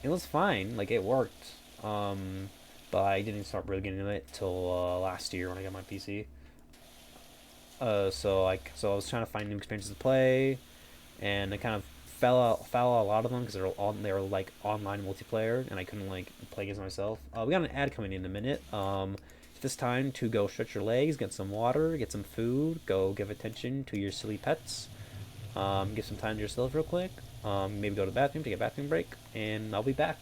it was fine. Like it worked. But I didn't start really getting into it till last year when I got my PC. So I was trying to find new experiences to play, and I kind of fell out a lot of them because they were like online multiplayer, and I couldn't like play against myself. We got an ad coming in a minute. It's this time to go stretch your legs, get some water, get some food, go give attention to your silly pets. Give some time to yourself real quick. Maybe go to the bathroom, take a bathroom break, and I'll be back.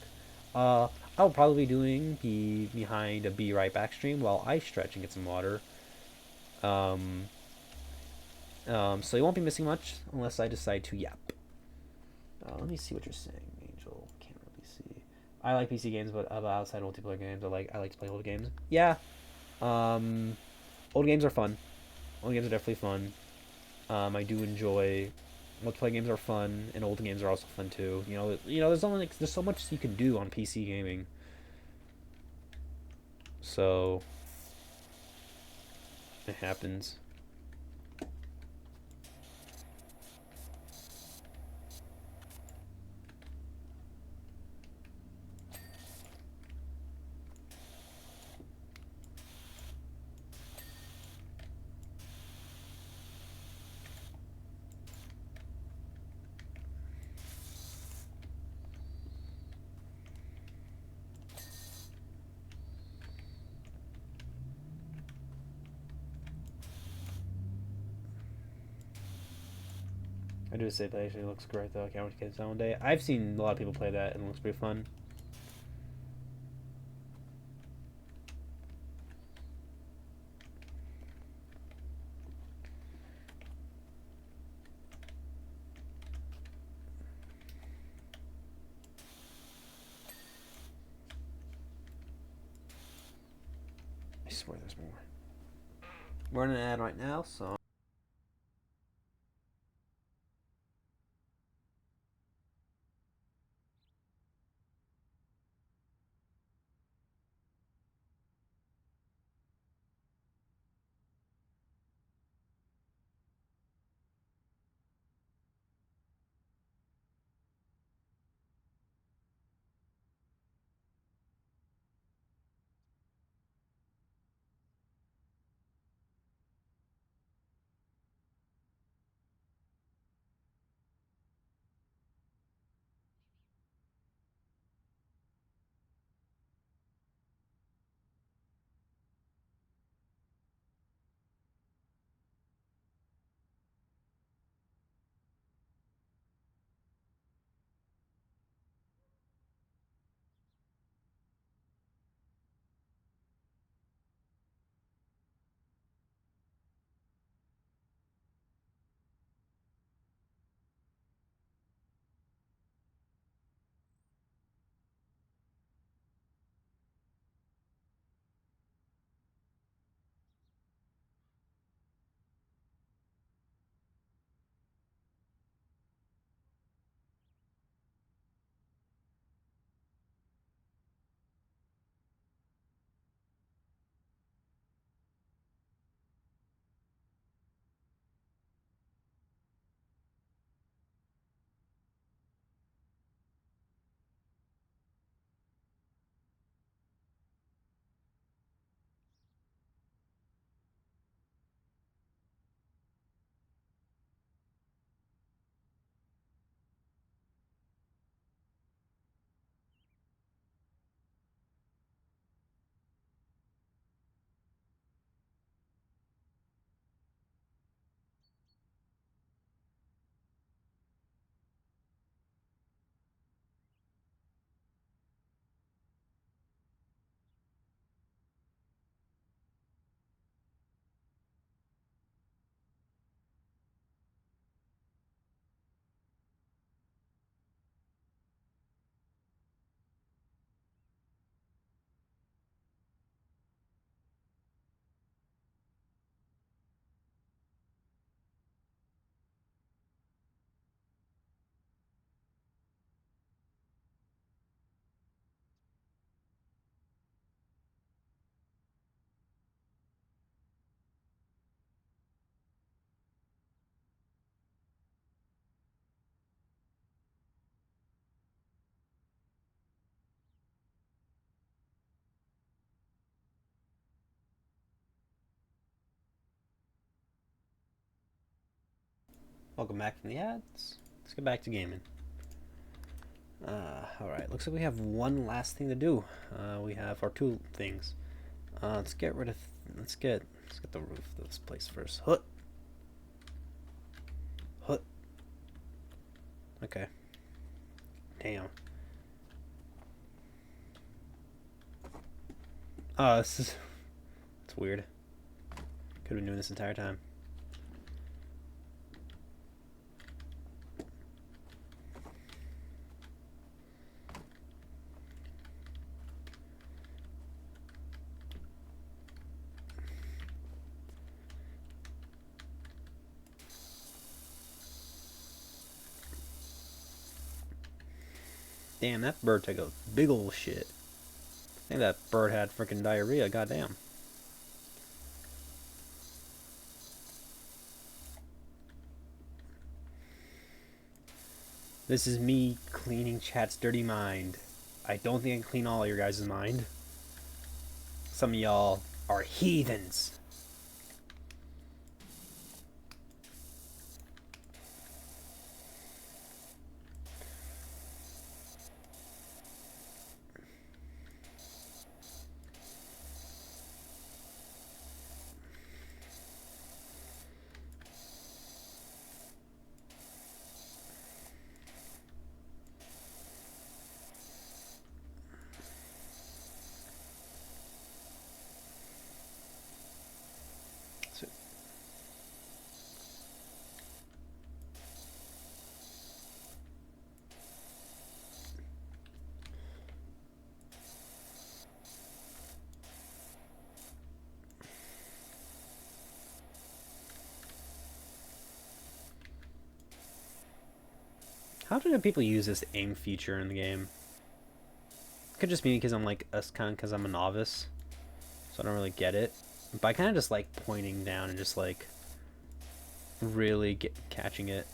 Uh, I'll probably be behind a Be Right Back stream while I stretch and get some water. Um, so you won't be missing much unless I decide to yap. Let me see what you're saying, Angel. Can't really see. I like PC games, but outside multiplayer games, I like to play old games. Yeah. Um, Old games are fun. Old games are definitely fun. I do enjoy multiplayer games are fun, and old games are also fun too. There's so much you can do on PC gaming. So it happens. I do say that actually looks great though. I can't wait to get it one day. I've seen a lot of people play that and it looks pretty fun. I swear there's more. We're in an ad right now, so. Welcome back from the ads. Let's get back to gaming. Alright, looks like we have one last thing to do. We have our two things. Let's get rid of. Let's get the roof of this place first. Hut. Hut. Okay. Damn. Oh, this is. It's weird. Could have been doing this entire time. Damn, that bird took a big ol' shit. I think that bird had freaking diarrhea, goddamn. This is me cleaning chat's dirty mind. I don't think I can clean all your guys' mind. Some of y'all are heathens. How do people use this aim feature in the game? It could just be because I'm like kind of because I'm a novice, so I don't really get it. But I kind of just like pointing down and just like really catching it.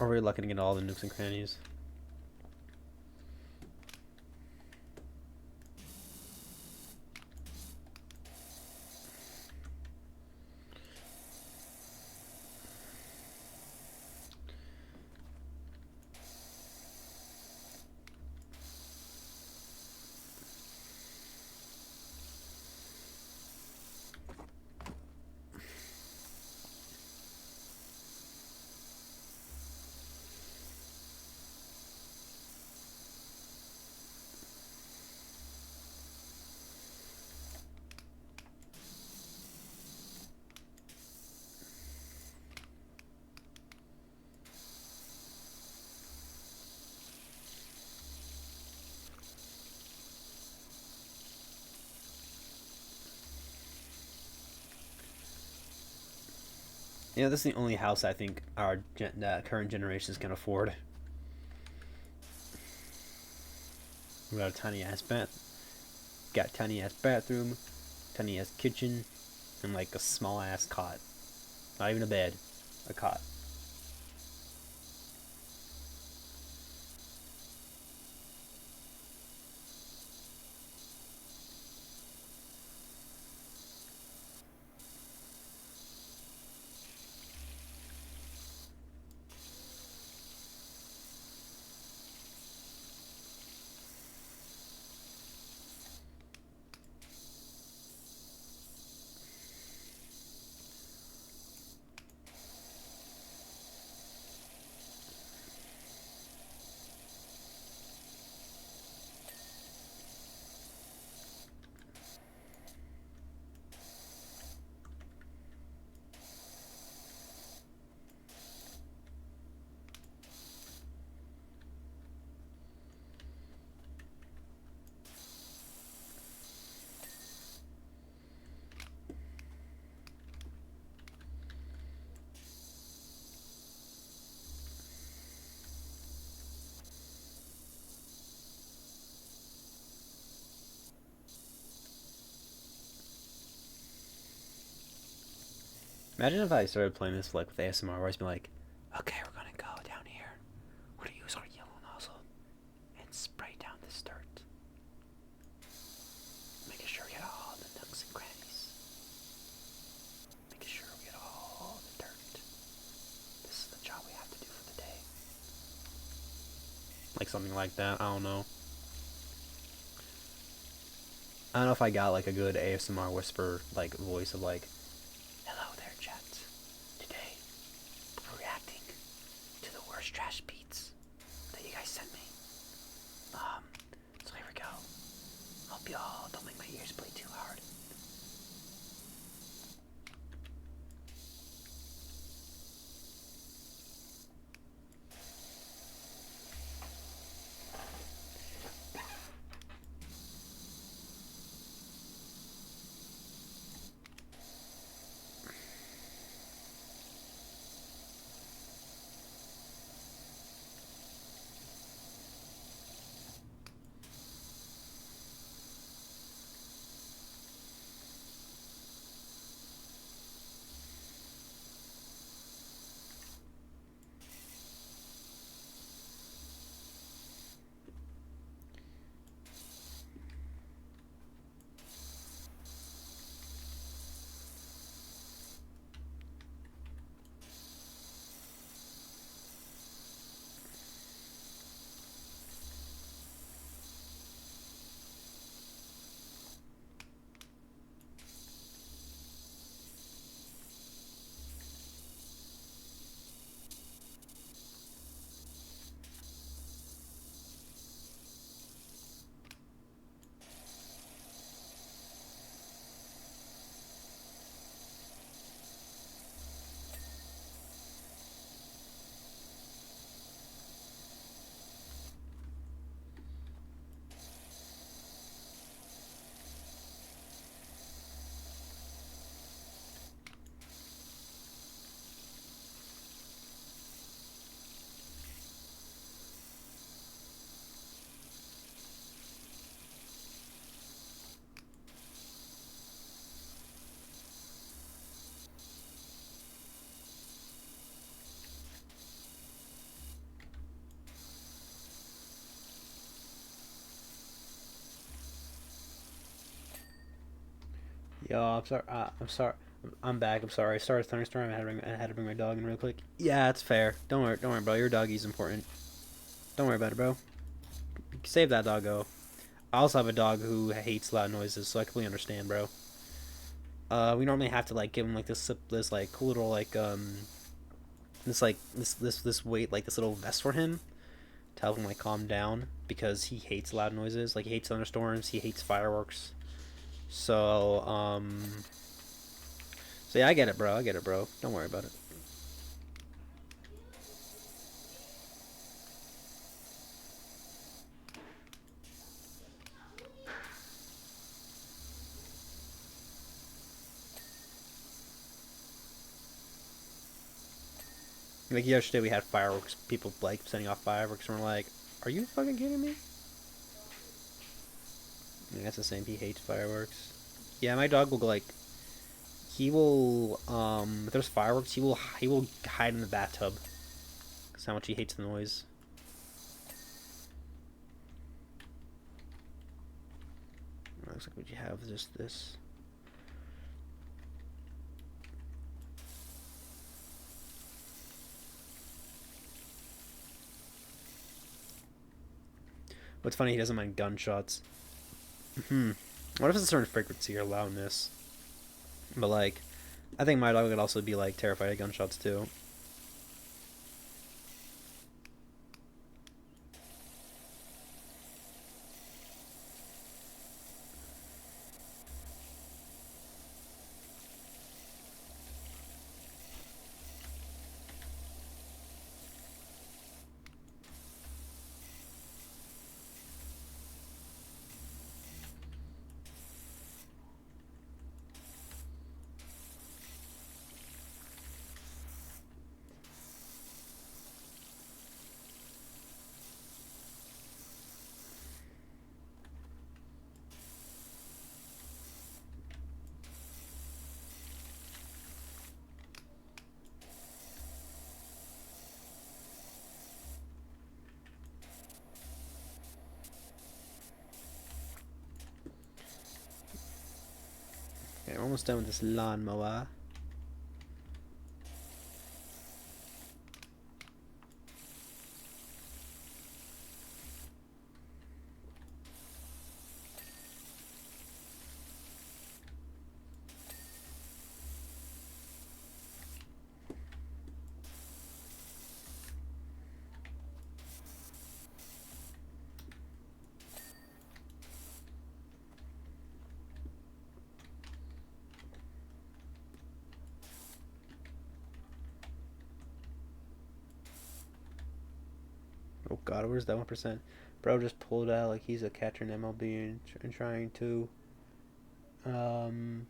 Or we're lucky to get all the nooks and crannies. Yeah, this is the only house I think our current generations can afford. We got a tiny ass bathroom, tiny ass kitchen, and like a small ass cot. Not even a bed, a cot. Imagine if I started playing this like with ASMR, where I'd be like, "Okay, we're gonna go down here. We're gonna use our yellow nozzle and spray down this dirt, making sure we get all the nooks and crannies, making sure we get all the dirt. This is the job we have to do for the day." Like something like that. I don't know. I don't know if I got like a good ASMR whisper like voice of like, "Hello there, chat. Today we're reacting to the worst trash beats that you guys sent me. So here we go. Hope y'all don't make my ears bleed too hard." Yo, I'm sorry. I'm sorry. I'm back. I'm sorry. Sorry, thunderstorm. I had to bring my dog in real quick. Yeah, it's fair. Don't worry. Don't worry, bro. Your doggy's important. Don't worry about it, bro. Save that doggo. I also have a dog who hates loud noises, so I completely understand, bro. We normally have to like give him like this like cool little like this weight like this little vest for him to help him like calm down because he hates loud noises. Like he hates thunderstorms. He hates fireworks. So so yeah, I get it, bro. I get it, bro. Don't worry about it. Like yesterday, we had fireworks. People like sending off fireworks, and we're like, "Are you fucking kidding me?" And that's the same. He hates fireworks. Yeah, my dog will like. He will. If there's fireworks, he will hide in the bathtub. Cause how much he hates the noise. Looks like what you have is just this. What's funny, he doesn't mind gunshots. What if it's a certain frequency or loudness? But like, I think my dog would also be like terrified of gunshots too. Okay, we're almost done with this lawnmower. Oh god, where's that 1%? Bro just pulled out like he's a catcher in MLB and um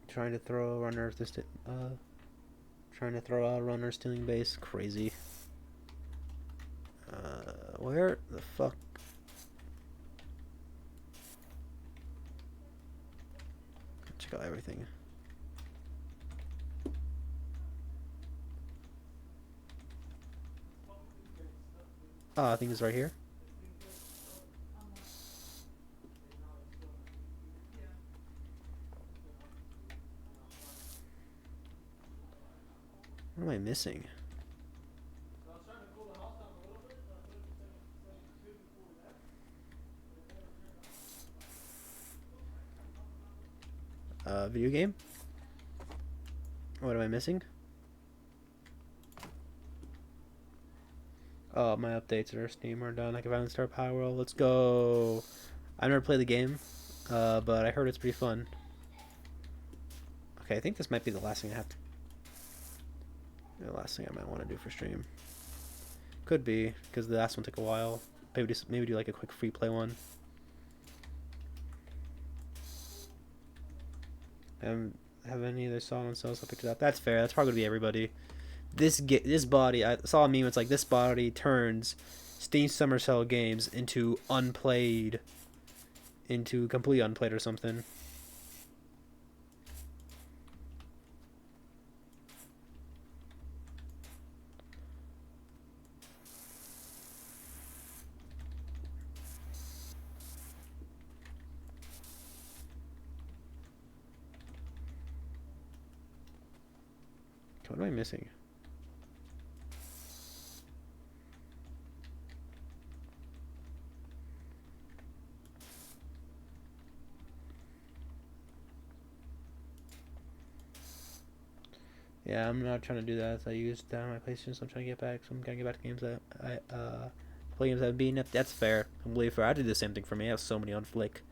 trying to throw a runner trying to throw a runner stealing base. Crazy. Where the fuck? Check out everything. Oh, I think it's right here. What am I missing? Video game? What am I missing? Oh, my updates or Steam are done. I can finally start Power World. Let's go. I've never played the game, but I heard it's pretty fun. Okay, I think this might be the last thing I have to. The last thing I might want to do for stream. Could be because the last one took a while. Maybe do like a quick free play one. Have any of their songs themselves? I picked it up. That's fair. That's probably gonna be everybody. This body. I saw a meme. It's like this body turns Steam Summer Sale games into unplayed, into completely unplayed or something. What am I missing? Yeah, I'm not trying to do that. I used down my PlayStation, so I'm trying to get back. So I'm gonna get back to games that I play games that I've beaten. That's fair. I'm really fair. I did the same thing for me. I have so many on Flick.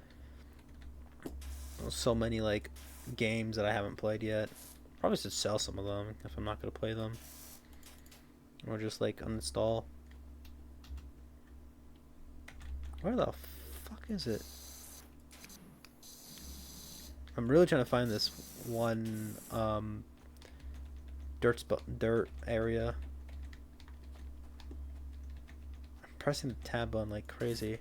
So many like games that I haven't played yet. Probably should sell some of them if I'm not gonna play them, or just like uninstall. Where the fuck is it? I'm really trying to find this one dirt area. I'm pressing the tab button like crazy.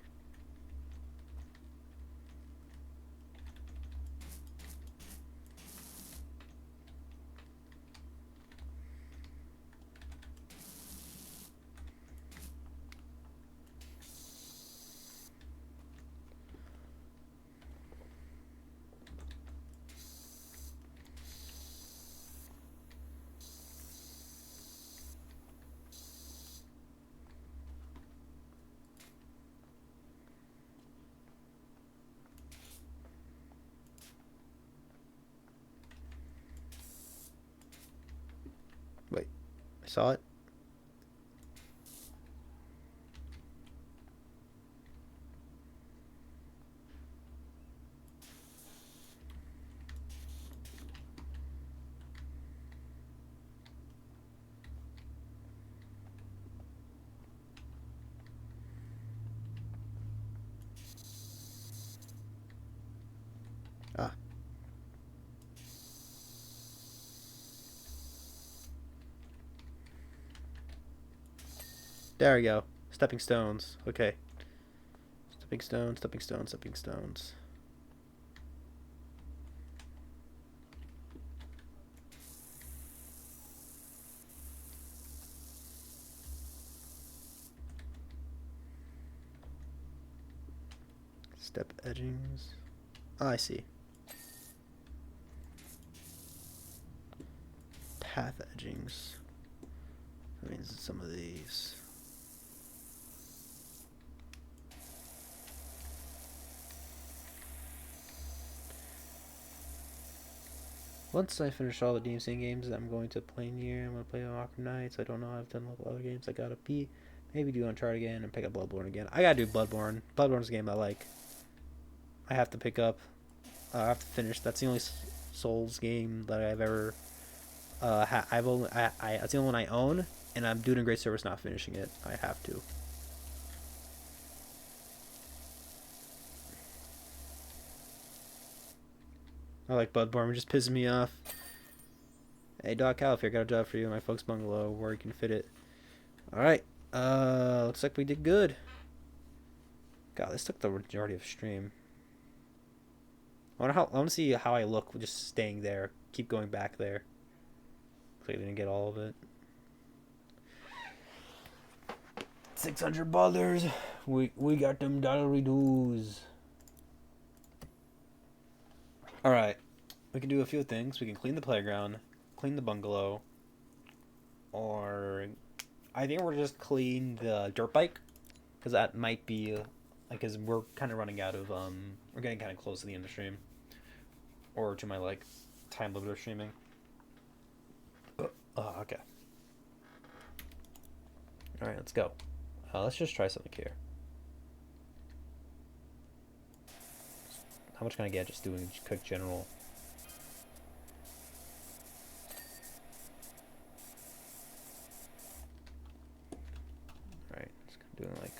Wait, I saw it. Ah, there we go. Stepping stones. Okay. Stepping stones, stepping stones, stepping stones. Step edgings. Oh, I see. Path edgings. That means some of these. Once I finish all the DMC games, I'm going to play Nier. I'm going to play Arkham Knights. I don't know. I've done a couple other games. I gotta beat. Maybe do Uncharted again and pick up Bloodborne again. I gotta do Bloodborne. Bloodborne's a game I like. I have to pick up. I have to finish. That's the only Souls game that I've ever. I've only. That's the only one I own, and I'm doing a great service not finishing it. I have to. I like Bloodborne. It just pisses me off. Hey, Doc Califier, got a job for you in my folks' bungalow where you can fit it. Alright. Looks like we did good. God, this took the majority of stream. I want to see how I look just staying there. Keep going back there. Looks like I didn't get all of it. $600. We got them dollary dues. Alright. We can do a few things. We can clean the playground, clean the bungalow, or I think we're just clean the dirt bike, because that might be like, because we're kind of running out of we're getting kind of close to the end of stream, or to my like time limit of streaming. Okay. All right, let's go. Let's just try something here. How much can I get just doing quick general? Alright, just doing like...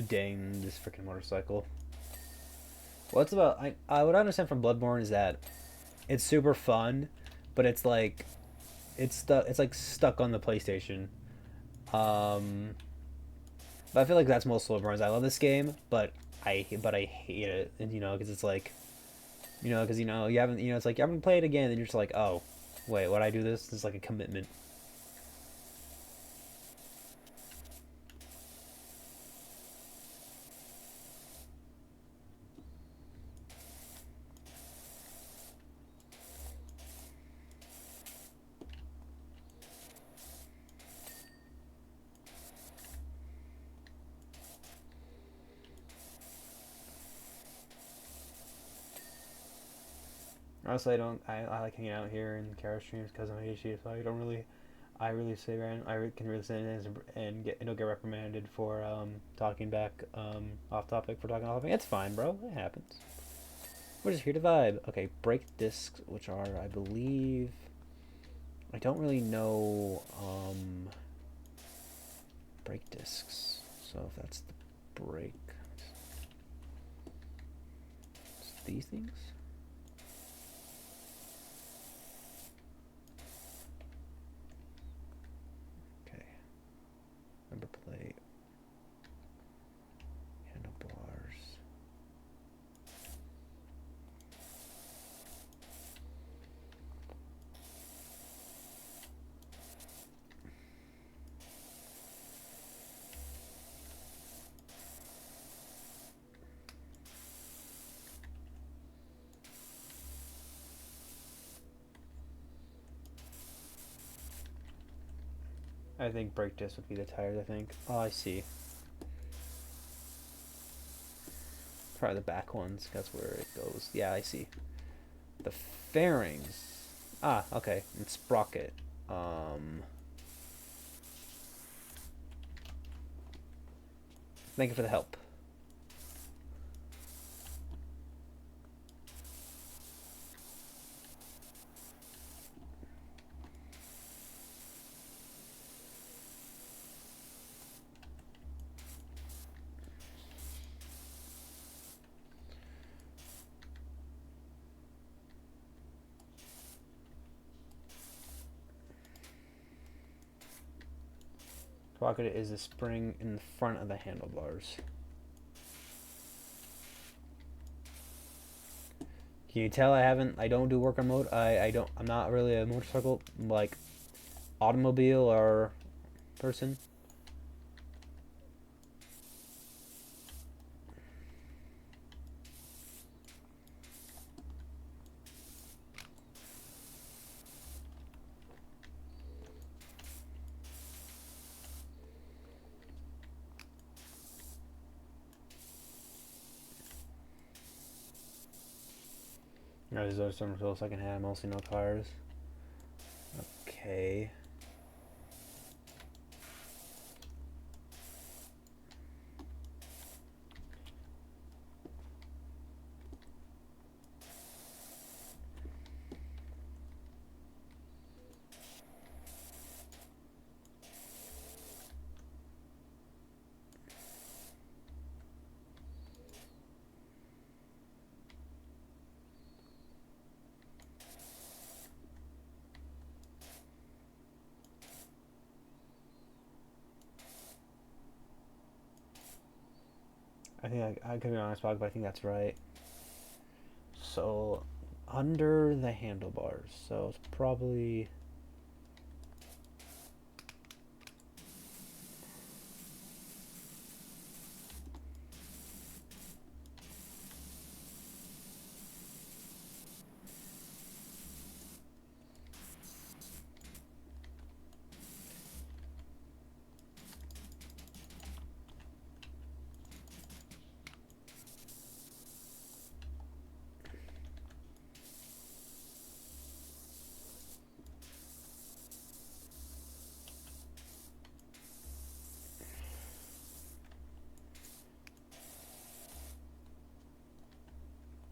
Dang, this freaking motorcycle. What's about what I understand from Bloodborne is that it's super fun, but it's like it's like stuck on the PlayStation. Um, but I feel like that's most Bloodborne's. I love this game, but I hate it, and because it's like, because you haven't, it's like you haven't played it again, and you're just like, oh, wait, what I do this? This is like a commitment. Honestly, I like hanging out here in Kara streams because I'm ADHD, so I really say can really say things and don't get reprimanded for talking back off topic for talking off topic. It's fine, bro. It happens. We're just here to vibe. Okay, break discs, which are, I believe, I don't really know break discs. So if that's the break, it's these things. Number plate, handlebars. I think brake disc would be the tires, I think. Oh, I see. Probably the back ones, that's where it goes. Yeah, I see. The fairings. Ah, okay. And sprocket. Thank you for the help. Sprocket is the spring in the front of the handlebars. Can you tell I don't do work on I'm not really a motorcycle, like, automobile or person. These are some tools I can have, mostly no cars. Okay. I think I could be honest, but I think that's right. So, under the handlebars. So it's probably...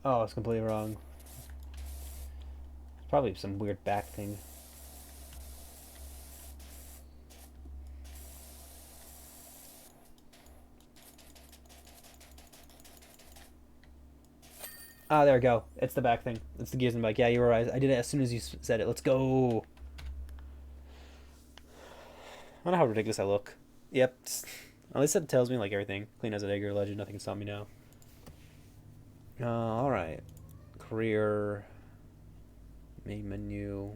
Oh, it's completely wrong. It's probably some weird back thing. Ah, there we go. It's the back thing. It's the gears in the bike. Yeah, you were right. I did it as soon as you said it. Let's go. I don't know how ridiculous I look. Yep. At least it tells me like everything. Clean as an egg or legend. Nothing can stop me now. All right. Career. Main menu.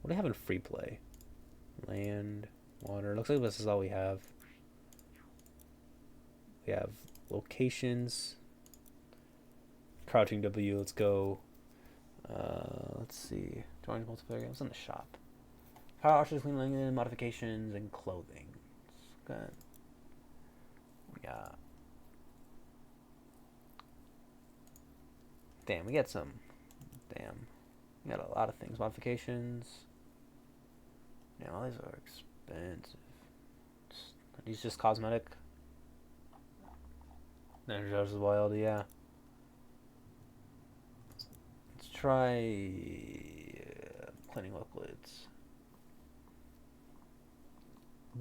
What do I have in free play? Land. Water. Looks like this is all we have. We have locations. Crouching W. Let's go. Let's see. Join multiplayer games in the shop. Power options, clean linen, modifications, and clothing. Good. Yeah. Damn, we got some. Damn. We got a lot of things. Modifications. Yeah, all these are expensive. Are these just cosmetic? Energizes wild, yeah. Let's try cleaning liquids.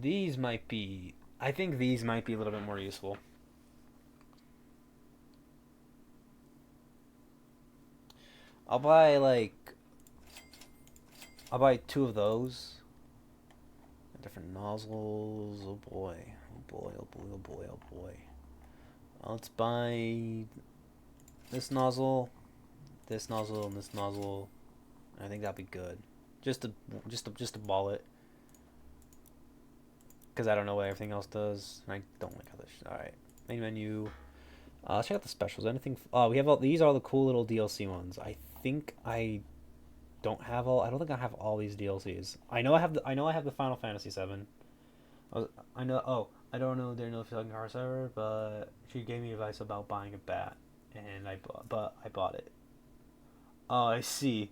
These might be. I think these might be a little bit more useful. I'll buy I'll buy 2 of those. Different nozzles. Oh boy. Oh boy. Oh boy. Oh boy. Oh boy. Let's buy this nozzle, and this nozzle. I think that'd be good. Just to ball it. Because I don't know what everything else does. And I don't like other shit. Alright. Main menu. Let's check out the specials. Anything? Oh, we have all these are the cool little DLC ones. I think I don't have all. I don't think I have all these DLCs. I know I have the Final Fantasy 7. I know. Oh, I don't know their notification car server, but she gave me advice about buying a bat, and I bought it. Oh, I see.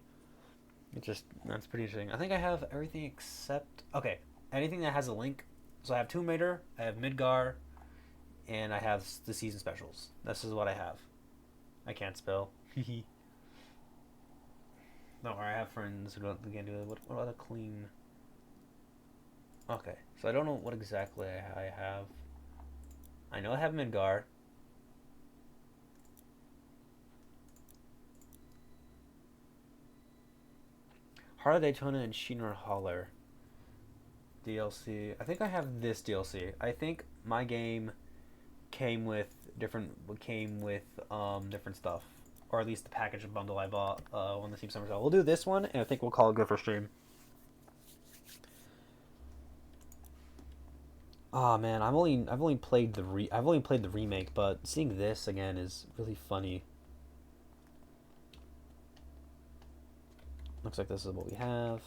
That's pretty interesting. I think I have everything except okay. Anything that has a link. So I have Tomb Raider, I have Midgar, and I have the season specials. This is what I have. I can't spell. Don't worry, I have friends who don't again do it. What about a clean? Okay, so I don't know what exactly I have. I know I have Midgar. Heart of Daytona and Sheener Holler DLC. I think I have this DLC. I think my game came with different different stuff, or at least the package bundle I bought when the Team Summer Sale. We'll do this one, and I think we'll call it good for stream. Oh man, I've only played the remake, but seeing this again is really funny. Looks like this is what we have.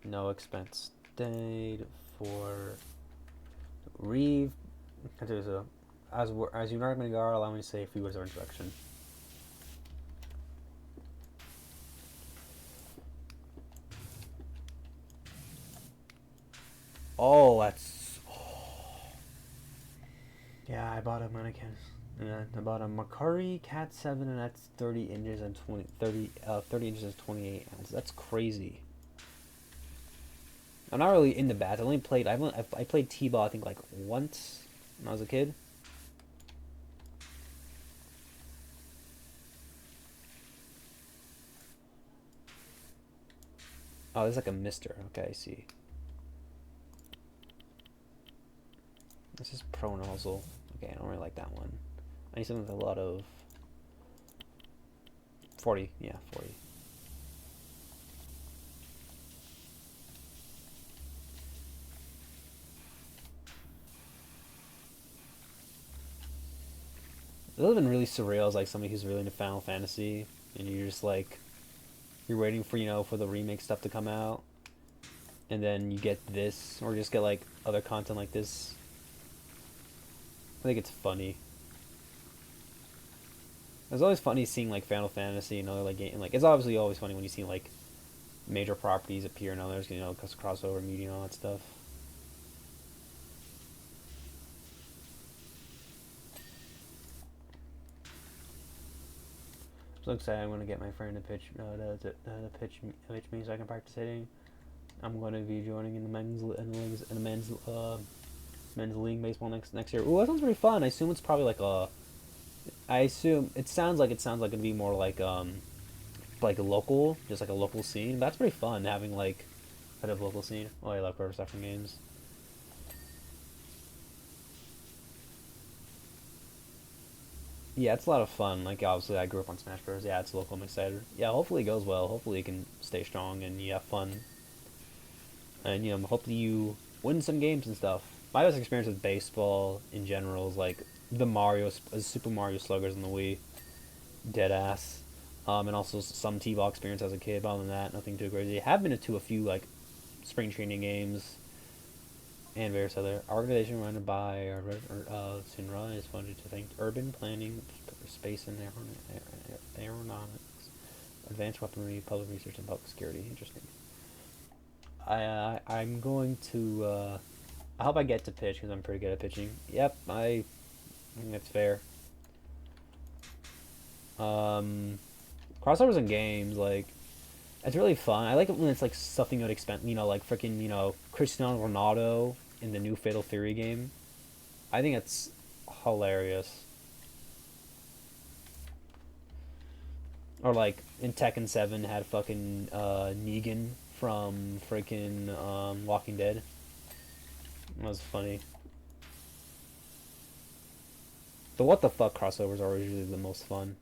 No expense stayed for Reeve. So, as you know, Gar, allow me to say a few words of introduction. Oh, that's. Oh. Yeah, I bought a mannequin. Yeah, I bought a Macari Cat 7, and that's 30 inches and 30 inches and 28 ounces. That's crazy. I'm not really into bats. I played T-ball I think like once when I was a kid. Oh, there's like a mister. Okay, I see. This is Pro Nozzle. Okay, I don't really like that one. I need something with a lot of 40. Yeah, 40. It would have been really surreal as like somebody who's really into Final Fantasy, and you're just like, you're waiting for for the remake stuff to come out, and then you get this, or just get like other content like this. I think it's funny. It's always funny seeing like Final Fantasy and other like game. Like it's obviously always funny when you see like major properties appear and others, cause crossover media and all that stuff. So excited! I'm gonna get my friend to pitch me so I can practice hitting. I'm going to be joining in the men's league baseball next year. Ooh, that sounds pretty fun. I assume it's probably like a I assume it sounds like it'd be more like a local, just like a local scene. That's pretty fun having like kind of local scene. Oh, I love first from games. Yeah, it's a lot of fun. Like obviously, I grew up on Smash Bros. Yeah, it's local. I'm excited. Yeah, hopefully it goes well. Hopefully it can stay strong and you have fun. And hopefully you win some games and stuff. My best experience with baseball in general is like the Super Mario Sluggers on the Wii, dead ass. And also some T-ball experience as a kid. But other than that, nothing too crazy. I have been to a few like spring training games and various other organization run by Sinra is funded to think urban planning, space and aeronautics, advanced weaponry, public research, and public security. Interesting. I'm going to. I hope I get to pitch because I'm pretty good at pitching. Yep, I think that's fair. Um, Crossovers in games like it's really fun. I like it when it's like something you would expect. Like freaking Cristiano Ronaldo in the new Fatal Fury game. I think it's hilarious. Or like in Tekken 7 had fucking Negan from freaking Walking Dead. That was funny. The what the fuck crossovers are usually the most fun.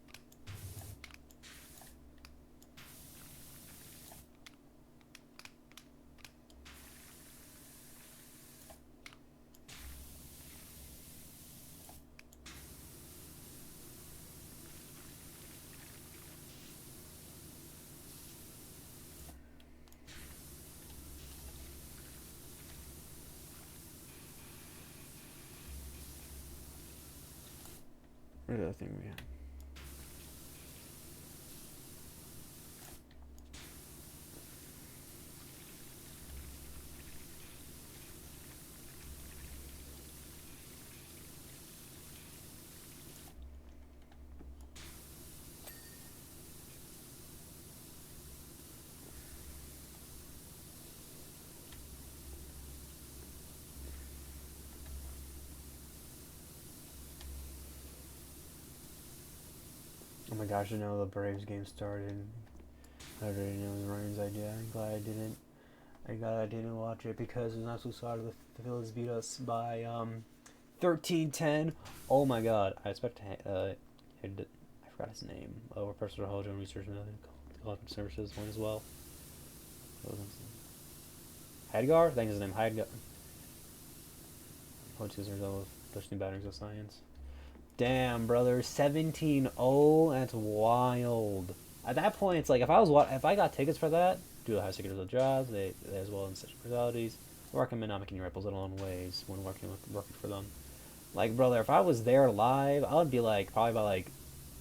What other thing we have? Oh my gosh, I know the Braves game started. I already know the Ryan's idea. I'm glad I didn't. I glad I didn't watch it because it was absolutely sorry the Phillies beat us by 13-10. Oh my god. I expect I forgot his name. We're personal Hojo and research and services one as well. Hadgar? I think his name Hadgar. Hojo is of pushing batteries of science. Damn, brother, 17-0. That's wild. At that point, it's like if I got tickets for that, do the high secret of the jobs, they as well in such personalities. I recommend not making ripples in own ways when working for them. Like, brother, if I was there live, I would be like probably by like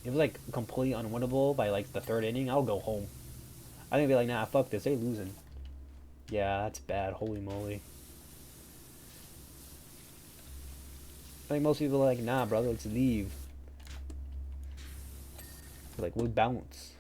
if it was like completely unwinnable by like the third inning, I'll go home. I think I'd be like, nah, fuck this, they losing. Yeah, that's bad. Holy moly. I think most people are like, nah, brother, let's leave. They're like, we'll bounce.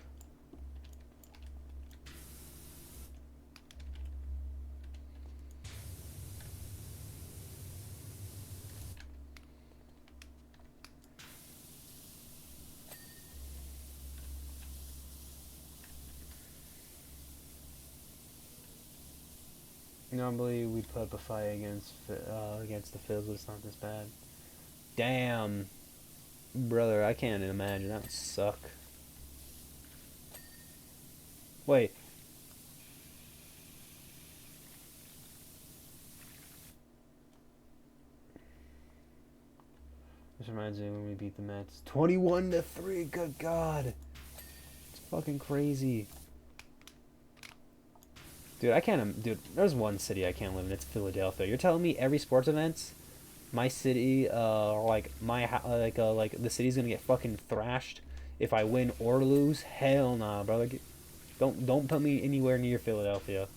Normally we put up a fight against the Phils, but it's not this bad. Damn, brother, I can't imagine. That would suck. Wait. This reminds me when we beat the Mets. 21-3, good God. It's fucking crazy. Dude, I can't, dude, there's one city I can't live in. It's Philadelphia. You're telling me every sports events, my city, like the city's gonna get fucking thrashed if I win or lose? Hell nah, brother. Don't put me anywhere near Philadelphia.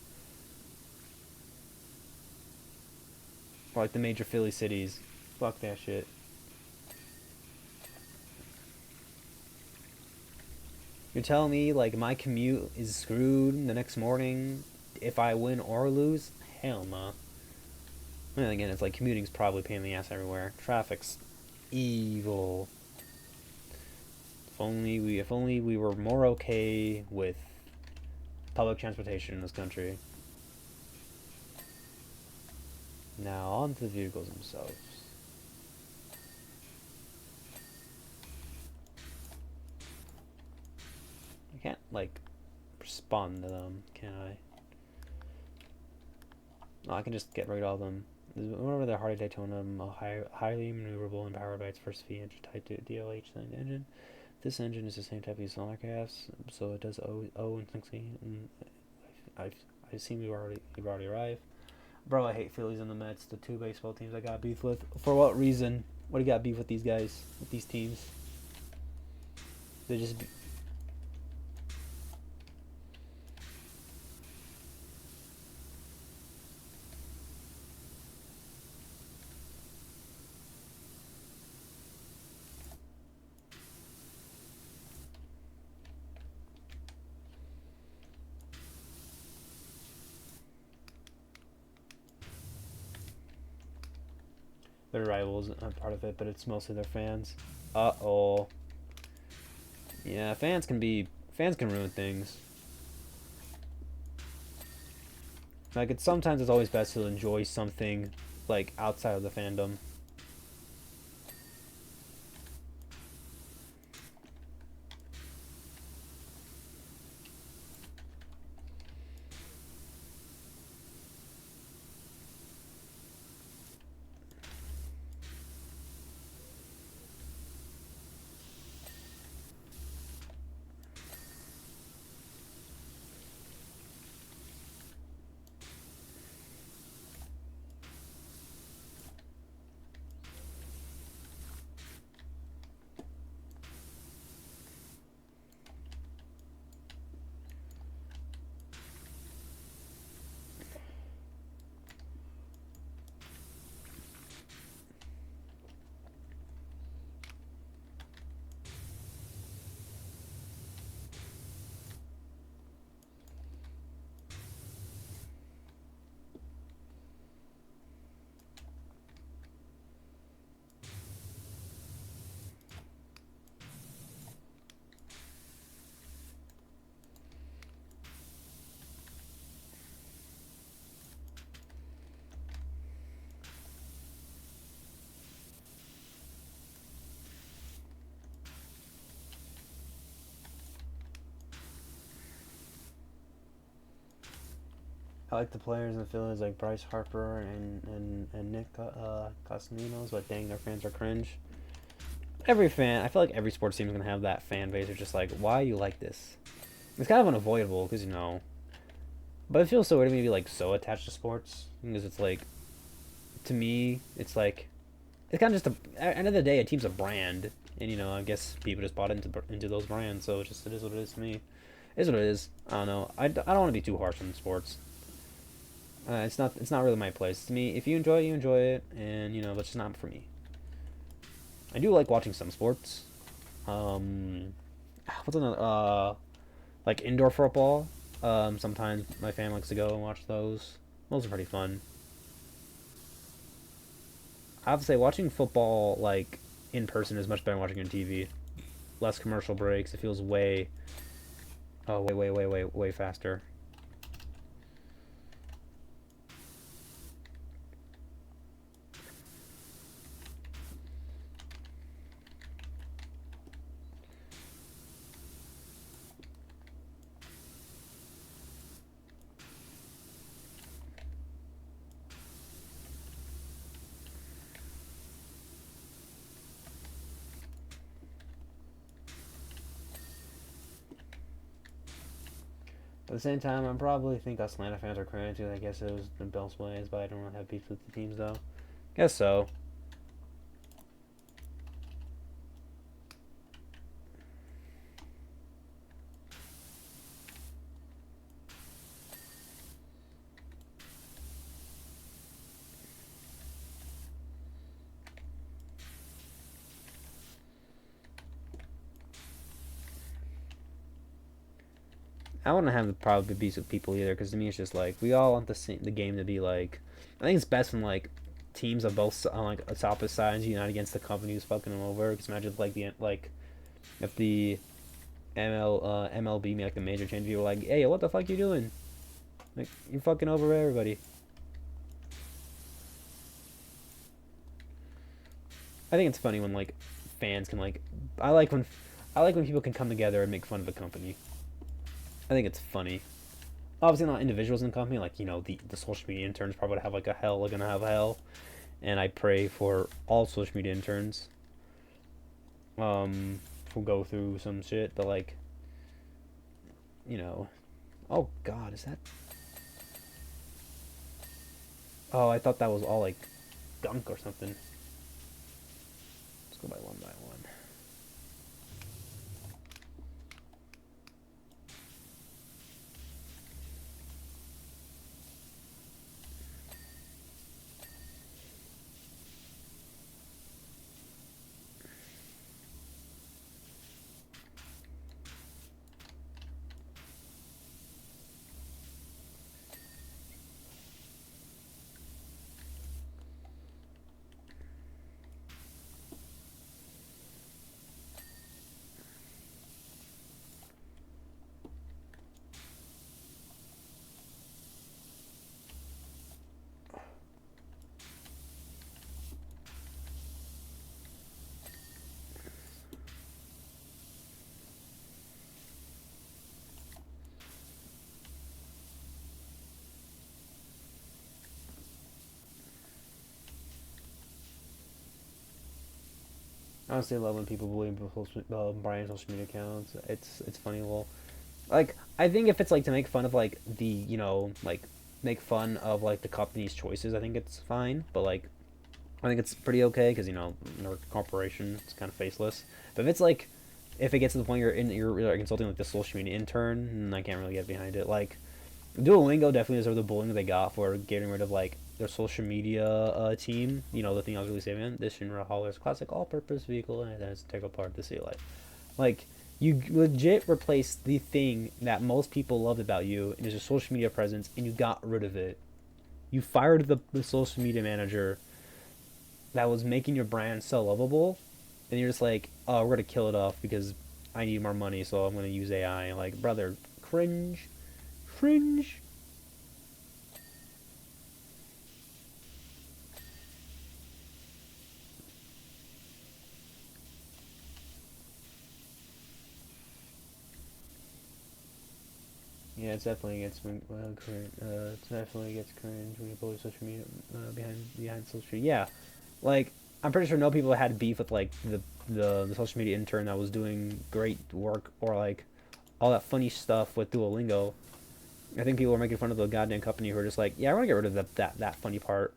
Or like the major Philly cities. Fuck that shit. You're telling me like my commute is screwed the next morning if I win or lose? Hell no. And again, it's like commuting's probably a pain in the ass everywhere. Traffic's evil. if only we were more okay with public transportation in this country. Now on to the vehicles themselves. I can't like respond to them, can I? No, I can just get rid of them. Whenever the Harley Daytona, highly maneuverable and powered by its first V-engine Type 2 DLH engine. This engine is the same type as cylinder calves, so it does O and 60. And I've seen you've already arrived. Bro, I hate Phillies and the Mets, the two baseball teams I got beef with. For what reason? What do you got beef with these guys, with these teams? They just their rivals are part of it, but it's mostly their fans. Uh-oh. Yeah, fans can ruin things. Like it's always best to enjoy something like outside of the fandom. I like the players in the Phillies like Bryce Harper and Nick Castellanos, but dang, their fans are cringe. Every fan, I feel like every sports team is gonna have that fan base. Are just like, why you like this? It's kind of unavoidable because but it feels so weird to me to be like so attached to sports because it's like, to me, it's like, it's kind of just at the end of the day, a team's a brand, and I guess people just bought into those brands, so it is what it is to me. It is what it is. I don't know. I don't want to be too harsh on sports. It's not really my place. To me, if you enjoy it, you enjoy it, and but it's just not for me. I do like watching some sports. What's another? Like indoor football. Sometimes my family likes to go and watch those. Those are pretty fun. I have to say, watching football like in person is much better than watching on TV. Less commercial breaks. It feels way faster. At the same time, I probably think us Atlanta fans are cringe too. I guess it was the Bills ways, but I don't really have beef with the teams though. Guess so. I wouldn't have probably beefs with people either, because to me it's just like we all want the game to be like. I think it's best when like teams of both on like opposite sides unite against the company who's fucking them over. Because imagine if, like If the MLB made like a major change, people were like, "Hey, what the fuck you doing? Like, you're fucking over everybody." I think it's funny when like fans can like. I like when I like when people can come together and make fun of a company. I think it's funny. Obviously, not individuals in the company. Like the social media interns probably have like a hell. Are gonna have hell, and I pray for all social media interns. Who go through some shit, but like you know. Oh God, is that? Oh, I thought that was all like gunk or something. Let's go by one. I honestly love when people believe Brian's social media accounts. It's funny. Well, like I think if it's like to make fun of like the like make fun of like the company's choices, I think it's fine. But like I think it's pretty okay because they're a corporation. It's kind of faceless. But if it's like if it gets to the point you're like, consulting like the social media intern, I can't really get behind it. Like Duolingo definitely deserved the bullying they got for getting rid of like their social media team. The thing I was really saving. This Shinra Holler's classic all-purpose vehicle, and that's an integral part of the city life. Like you legit replaced the thing that most people loved about you, and is your social media presence, and you got rid of it. You fired the social media manager that was making your brand so lovable, and you're just like, oh, we're gonna kill it off because I need more money, so I'm gonna use AI. Like, brother, cringe, cringe. Yeah, it's definitely gets cringe. It definitely gets cringe when you pull social media behind social media. Yeah, like I'm pretty sure no people had beef with like the social media intern that was doing great work or like all that funny stuff with Duolingo. I think people were making fun of the goddamn company who were just like, yeah, I want to get rid of that funny part.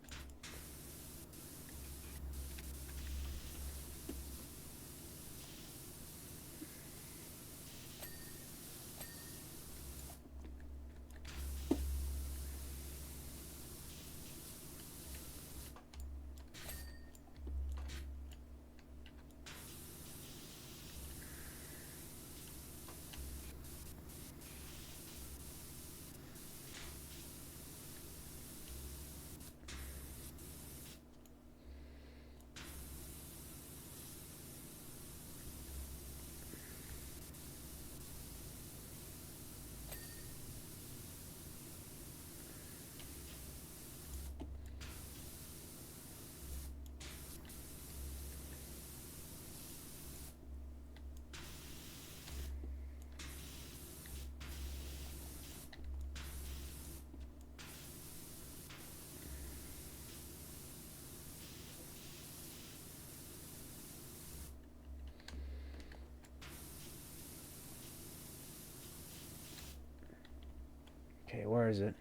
Okay, where is it?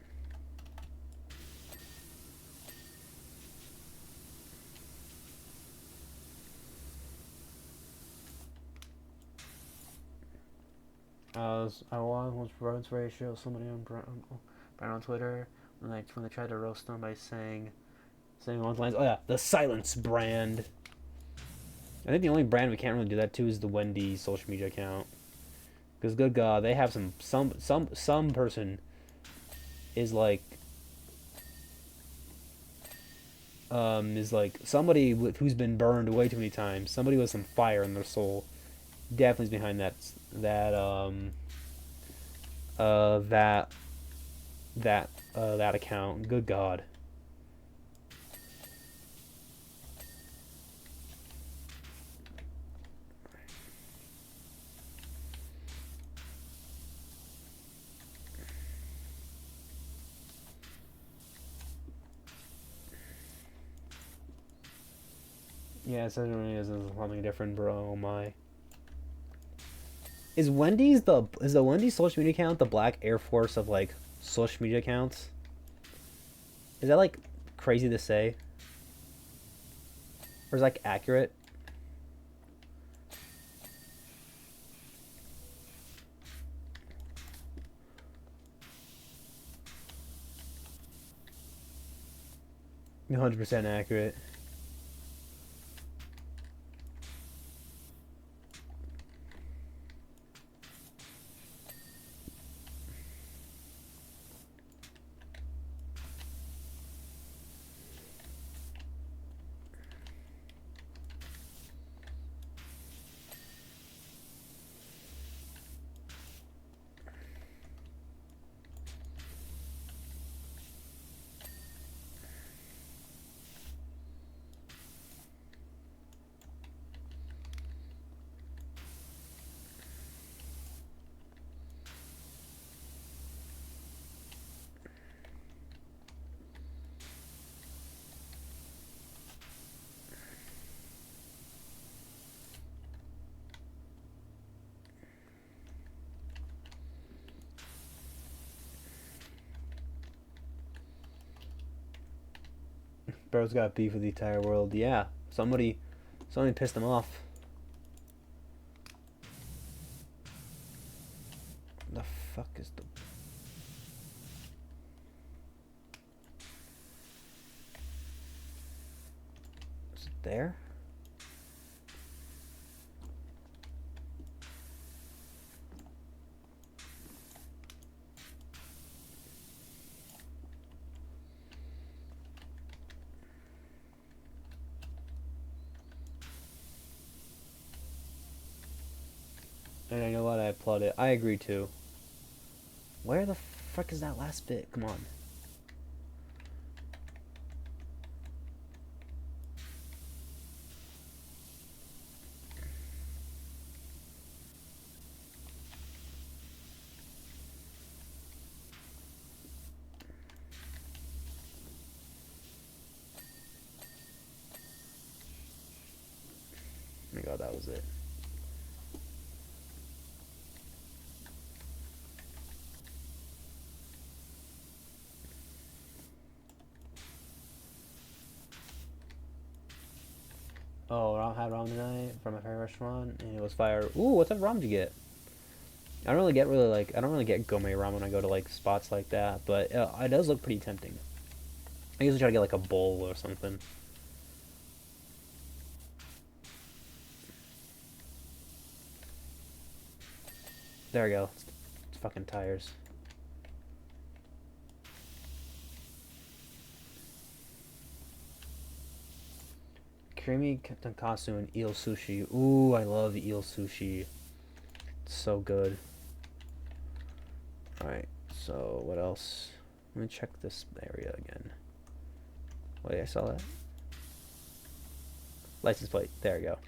I once roads ratio somebody on Brown on Twitter when they tried to roast them by saying one lines. Oh yeah, the silence brand. I think the only brand we can't really do that to is the Wendy's social media account. Because good God, they have some person is like is like somebody who's been burned way too many times. Somebody with some fire in their soul Definitely is behind uh that that account. Good God. Yeah, it says it really is something different, bro. Oh my. Is the Wendy's social media account the Black Air Force of like social media accounts? Is that like crazy to say? Or is like accurate? One 100% accurate. Bro's got beef with the entire world. Yeah, somebody pissed him off. The fuck is the? Is it there? And I know what I applaud it. I agree too. Where the fuck is that last bit? Come on. Oh my god, that was it. Oh, I had ramen tonight from my favorite restaurant, and it was fire. Ooh, what type of ramen did you get? I don't really get gourmet ramen when I go to like spots like that, but it does look pretty tempting. I usually try to get like a bowl or something. There we go. It's fucking tires. Creamy tonkatsu and eel sushi. Ooh, I love eel sushi. It's so good. Alright, so what else? Let me check this area again. Wait, I saw that. License plate. There we go.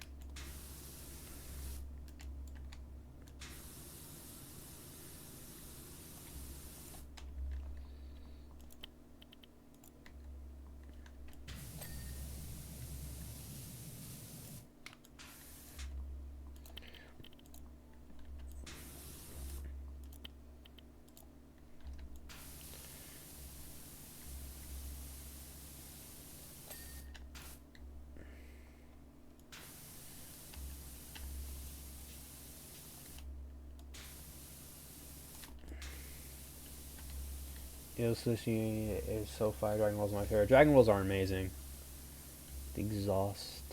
Eel sushi is so fire. Dragon rolls are my favorite. Dragon rolls are amazing. The exhaust.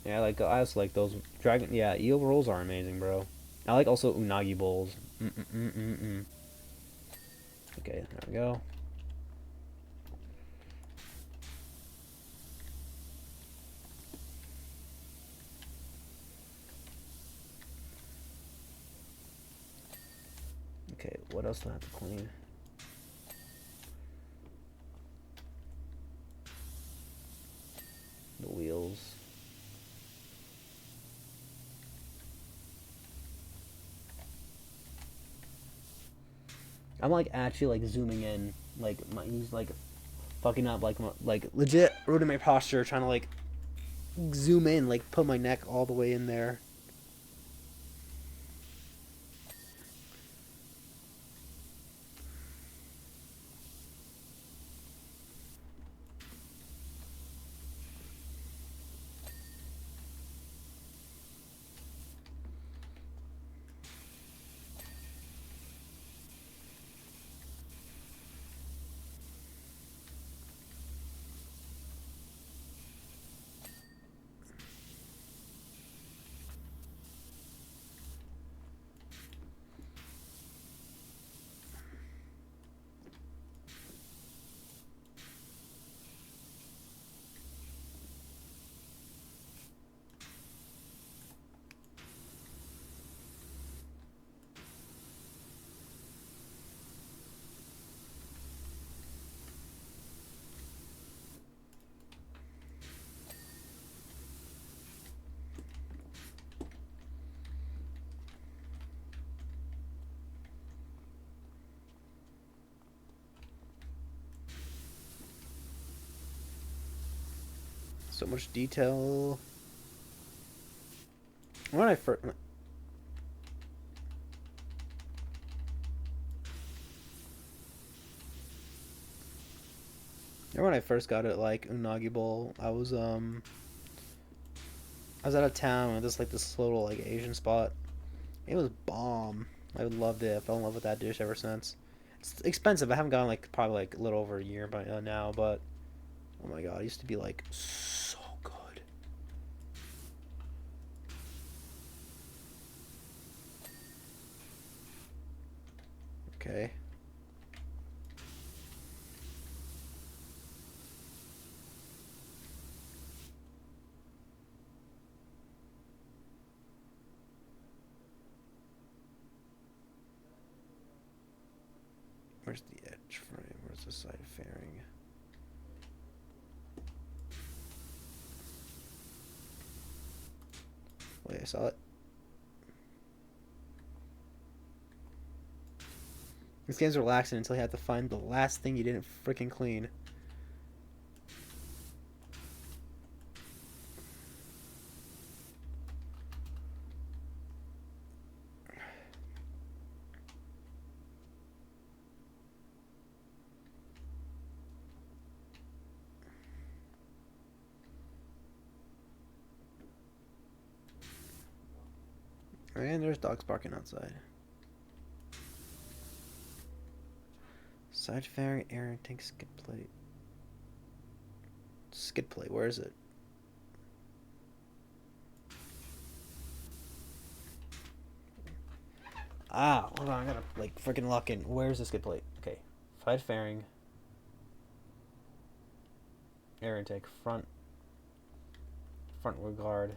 Yeah, I also like those dragon. Yeah, eel rolls are amazing, bro. I like also unagi bowls. Mm-mm-mm-mm-mm. Okay, there we go. Okay, what else do I have to clean? The wheels. I'm like actually like zooming in, like he's like fucking up, like legit ruining my posture, trying to like zoom in, like put my neck all the way in there. So much detail. When I first, remember when I first got it, like unagi bowl, I was out of town at this little like Asian spot. It was bomb. I loved it. I fell in love with that dish ever since. It's expensive. I haven't gone like probably like a little over a year by now, but oh my god, it used to be like so good. Okay. Where's the edge frame? Where's the side fairing? Wait, I saw it. This game's relaxing until you have to find the last thing you didn't freaking clean. And there's dogs barking outside. Side fairing, air intake, skid plate. Skid plate, where is it? Ah, hold on, I gotta like freaking lock in. Where's the skid plate? Okay, side fairing, air intake, front wheel guard,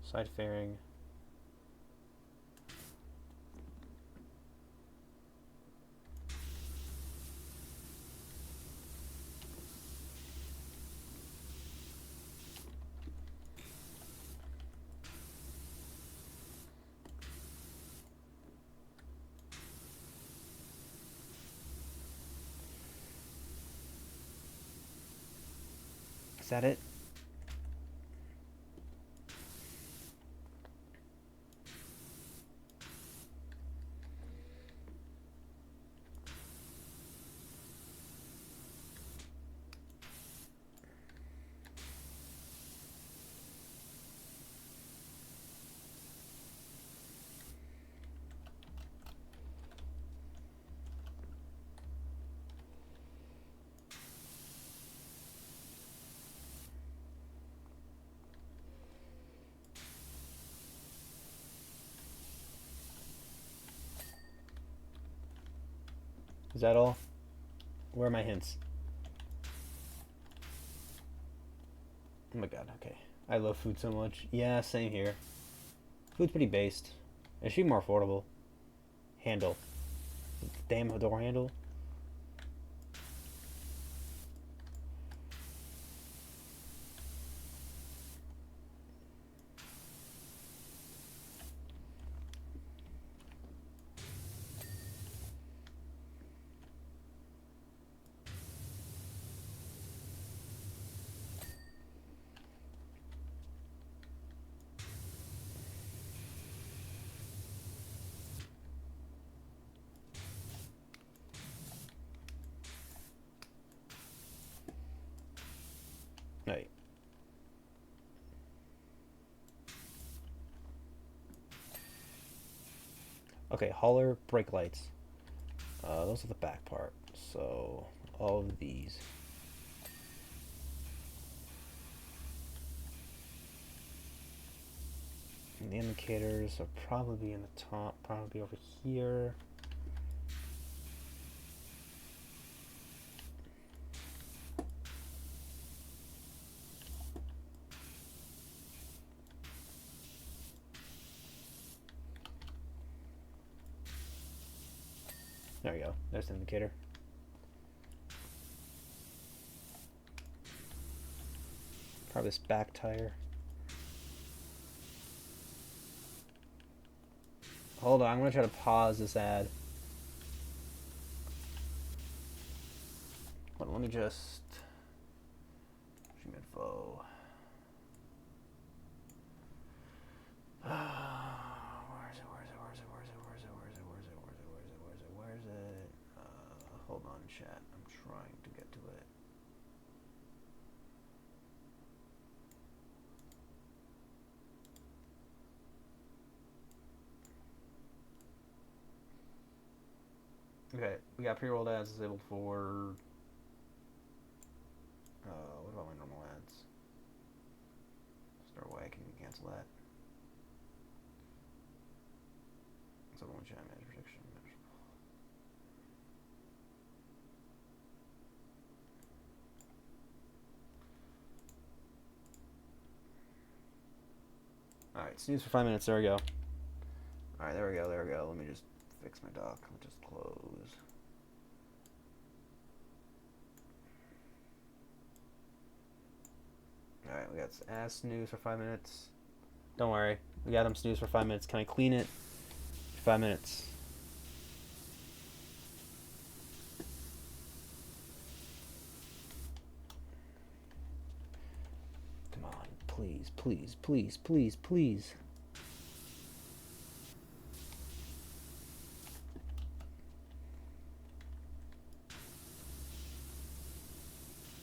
side fairing. Is that it? Is that all? Where are my hints? Oh my god, okay. I love food so much. Yeah, same here. Food's pretty based. It should be more affordable. Handle. Damn door handle. Right. Okay, hauler brake lights. Those are the back part. So all of these. And the indicators will probably be in the top, probably over here. There we go. There's the indicator. Probably this back tire. Hold on, I'm gonna try to pause this ad. Hold on, let me just stream info. Where is it? Hold on, chat. I'm trying to get to it. Okay, we got pre-rolled ads disabled for. What about my normal ads? Is there a way I can cancel that? So one chat manage protection. Alright, snooze for 5 minutes. There we go. Alright, there we go. There we go. Let me just fix my dock. Let me just close. Alright, we got ass snooze for 5 minutes. Don't worry. We got them snooze for 5 minutes. Can I clean it? 5 minutes. Come on. Please, please, please, please, please.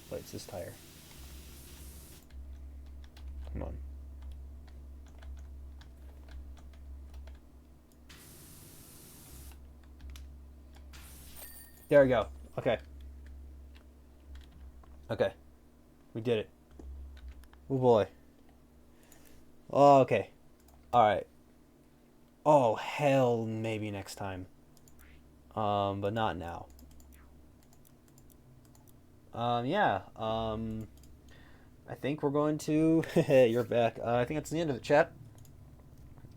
Wait, it's this tire. Come on. There we go. Okay. Okay. We did it. Oh boy. Oh, okay. Alright. Oh, hell, maybe next time. But not now. Yeah. I think we're going to... You're back. I think that's the end of the chat.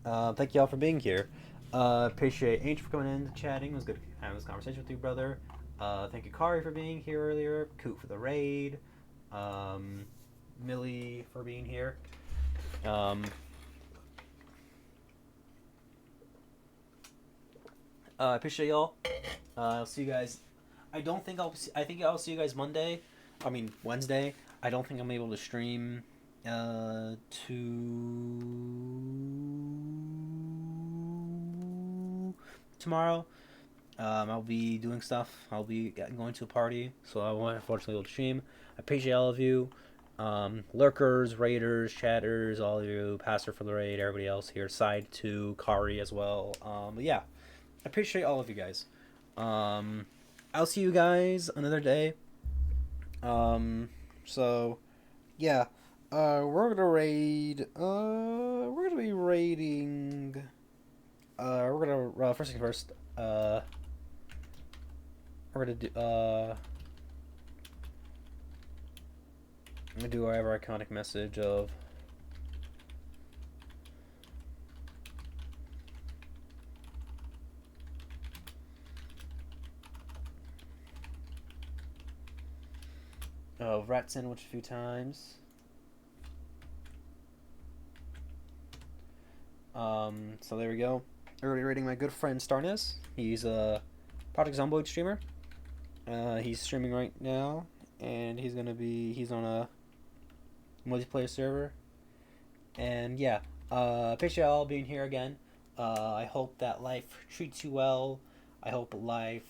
Thank y'all for being here. Appreciate Angel for coming in, chatting. It was good having this conversation with you, brother. Thank you, Kari, for being here earlier. Coot for the raid. Millie for being here. I appreciate y'all. I'll see you guys. I think I'll see you guys Monday. I mean Wednesday. I don't think I'm able to stream tomorrow. I'll be doing stuff. I'll be going to a party, so I won't unfortunately able to stream. I appreciate all of you. Lurkers, raiders, chatters, all of you, Pastor for the raid, everybody else here, side 2, Kari as well. But yeah, I appreciate all of you guys. I'll see you guys another day. So yeah, we're gonna raid. We're gonna be raiding. We're gonna first thing first. we're gonna do I'm gonna do our ever iconic message of rat sandwich a few times. So there we go. Early rating my good friend Starness. He's a Project Zomboid streamer. He's streaming right now, and he's on a multiplayer server. And yeah, appreciate y'all being here again. I hope that life treats you well. I hope life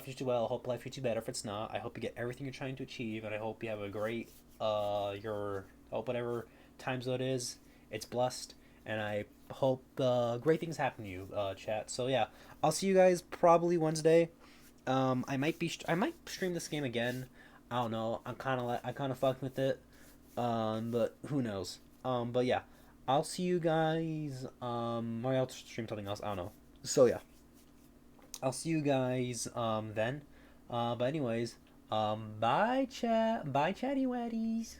treats you well. I hope life treats you better if it's not. I hope you get everything you're trying to achieve, and I hope you have a great, I hope whatever time zone it is, it's blessed, and I hope great things happen to you, chat. So yeah, I'll see you guys probably Wednesday. I might stream this game again. I don't know. I kind of fucked with it. But who knows? But yeah, I'll see you guys. Maybe I'll stream something else. I don't know. So yeah, I'll see you guys then. But anyways, bye chat, bye chatty waddies.